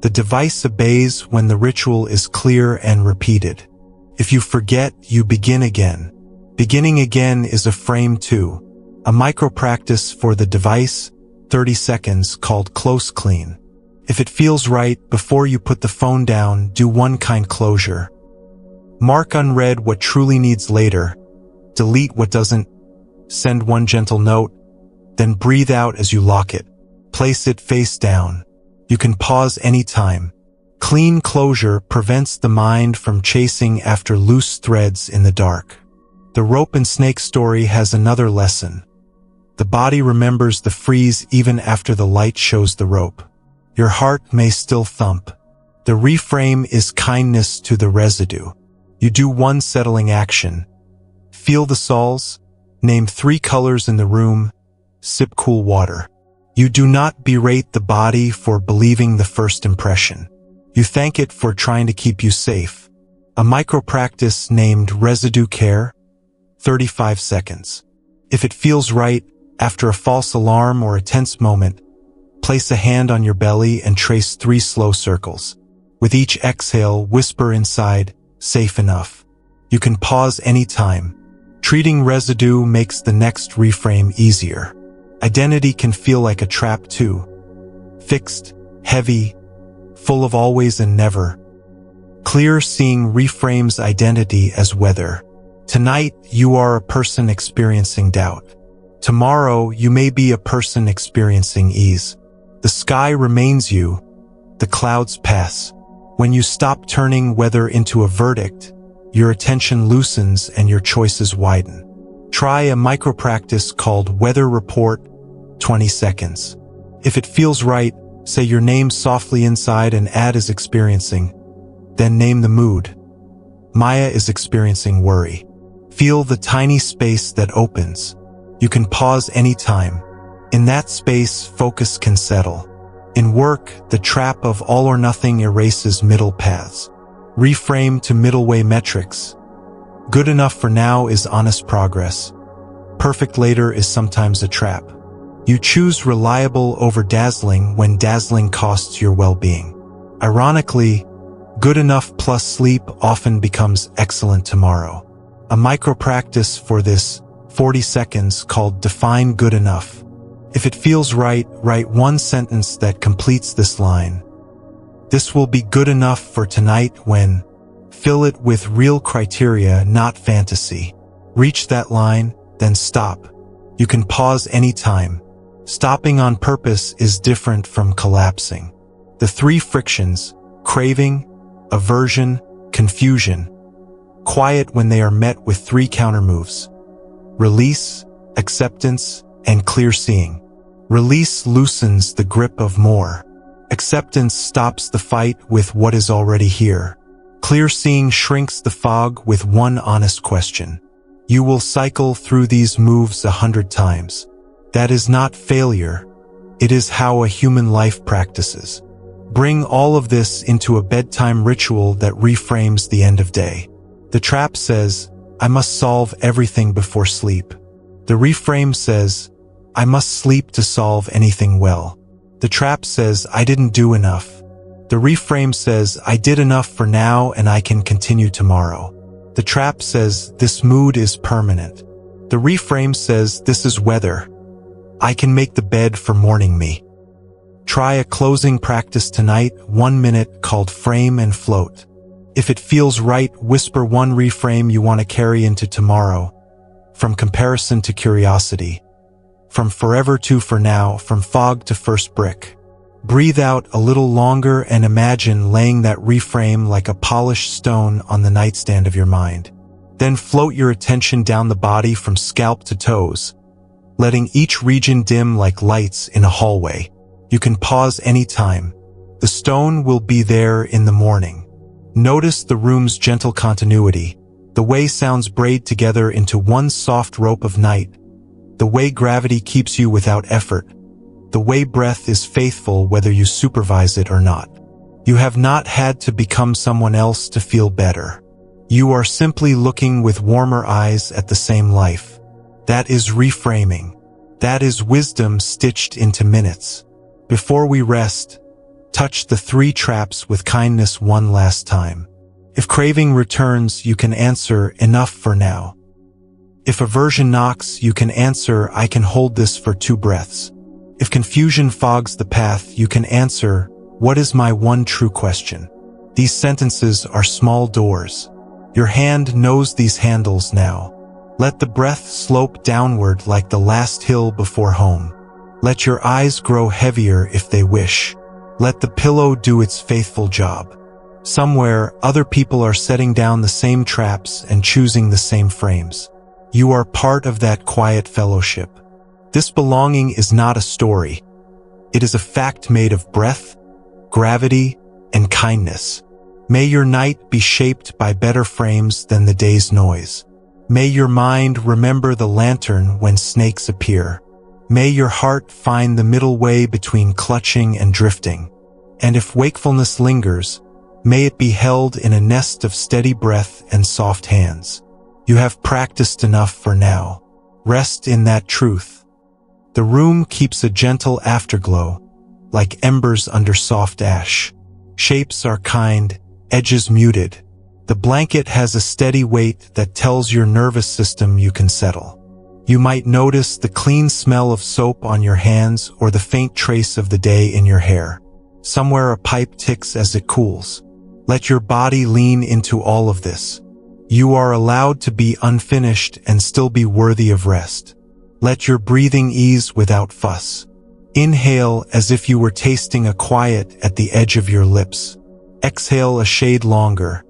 The device obeys when the ritual is clear and repeated. If you forget, you begin again. Beginning again is a frame too. A micro practice for the device, 30 seconds, called close clean. If it feels right, before you put the phone down, do one kind closure. Mark unread what truly needs later. Delete what doesn't. Send one gentle note. Then breathe out as you lock it. Place it face down. You can pause anytime. Clean closure prevents the mind from chasing after loose threads in the dark. The rope and snake story has another lesson. The body remembers the freeze even after the light shows the rope. Your heart may still thump. The reframe is kindness to the residue. You do one settling action. Feel the sols. Name 3 colors in the room. Sip cool water. You do not berate the body for believing the first impression. You thank it for trying to keep you safe. A micro practice named residue care, 35 seconds. If it feels right, after a false alarm or a tense moment, place a hand on your belly and trace 3 slow circles. With each exhale, whisper inside, safe enough. You can pause anytime. Treating residue makes the next reframe easier. Identity can feel like a trap too. Fixed, heavy, full of always and never. Clear seeing reframes identity as weather. Tonight, you are a person experiencing doubt. Tomorrow, you may be a person experiencing ease. The sky remains you. The clouds pass. When you stop turning weather into a verdict, your attention loosens and your choices widen. Try a micro practice called Weather Report, 20 seconds. If it feels right, say your name softly inside and add is experiencing. Then name the mood. Maya is experiencing worry. Feel the tiny space that opens. You can pause anytime. In that space, focus can settle. In work, the trap of all or nothing erases middle paths. Reframe to middle way metrics. Good enough for now is honest progress. Perfect later is sometimes a trap. You choose reliable over dazzling when dazzling costs your well-being. Ironically, good enough plus sleep often becomes excellent tomorrow. A micro practice for this, 40 seconds, called Define Good Enough. If it feels right, write one sentence that completes this line. This will be good enough for tonight when. Fill it with real criteria, not fantasy. Reach that line, then stop. You can pause anytime. Stopping on purpose is different from collapsing. The 3 frictions, craving, aversion, confusion, quiet when they are met with 3 countermoves. Release, acceptance, and clear seeing. Release loosens the grip of more. Acceptance stops the fight with what is already here. Clear seeing shrinks the fog with one honest question. You will cycle through these moves 100 times. That is not failure. It is how a human life practices. Bring all of this into a bedtime ritual that reframes the end of day. The trap says, I must solve everything before sleep. The reframe says, I must sleep to solve anything well. The trap says, I didn't do enough. The reframe says, I did enough for now and I can continue tomorrow. The trap says, this mood is permanent. The reframe says, this is weather. I can make the bed for morning me. Try a closing practice tonight, 1 minute, called Frame and Float. If it feels right, whisper one reframe you want to carry into tomorrow. From comparison to curiosity. From forever to for now, from fog to first brick. Breathe out a little longer and imagine laying that reframe like a polished stone on the nightstand of your mind. Then float your attention down the body from scalp to toes, letting each region dim like lights in a hallway. You can pause anytime. The stone will be there in the morning. Notice the room's gentle continuity, the way sounds braid together into one soft rope of night, the way gravity keeps you without effort, the way breath is faithful whether you supervise it or not. You have not had to become someone else to feel better. You are simply looking with warmer eyes at the same life. That is reframing. That is wisdom stitched into minutes. Before we rest, touch the 3 traps with kindness one last time. If craving returns, you can answer enough for now. If aversion knocks, you can answer, I can hold this for 2 breaths. If confusion fogs the path, you can answer, what is my one true question? These sentences are small doors. Your hand knows these handles now. Let the breath slope downward like the last hill before home. Let your eyes grow heavier if they wish. Let the pillow do its faithful job. Somewhere, other people are setting down the same traps and choosing the same frames. You are part of that quiet fellowship. This belonging is not a story. It is a fact made of breath, gravity, and kindness. May your night be shaped by better frames than the day's noise. May your mind remember the lantern when snakes appear. May your heart find the middle way between clutching and drifting. And if wakefulness lingers, may it be held in a nest of steady breath and soft hands. You have practiced enough for now. Rest in that truth. The room keeps a gentle afterglow, like embers under soft ash. Shapes are kind, edges muted. The blanket has a steady weight that tells your nervous system you can settle. You might notice the clean smell of soap on your hands or the faint trace of the day in your hair. Somewhere a pipe ticks as it cools. Let your body lean into all of this. You are allowed to be unfinished and still be worthy of rest. Let your breathing ease without fuss. Inhale as if you were tasting a quiet at the edge of your lips. Exhale a shade longer,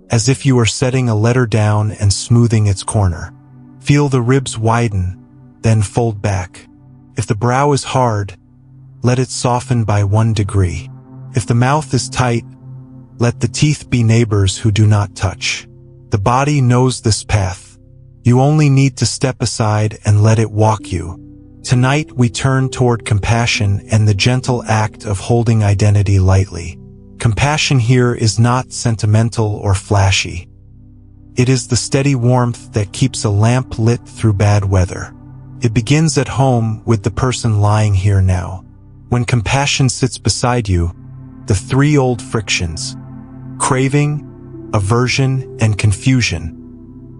as if you were setting a letter down and smoothing its corner. Feel the ribs widen, then fold back. If the brow is hard, let it soften by 1 degree. If the mouth is tight, let the teeth be neighbors who do not touch. The body knows this path. You only need to step aside and let it walk you. Tonight we turn toward compassion and the gentle act of holding identity lightly. Compassion here is not sentimental or flashy. It is the steady warmth that keeps a lamp lit through bad weather. It begins at home with the person lying here now. When compassion sits beside you, the 3 old frictions, craving, aversion, and confusion,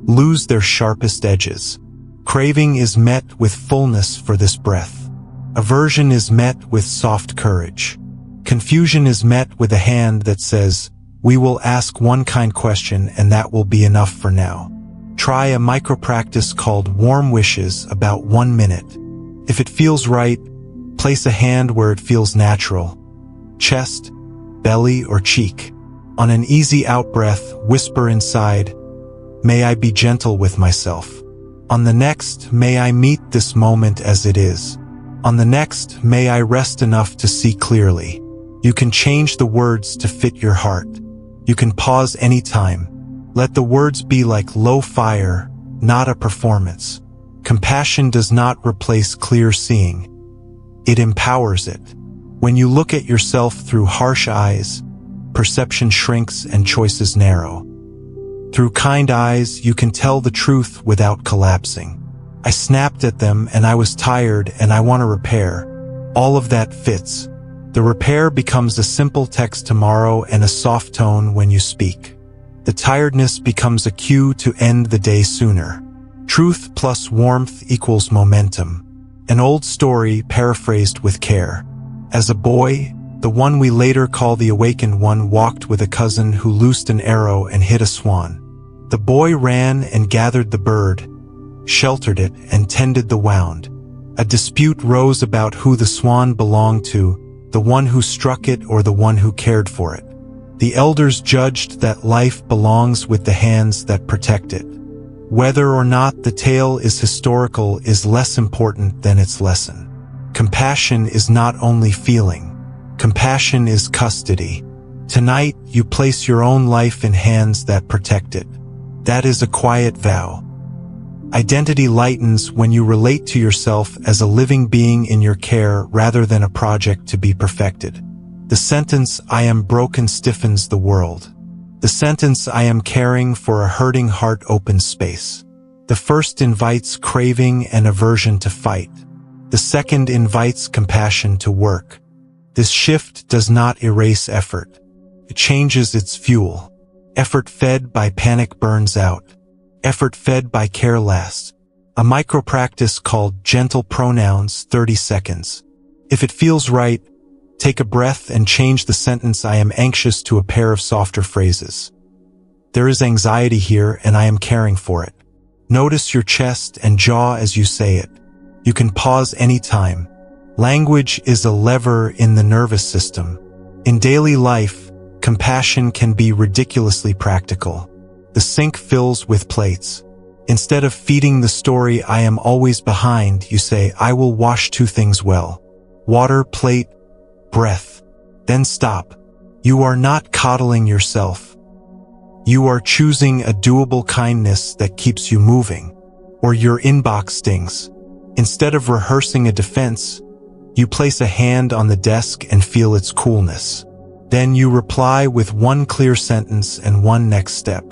lose their sharpest edges. Craving is met with fullness for this breath. Aversion is met with soft courage. Confusion is met with a hand that says, we will ask one kind question and that will be enough for now. Try a micro-practice called warm wishes, about 1 minute. If it feels right, place a hand where it feels natural. Chest, belly, or cheek. On an easy out-breath, whisper inside, may I be gentle with myself. On the next, may I meet this moment as it is. On the next, may I rest enough to see clearly. You can change the words to fit your heart. You can pause anytime. Let the words be like low fire, not a performance. Compassion does not replace clear seeing. It empowers it. When you look at yourself through harsh eyes, perception shrinks and choices narrow. Through kind eyes, you can tell the truth without collapsing. I snapped at them and I was tired and I want to repair. All of that fits. The repair becomes a simple text tomorrow and a soft tone when you speak. The tiredness becomes a cue to end the day sooner. Truth plus warmth equals momentum. An old story paraphrased with care. As a boy, the one we later call the awakened one walked with a cousin who loosed an arrow and hit a swan. The boy ran and gathered the bird, sheltered it, and tended the wound. A dispute rose about who the swan belonged to, the one who struck it or the one who cared for it. The elders judged that life belongs with the hands that protect it. Whether or not the tale is historical is less important than its lesson. Compassion is not only feeling. Compassion is custody. Tonight, you place your own life in hands that protect it. That is a quiet vow. Identity lightens when you relate to yourself as a living being in your care rather than a project to be perfected. The sentence, I am broken, stiffens the world. The sentence, I am caring for a hurting heart, opens space. The first invites craving and aversion to fight. The second invites compassion to work. This shift does not erase effort. It changes its fuel. Effort fed by panic burns out. Effort fed by care lasts. A micro practice called gentle pronouns, 30 seconds. If it feels right, take a breath and change the sentence "I am anxious" to a pair of softer phrases. There is anxiety here and I am caring for it. Notice your chest and jaw as you say it. You can pause anytime. Language is a lever in the nervous system. In daily life, compassion can be ridiculously practical. The sink fills with plates. Instead of feeding the story "I am always behind," you say "I will wash two things well. Water, plate, breath." Then stop. You are not coddling yourself. You are choosing a doable kindness that keeps you moving. Or your inbox stings. Instead of rehearsing a defense, you place a hand on the desk and feel its coolness. Then you reply with one clear sentence and one next step.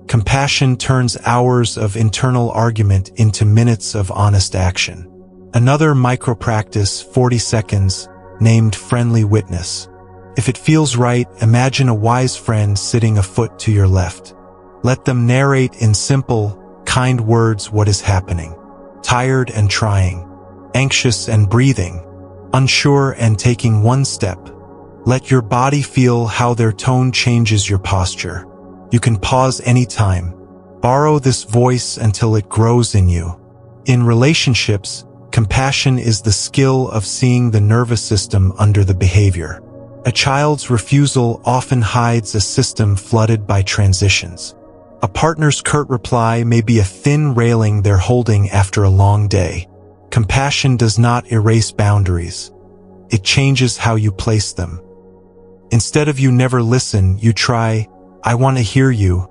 Compassion turns hours of internal argument into minutes of honest action. Another micro practice, 40 seconds, named friendly witness. If it feels right, imagine a wise friend sitting a foot to your left. Let them narrate in simple, kind words what is happening. Tired and trying. Anxious and breathing. Unsure and taking one step. Let your body feel how their tone changes your posture. You can pause anytime. Borrow this voice until it grows in you. In relationships, compassion is the skill of seeing the nervous system under the behavior. A child's refusal often hides a system flooded by transitions. A partner's curt reply may be a thin railing they're holding after a long day. Compassion does not erase boundaries. It changes how you place them. Instead of "you never listen," you try, "I want to hear you.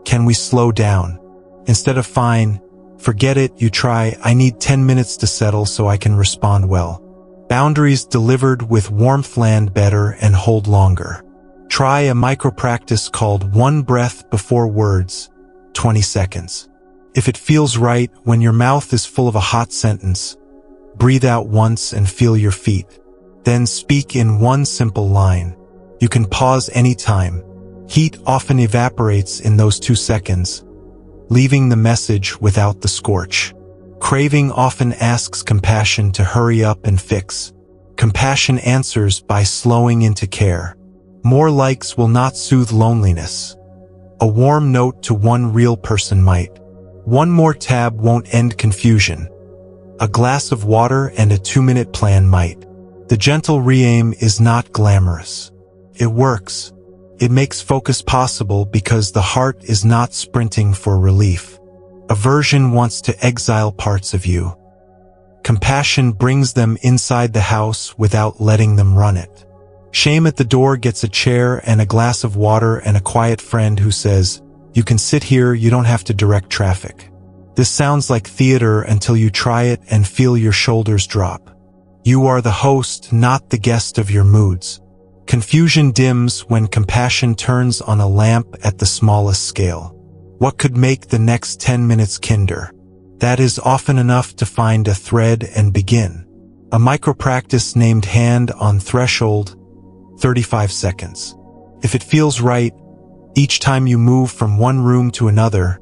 Can we slow down?" Instead of "fine, forget it," you try, "I need 10 minutes to settle so I can respond well." Boundaries delivered with warmth land better and hold longer. Try a micro practice called one breath before words, 20 seconds. If it feels right, when your mouth is full of a hot sentence, breathe out once and feel your feet. Then speak in one simple line. You can pause anytime. Heat often evaporates in those 2 seconds, leaving the message without the scorch. Craving often asks compassion to hurry up and fix. Compassion answers by slowing into care. More likes will not soothe loneliness. A warm note to one real person might. One more tab won't end confusion. A glass of water and a 2-minute plan might. The gentle re-aim is not glamorous. It works. It makes focus possible because the heart is not sprinting for relief. Aversion wants to exile parts of you. Compassion brings them inside the house without letting them run it. Shame at the door gets a chair and a glass of water and a quiet friend who says, "You can sit here, you don't have to direct traffic." This sounds like theater until you try it and feel your shoulders drop. You are the host, not the guest of your moods. Confusion dims when compassion turns on a lamp at the smallest scale. What could make the next 10 minutes kinder? That is often enough to find a thread and begin. A micro practice named hand on threshold, 35 seconds. If it feels right, each time you move from one room to another,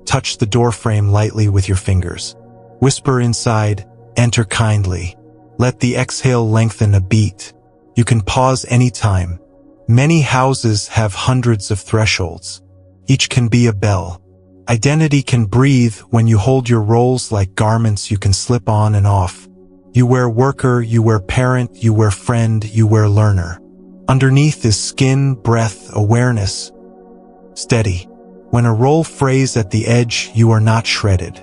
touch the doorframe lightly with your fingers. Whisper inside, "Enter kindly." Let the exhale lengthen a beat. You can pause anytime. Many houses have hundreds of thresholds. Each can be a bell. Identity can breathe when you hold your roles like garments you can slip on and off. You wear worker, you wear parent, you wear friend, you wear learner. Underneath is skin, breath, awareness. Steady. When a role frays at the edge, you are not shredded.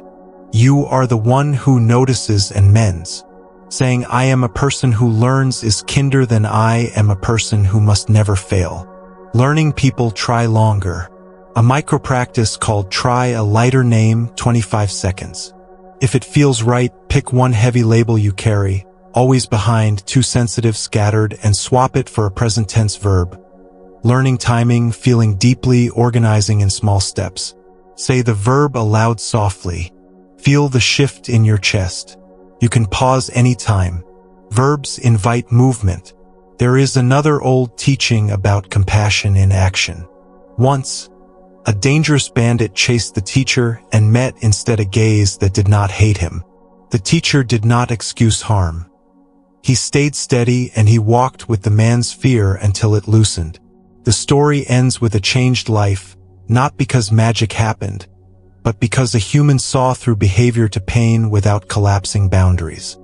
You are the one who notices and mends. Saying "I am a person who learns" is kinder than "I am a person who must never fail." Learning people try longer. A micro practice called try a lighter name, 25 seconds. If it feels right, pick one heavy label you carry, always behind, too sensitive, scattered, and swap it for a present tense verb. Learning timing, feeling deeply, organizing in small steps. Say the verb aloud softly. Feel the shift in your chest. You can pause anytime. Verbs invite movement. There is another old teaching about compassion in action. Once, A dangerous bandit chased the teacher and met instead a gaze that did not hate him. The teacher did not excuse harm. He stayed steady and he walked with the man's fear until it loosened. The story ends with a changed life, not because magic happened, but because a human saw through behavior to pain without collapsing boundaries.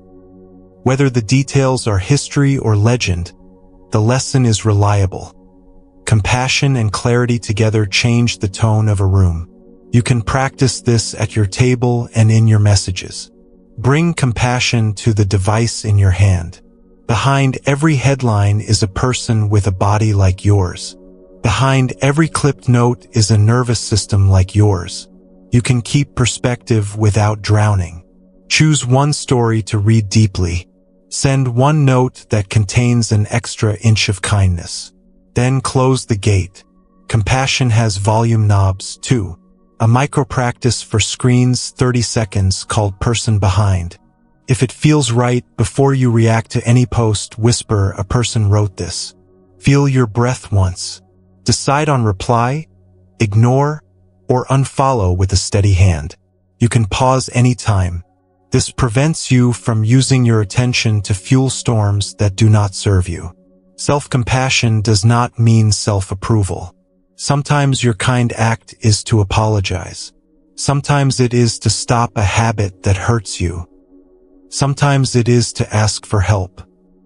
Whether the details are history or legend, the lesson is reliable. Compassion and clarity together change the tone of a room. You can practice this at your table and in your messages. Bring compassion to the device in your hand. Behind every headline is a person with a body like yours. Behind every clipped note is a nervous system like yours. You can keep perspective without drowning. Choose one story to read deeply. Send one note that contains an extra inch of kindness. Then close the gate. Compassion has volume knobs, too. A micro-practice for screens 30 seconds called Person Behind. If it feels right, before you react to any post, whisper, "A person wrote this." Feel your breath once. Decide on reply, ignore, or unfollow with a steady hand. You can pause anytime. This prevents you from using your attention to fuel storms that do not serve you. Self-compassion does not mean self-approval. Sometimes your kind act is to apologize. Sometimes it is to stop a habit that hurts you. Sometimes it is to ask for help.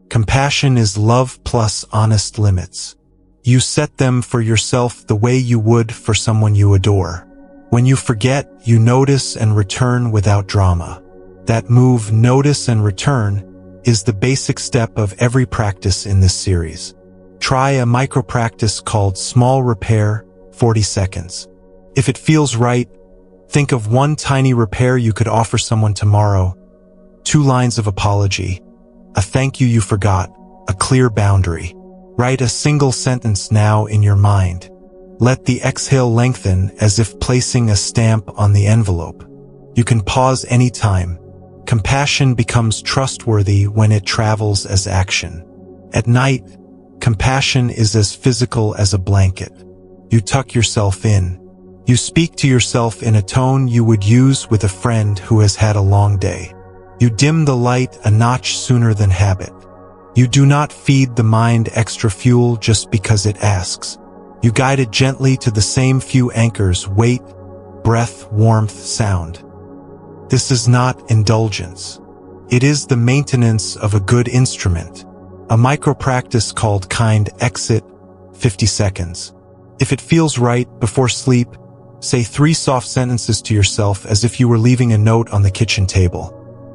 Compassion is love plus honest limits. You set them for yourself the way you would for someone you adore. When you forget, you notice and return without drama. That move, notice and return, is the basic step of every practice in this series. Try a micro-practice called Small Repair, 40 seconds. If it feels right, think of one tiny repair you could offer someone tomorrow. 2 lines of apology, a thank you forgot, a clear boundary. Write a single sentence now in your mind. Let the exhale lengthen as if placing a stamp on the envelope. You can pause anytime. Compassion becomes trustworthy when it travels as action. At night, compassion is as physical as a blanket. You tuck yourself in. You speak to yourself in a tone you would use with a friend who has had a long day. You dim the light a notch sooner than habit. You do not feed the mind extra fuel just because it asks. You guide it gently to the same few anchors: weight, breath, warmth, sound. This is not indulgence. It is the maintenance of a good instrument. A micro-practice called Kind Exit, 50 seconds. If it feels right, before sleep, say 3 soft sentences to yourself as if you were leaving a note on the kitchen table.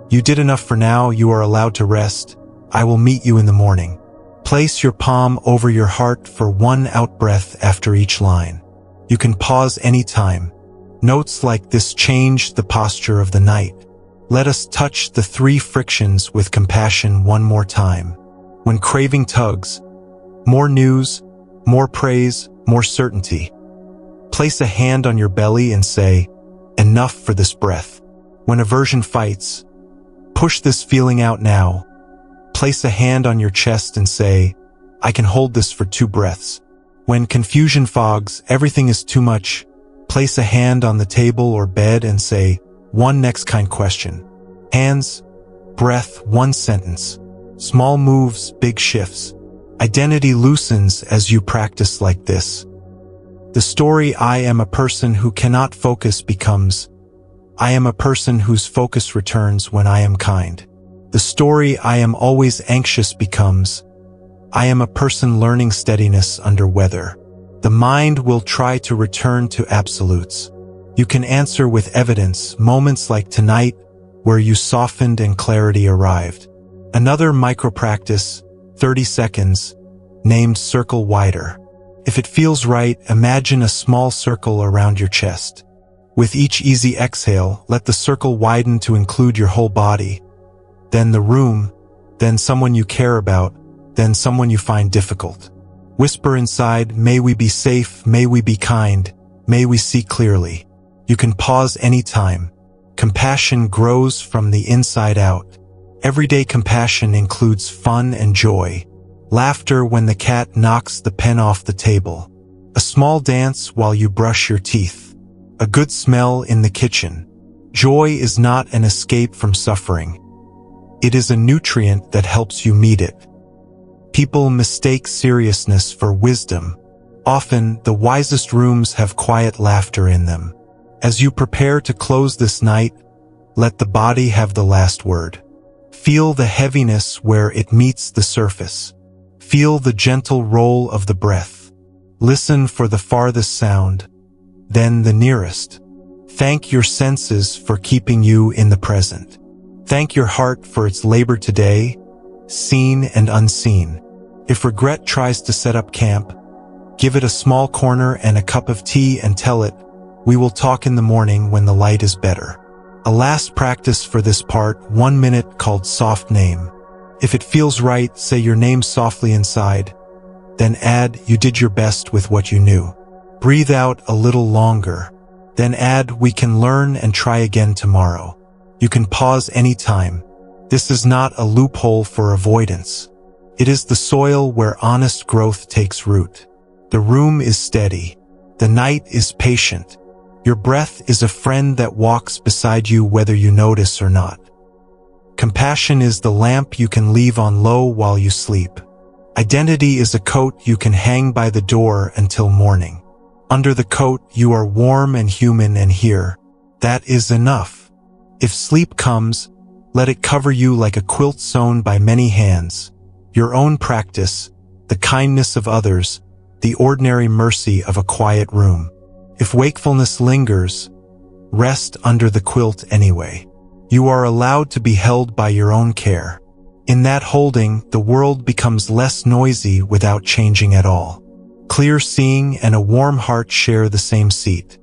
You did enough for now, you are allowed to rest. I will meet you in the morning. Place your palm over your heart for 1 out-breath after each line. You can pause anytime. Notes like this change the posture of the night. Let us touch the 3 frictions with compassion one more time. When craving tugs, more news, more praise, more certainty. Place a hand on your belly and say, "Enough for this breath." When aversion fights, push this feeling out now. Place a hand on your chest and say, "I can hold this for 2 breaths." When confusion fogs, everything is too much, place a hand on the table or bed and say, "One next kind question." Hands, breath, 1 sentence. Small moves, big shifts. Identity loosens as you practice like this. The story "I am a person who cannot focus" becomes, "I am a person whose focus returns when I am kind." The story "I am always anxious" becomes, "I am a person learning steadiness under weather." The mind will try to return to absolutes. You can answer with evidence, moments like tonight, where you softened and clarity arrived. Another micro-practice, 30 seconds, named Circle Wider. If it feels right, imagine a small circle around your chest. With each easy exhale, let the circle widen to include your whole body. Then the room, then someone you care about, then someone you find difficult. Whisper inside, "May we be safe, may we be kind, may we see clearly." You can pause anytime. Compassion grows from the inside out. Everyday compassion includes fun and joy. Laughter when the cat knocks the pen off the table. a small dance while you brush your teeth, a good smell in the kitchen. Joy is not an escape from suffering. It is a nutrient that helps you meet it. People mistake seriousness for wisdom. Often, the wisest rooms have quiet laughter in them. As you prepare to close this night, let the body have the last word. Feel the heaviness where it meets the surface. Feel the gentle roll of the breath. Listen for the farthest sound, then the nearest. Thank your senses for keeping you in the present. Thank your heart for its labor today, seen and unseen. If regret tries to set up camp, give it a small corner and a cup of tea and tell it, "We will talk in the morning when the light is better." A last practice for this part, 1 minute, called soft name. If it feels right, say your name softly inside, then add, "You did your best with what you knew." Breathe out a little longer, then add, "We can learn and try again tomorrow." You can pause anytime. This is not a loophole for avoidance. It is the soil where honest growth takes root. The room is steady. The night is patient. Your breath is a friend that walks beside you whether you notice or not. Compassion is the lamp you can leave on low while you sleep. Identity is a coat you can hang by the door until morning. Under the coat, you are warm and human and here. That is enough. If sleep comes, let it cover you like a quilt sewn by many hands. Your own practice, the kindness of others, the ordinary mercy of a quiet room. If wakefulness lingers, rest under the quilt anyway. You are allowed to be held by your own care. In that holding, the world becomes less noisy without changing at all. Clear seeing and a warm heart share the same seat.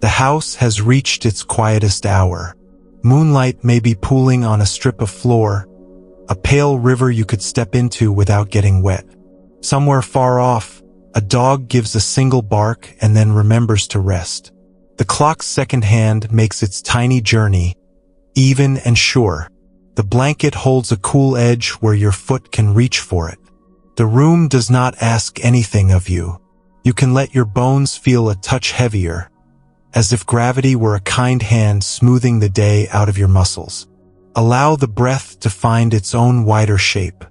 The house has reached its quietest hour. Moonlight may be pooling on a strip of floor, a pale river you could step into without getting wet. Somewhere far off, a dog gives a single bark and then remembers to rest. The clock's second hand makes its tiny journey, even and sure. The blanket holds a cool edge where your foot can reach for it. The room does not ask anything of you. You can let your bones feel a touch heavier, as if gravity were a kind hand smoothing the day out of your muscles. Allow the breath to find its own wider shape.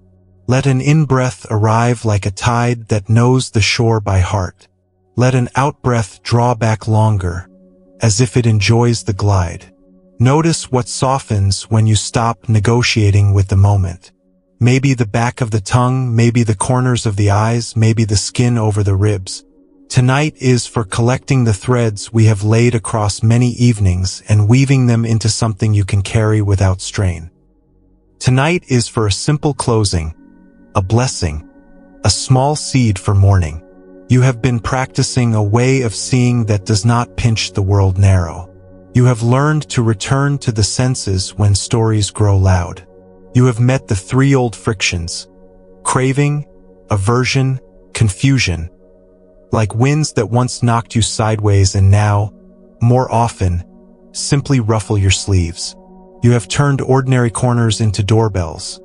Let an in-breath arrive like a tide that knows the shore by heart. Let an out-breath draw back longer, as if it enjoys the glide. Notice what softens when you stop negotiating with the moment. Maybe the back of the tongue, maybe the corners of the eyes, maybe the skin over the ribs. Tonight is for collecting the threads we have laid across many evenings and weaving them into something you can carry without strain. Tonight is for a simple closing, a blessing, a small seed for morning. You have been practicing a way of seeing that does not pinch the world narrow. You have learned to return to the senses when stories grow loud. You have met the three old frictions: craving, aversion, confusion. Like winds that once knocked you sideways and now, more often, simply ruffle your sleeves. You have turned ordinary corners into doorbells.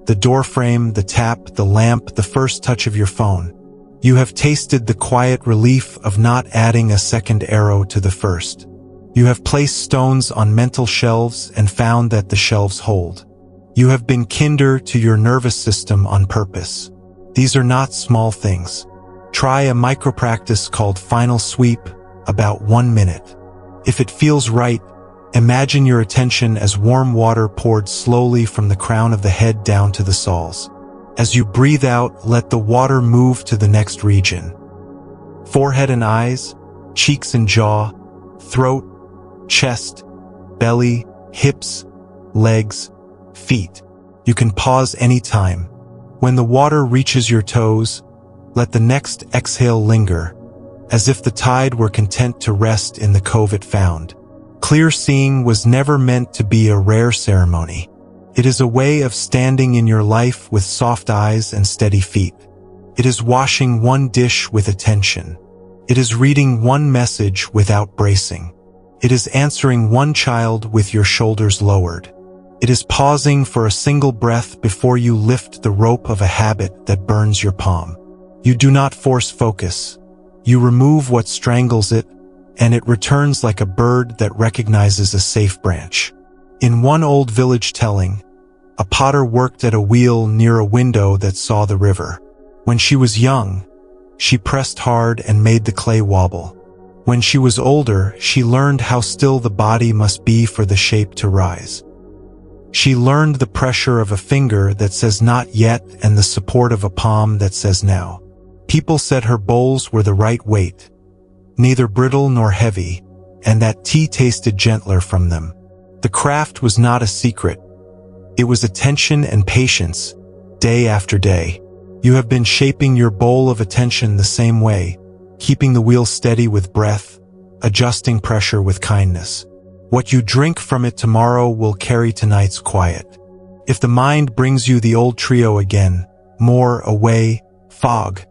The doorframe, the tap, the lamp, the first touch of your phone. You have tasted the quiet relief of not adding a second arrow to the first. You have placed stones on mental shelves and found that the shelves hold. You have been kinder to your nervous system on purpose. These are not small things. Try a micro-practice called Final Sweep, about 1 minute. If it feels right, imagine your attention as warm water poured slowly from the crown of the head down to the soles. As you breathe out, let the water move to the next region. Forehead and eyes, cheeks and jaw, throat, chest, belly, hips, legs, feet. You can pause anytime. When the water reaches your toes, let the next exhale linger, as if the tide were content to rest in the cove it found. Clear seeing was never meant to be a rare ceremony. It is a way of standing in your life with soft eyes and steady feet. It is washing one dish with attention. It is reading one message without bracing. It is answering one child with your shoulders lowered. It is pausing for a single breath before you lift the rope of a habit that burns your palm. You do not force focus. You remove what strangles it, and it returns like a bird that recognizes a safe branch. In one old village telling, a potter worked at a wheel near a window that saw the river. When she was young, she pressed hard and made the clay wobble. When she was older, she learned how still the body must be for the shape to rise. She learned the pressure of a finger that says not yet and the support of a palm that says now. People said her bowls were the right weight, neither brittle nor heavy, and that tea tasted gentler from them. The craft was not a secret. It was attention and patience, day after day. You have been shaping your bowl of attention the same way, keeping the wheel steady with breath, adjusting pressure with kindness. What you drink from it tomorrow will carry tonight's quiet. If the mind brings you the old trio again, more, away, fog,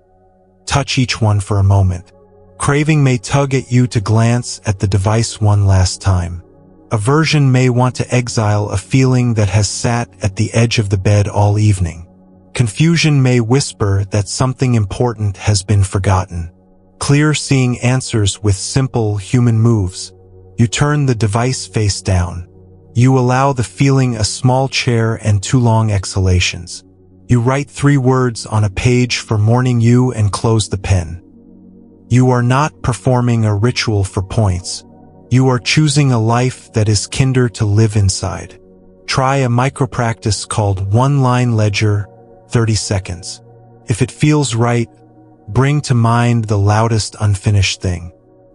touch each one for a moment. Craving may tug at you to glance at the device one last time. Aversion may want to exile a feeling that has sat at the edge of the bed all evening. Confusion may whisper that something important has been forgotten. Clear seeing answers with simple human moves. You turn the device face down. You allow the feeling a small chair and 2 long exhalations. You write 3 words on a page for morning you and close the pen. You are not performing a ritual for points. You are choosing a life that is kinder to live inside. Try a micro-practice called one-line ledger, 30 seconds. If it feels right, bring to mind the loudest unfinished thing.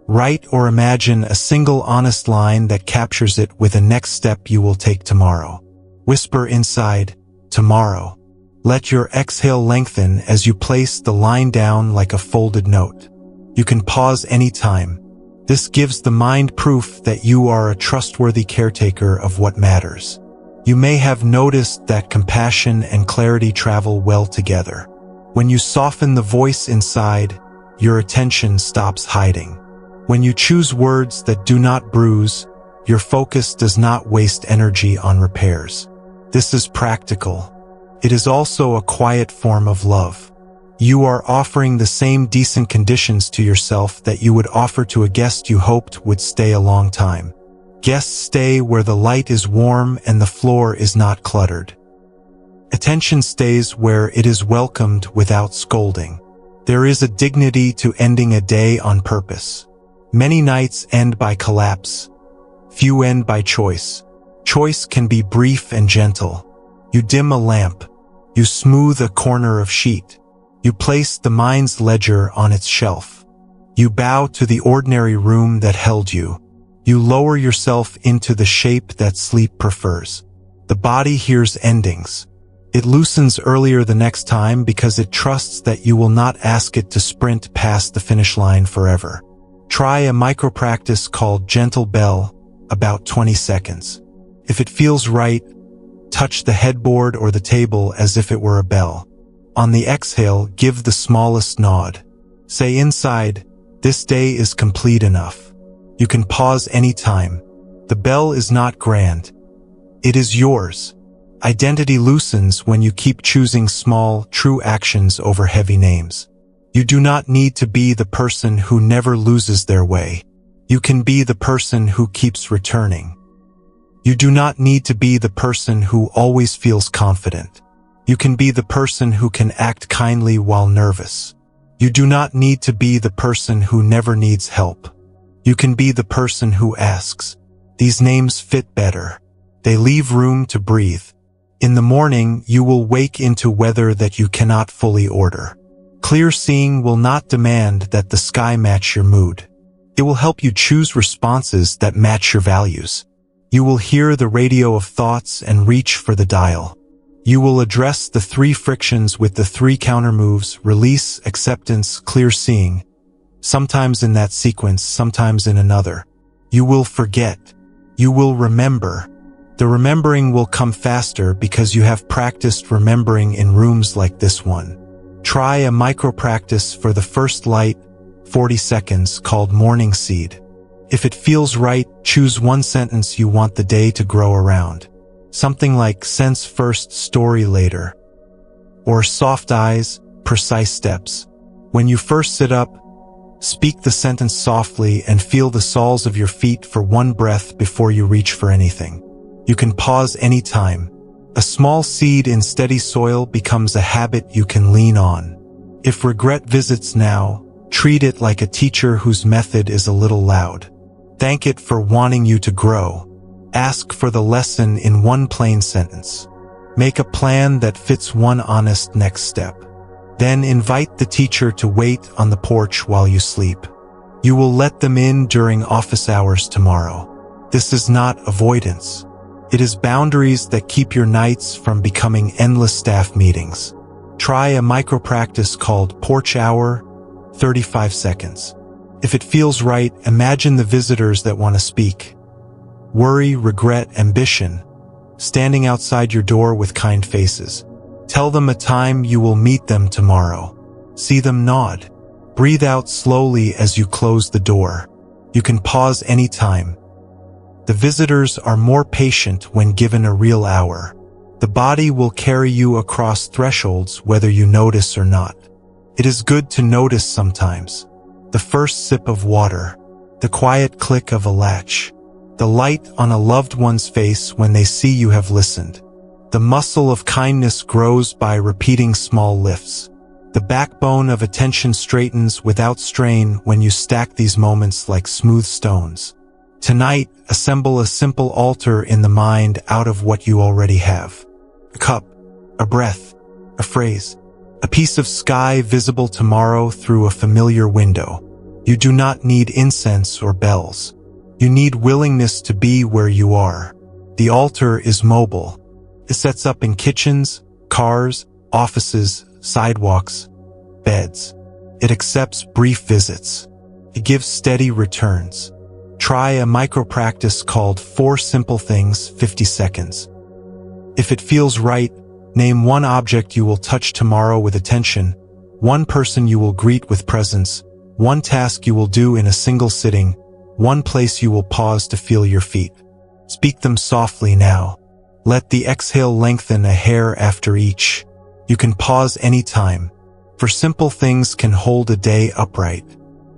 Write or imagine a single honest line that captures it with a next step you will take tomorrow. Whisper inside, tomorrow. Let your exhale lengthen as you place the line down like a folded note. You can pause anytime. This gives the mind proof that you are a trustworthy caretaker of what matters. You may have noticed that compassion and clarity travel well together. When you soften the voice inside, your attention stops hiding. When you choose words that do not bruise, your focus does not waste energy on repairs. This is practical. It is also a quiet form of love. You are offering the same decent conditions to yourself that you would offer to a guest you hoped would stay a long time. Guests stay where the light is warm and the floor is not cluttered. Attention stays where it is welcomed without scolding. There is a dignity to ending a day on purpose. Many nights end by collapse. Few end by choice. Choice can be brief and gentle. You dim a lamp. You smooth a corner of sheet. You place the mind's ledger on its shelf. You bow to the ordinary room that held you. You lower yourself into the shape that sleep prefers. The body hears endings. It loosens earlier the next time because it trusts that you will not ask it to sprint past the finish line forever. Try a micro-practice called Gentle Bell, about 20 seconds. If it feels right, touch the headboard or the table as if it were a bell. On the exhale, give the smallest nod. Say inside, this day is complete enough. You can pause anytime. The bell is not grand. It is yours. Identity loosens when you keep choosing small, true actions over heavy names. You do not need to be the person who never loses their way. You can be the person who keeps returning. You do not need to be the person who always feels confident. You can be the person who can act kindly while nervous. You do not need to be the person who never needs help. You can be the person who asks. These names fit better. They leave room to breathe. In the morning, you will wake into weather that you cannot fully order. Clear seeing will not demand that the sky match your mood. It will help you choose responses that match your values. You will hear the radio of thoughts and reach for the dial. You will address the 3 frictions with the 3 counter moves: release, acceptance, clear seeing. Sometimes in that sequence, sometimes in another. You will forget. You will remember. The remembering will come faster because you have practiced remembering in rooms like this one. Try a micro-practice for the first light, 40 seconds, called Morning Seed. If it feels right, choose one sentence you want the day to grow around. Something like sense first, story later. Or soft eyes, precise steps. When you first sit up, Speak the sentence softly and feel the soles of your feet for one breath before you reach for anything. You can pause anytime. A small seed in steady soil becomes a habit you can lean on. If regret visits now, treat it like a teacher whose method is a little loud. Thank it for wanting you to grow. Ask for the lesson in one plain sentence. Make a plan that fits one honest next step. Then invite the teacher to wait on the porch while you sleep. You will let them in during office hours tomorrow. This is not avoidance. It is boundaries that keep your nights from becoming endless staff meetings. Try a micro-practice called Porch Hour, 35 seconds. If it feels right, imagine the visitors that want to speak. Worry, regret, ambition, standing outside your door with kind faces. Tell them a time you will meet them tomorrow. See them nod. Breathe out slowly as you close the door. You can pause anytime. The visitors are more patient when given a real hour. The body will carry you across thresholds whether you notice or not. It is good to notice sometimes. The first sip of water, the quiet click of a latch, the light on a loved one's face when they see you have listened. The muscle of kindness grows by repeating small lifts. The backbone of attention straightens without strain when you stack these moments like smooth stones. Tonight, assemble a simple altar in the mind out of what you already have. A cup, a breath, a phrase, a piece of sky visible tomorrow through a familiar window. You do not need incense or bells. You need willingness to be where you are. The altar is mobile. It sets up in kitchens, cars, offices, sidewalks, beds. It accepts brief visits. It gives steady returns. Try a micro-practice called 4 Simple Things, 50 seconds. If it feels right, name one object you will touch tomorrow with attention, one person you will greet with presence, one task you will do in a single sitting, one place you will pause to feel your feet. Speak them softly now. Let the exhale lengthen a hair after each. You can pause anytime, for simple things can hold a day upright.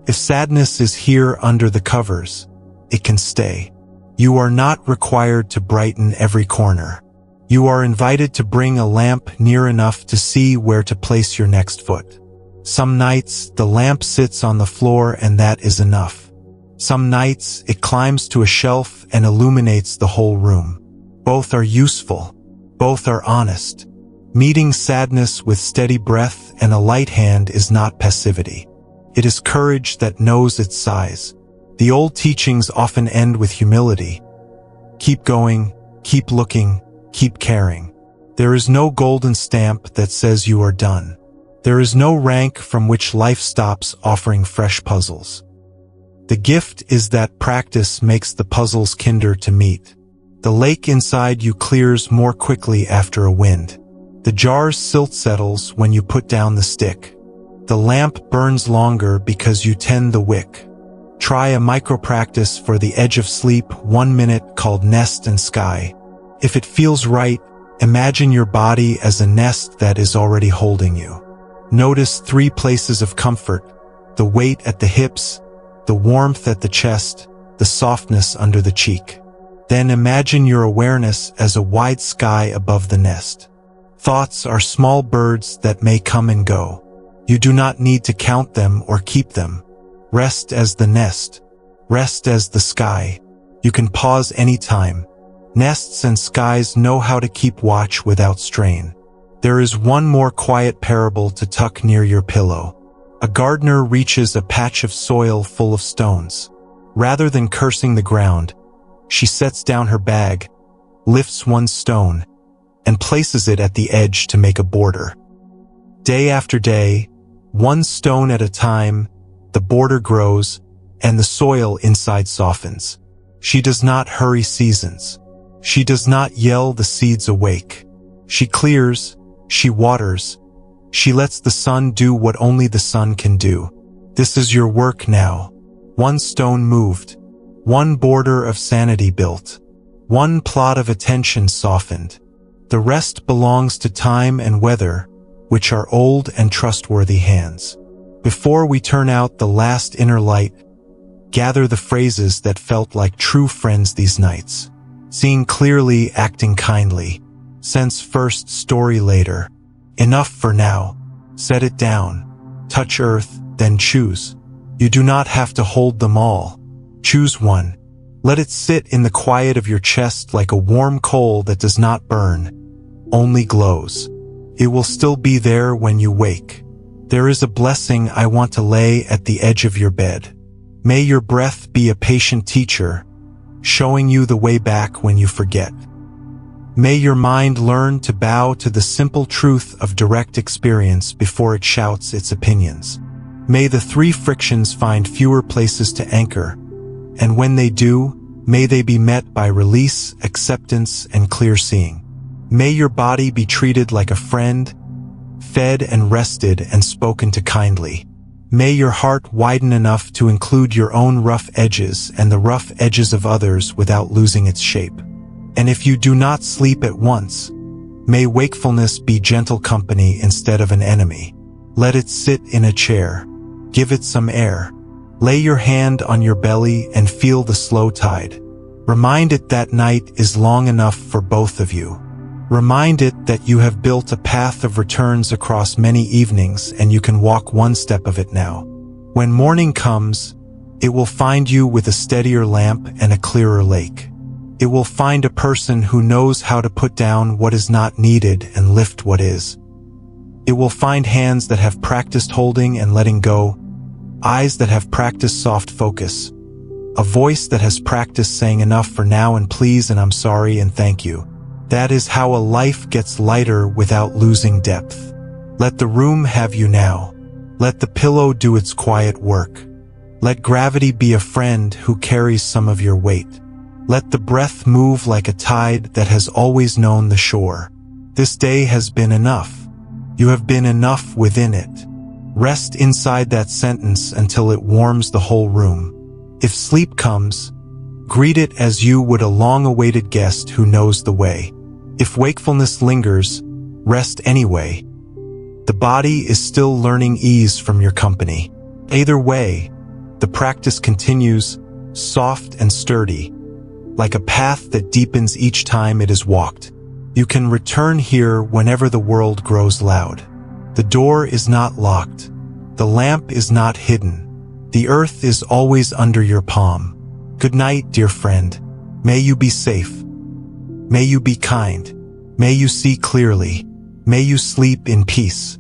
If sadness is here under the covers, it can stay. You are not required to brighten every corner. You are invited to bring a lamp near enough to see where to place your next foot. Some nights, the lamp sits on the floor and that is enough. Some nights, it climbs to a shelf and illuminates the whole room. Both are useful. Both are honest. Meeting sadness with steady breath and a light hand is not passivity. It is courage that knows its size. The old teachings often end with humility. Keep going, keep looking, keep caring. There is no golden stamp that says you are done. There is no rank from which life stops offering fresh puzzles. The gift is that practice makes the puzzles kinder to meet. The lake inside you clears more quickly after a wind. The jar's silt settles when you put down the stick. The lamp burns longer because you tend the wick. Try a micro-practice for the edge of sleep, 1 minute, called Nest and Sky. If it feels right, imagine your body as a nest that is already holding you. Notice 3 places of comfort: the weight at the hips, the warmth at the chest, the softness under the cheek. Then imagine your awareness as a wide sky above the nest. Thoughts are small birds that may come and go. You do not need to count them or keep them. Rest as the nest. Rest as the sky. You can pause anytime. Nests and skies know how to keep watch without strain. There is one more quiet parable to tuck near your pillow. A gardener reaches a patch of soil full of stones. Rather than cursing the ground, she sets down her bag, lifts one stone, and places it at the edge to make a border. Day after day, one stone at a time, the border grows, and the soil inside softens. She does not hurry seasons. She does not yell the seeds awake. She clears, she waters, she lets the sun do what only the sun can do. This is your work now. One stone moved. One border of sanity built. One plot of attention softened. The rest belongs to time and weather, which are old and trustworthy hands. Before we turn out the last inner light, gather the phrases that felt like true friends these nights. Seeing clearly, acting kindly. Sense first, story later. Enough for now. Set it down. Touch earth, then choose. You do not have to hold them all. Choose one. Let it sit in the quiet of your chest like a warm coal that does not burn, only glows. It will still be there when you wake. There is a blessing I want to lay at the edge of your bed. May your breath be a patient teacher, showing you the way back when you forget. May your mind learn to bow to the simple truth of direct experience before it shouts its opinions. May the three frictions find fewer places to anchor, and when they do, may they be met by release, acceptance, and clear seeing. May your body be treated like a friend, fed and rested and spoken to kindly. May your heart widen enough to include your own rough edges and the rough edges of others without losing its shape. And if you do not sleep at once, may wakefulness be gentle company instead of an enemy. Let it sit in a chair. Give it some air. Lay your hand on your belly and feel the slow tide. Remind it that night is long enough for both of you. Remind it that you have built a path of returns across many evenings and you can walk one step of it now. When morning comes, it will find you with a steadier lamp and a clearer lake. It will find a person who knows how to put down what is not needed and lift what is. It will find hands that have practiced holding and letting go, eyes that have practiced soft focus, a voice that has practiced saying enough for now and please and I'm sorry and thank you. That is how a life gets lighter without losing depth. Let the room have you now. Let the pillow do its quiet work. Let gravity be a friend who carries some of your weight. Let the breath move like a tide that has always known the shore. This day has been enough. You have been enough within it. Rest inside that sentence until it warms the whole room. If sleep comes, greet it as you would a long-awaited guest who knows the way. If wakefulness lingers, rest anyway. The body is still learning ease from your company. Either way, the practice continues, soft and sturdy, like a path that deepens each time it is walked. You can return here whenever the world grows loud. The door is not locked. The lamp is not hidden. The earth is always under your palm. Good night, dear friend. May you be safe. May you be kind. May you see clearly. May you sleep in peace.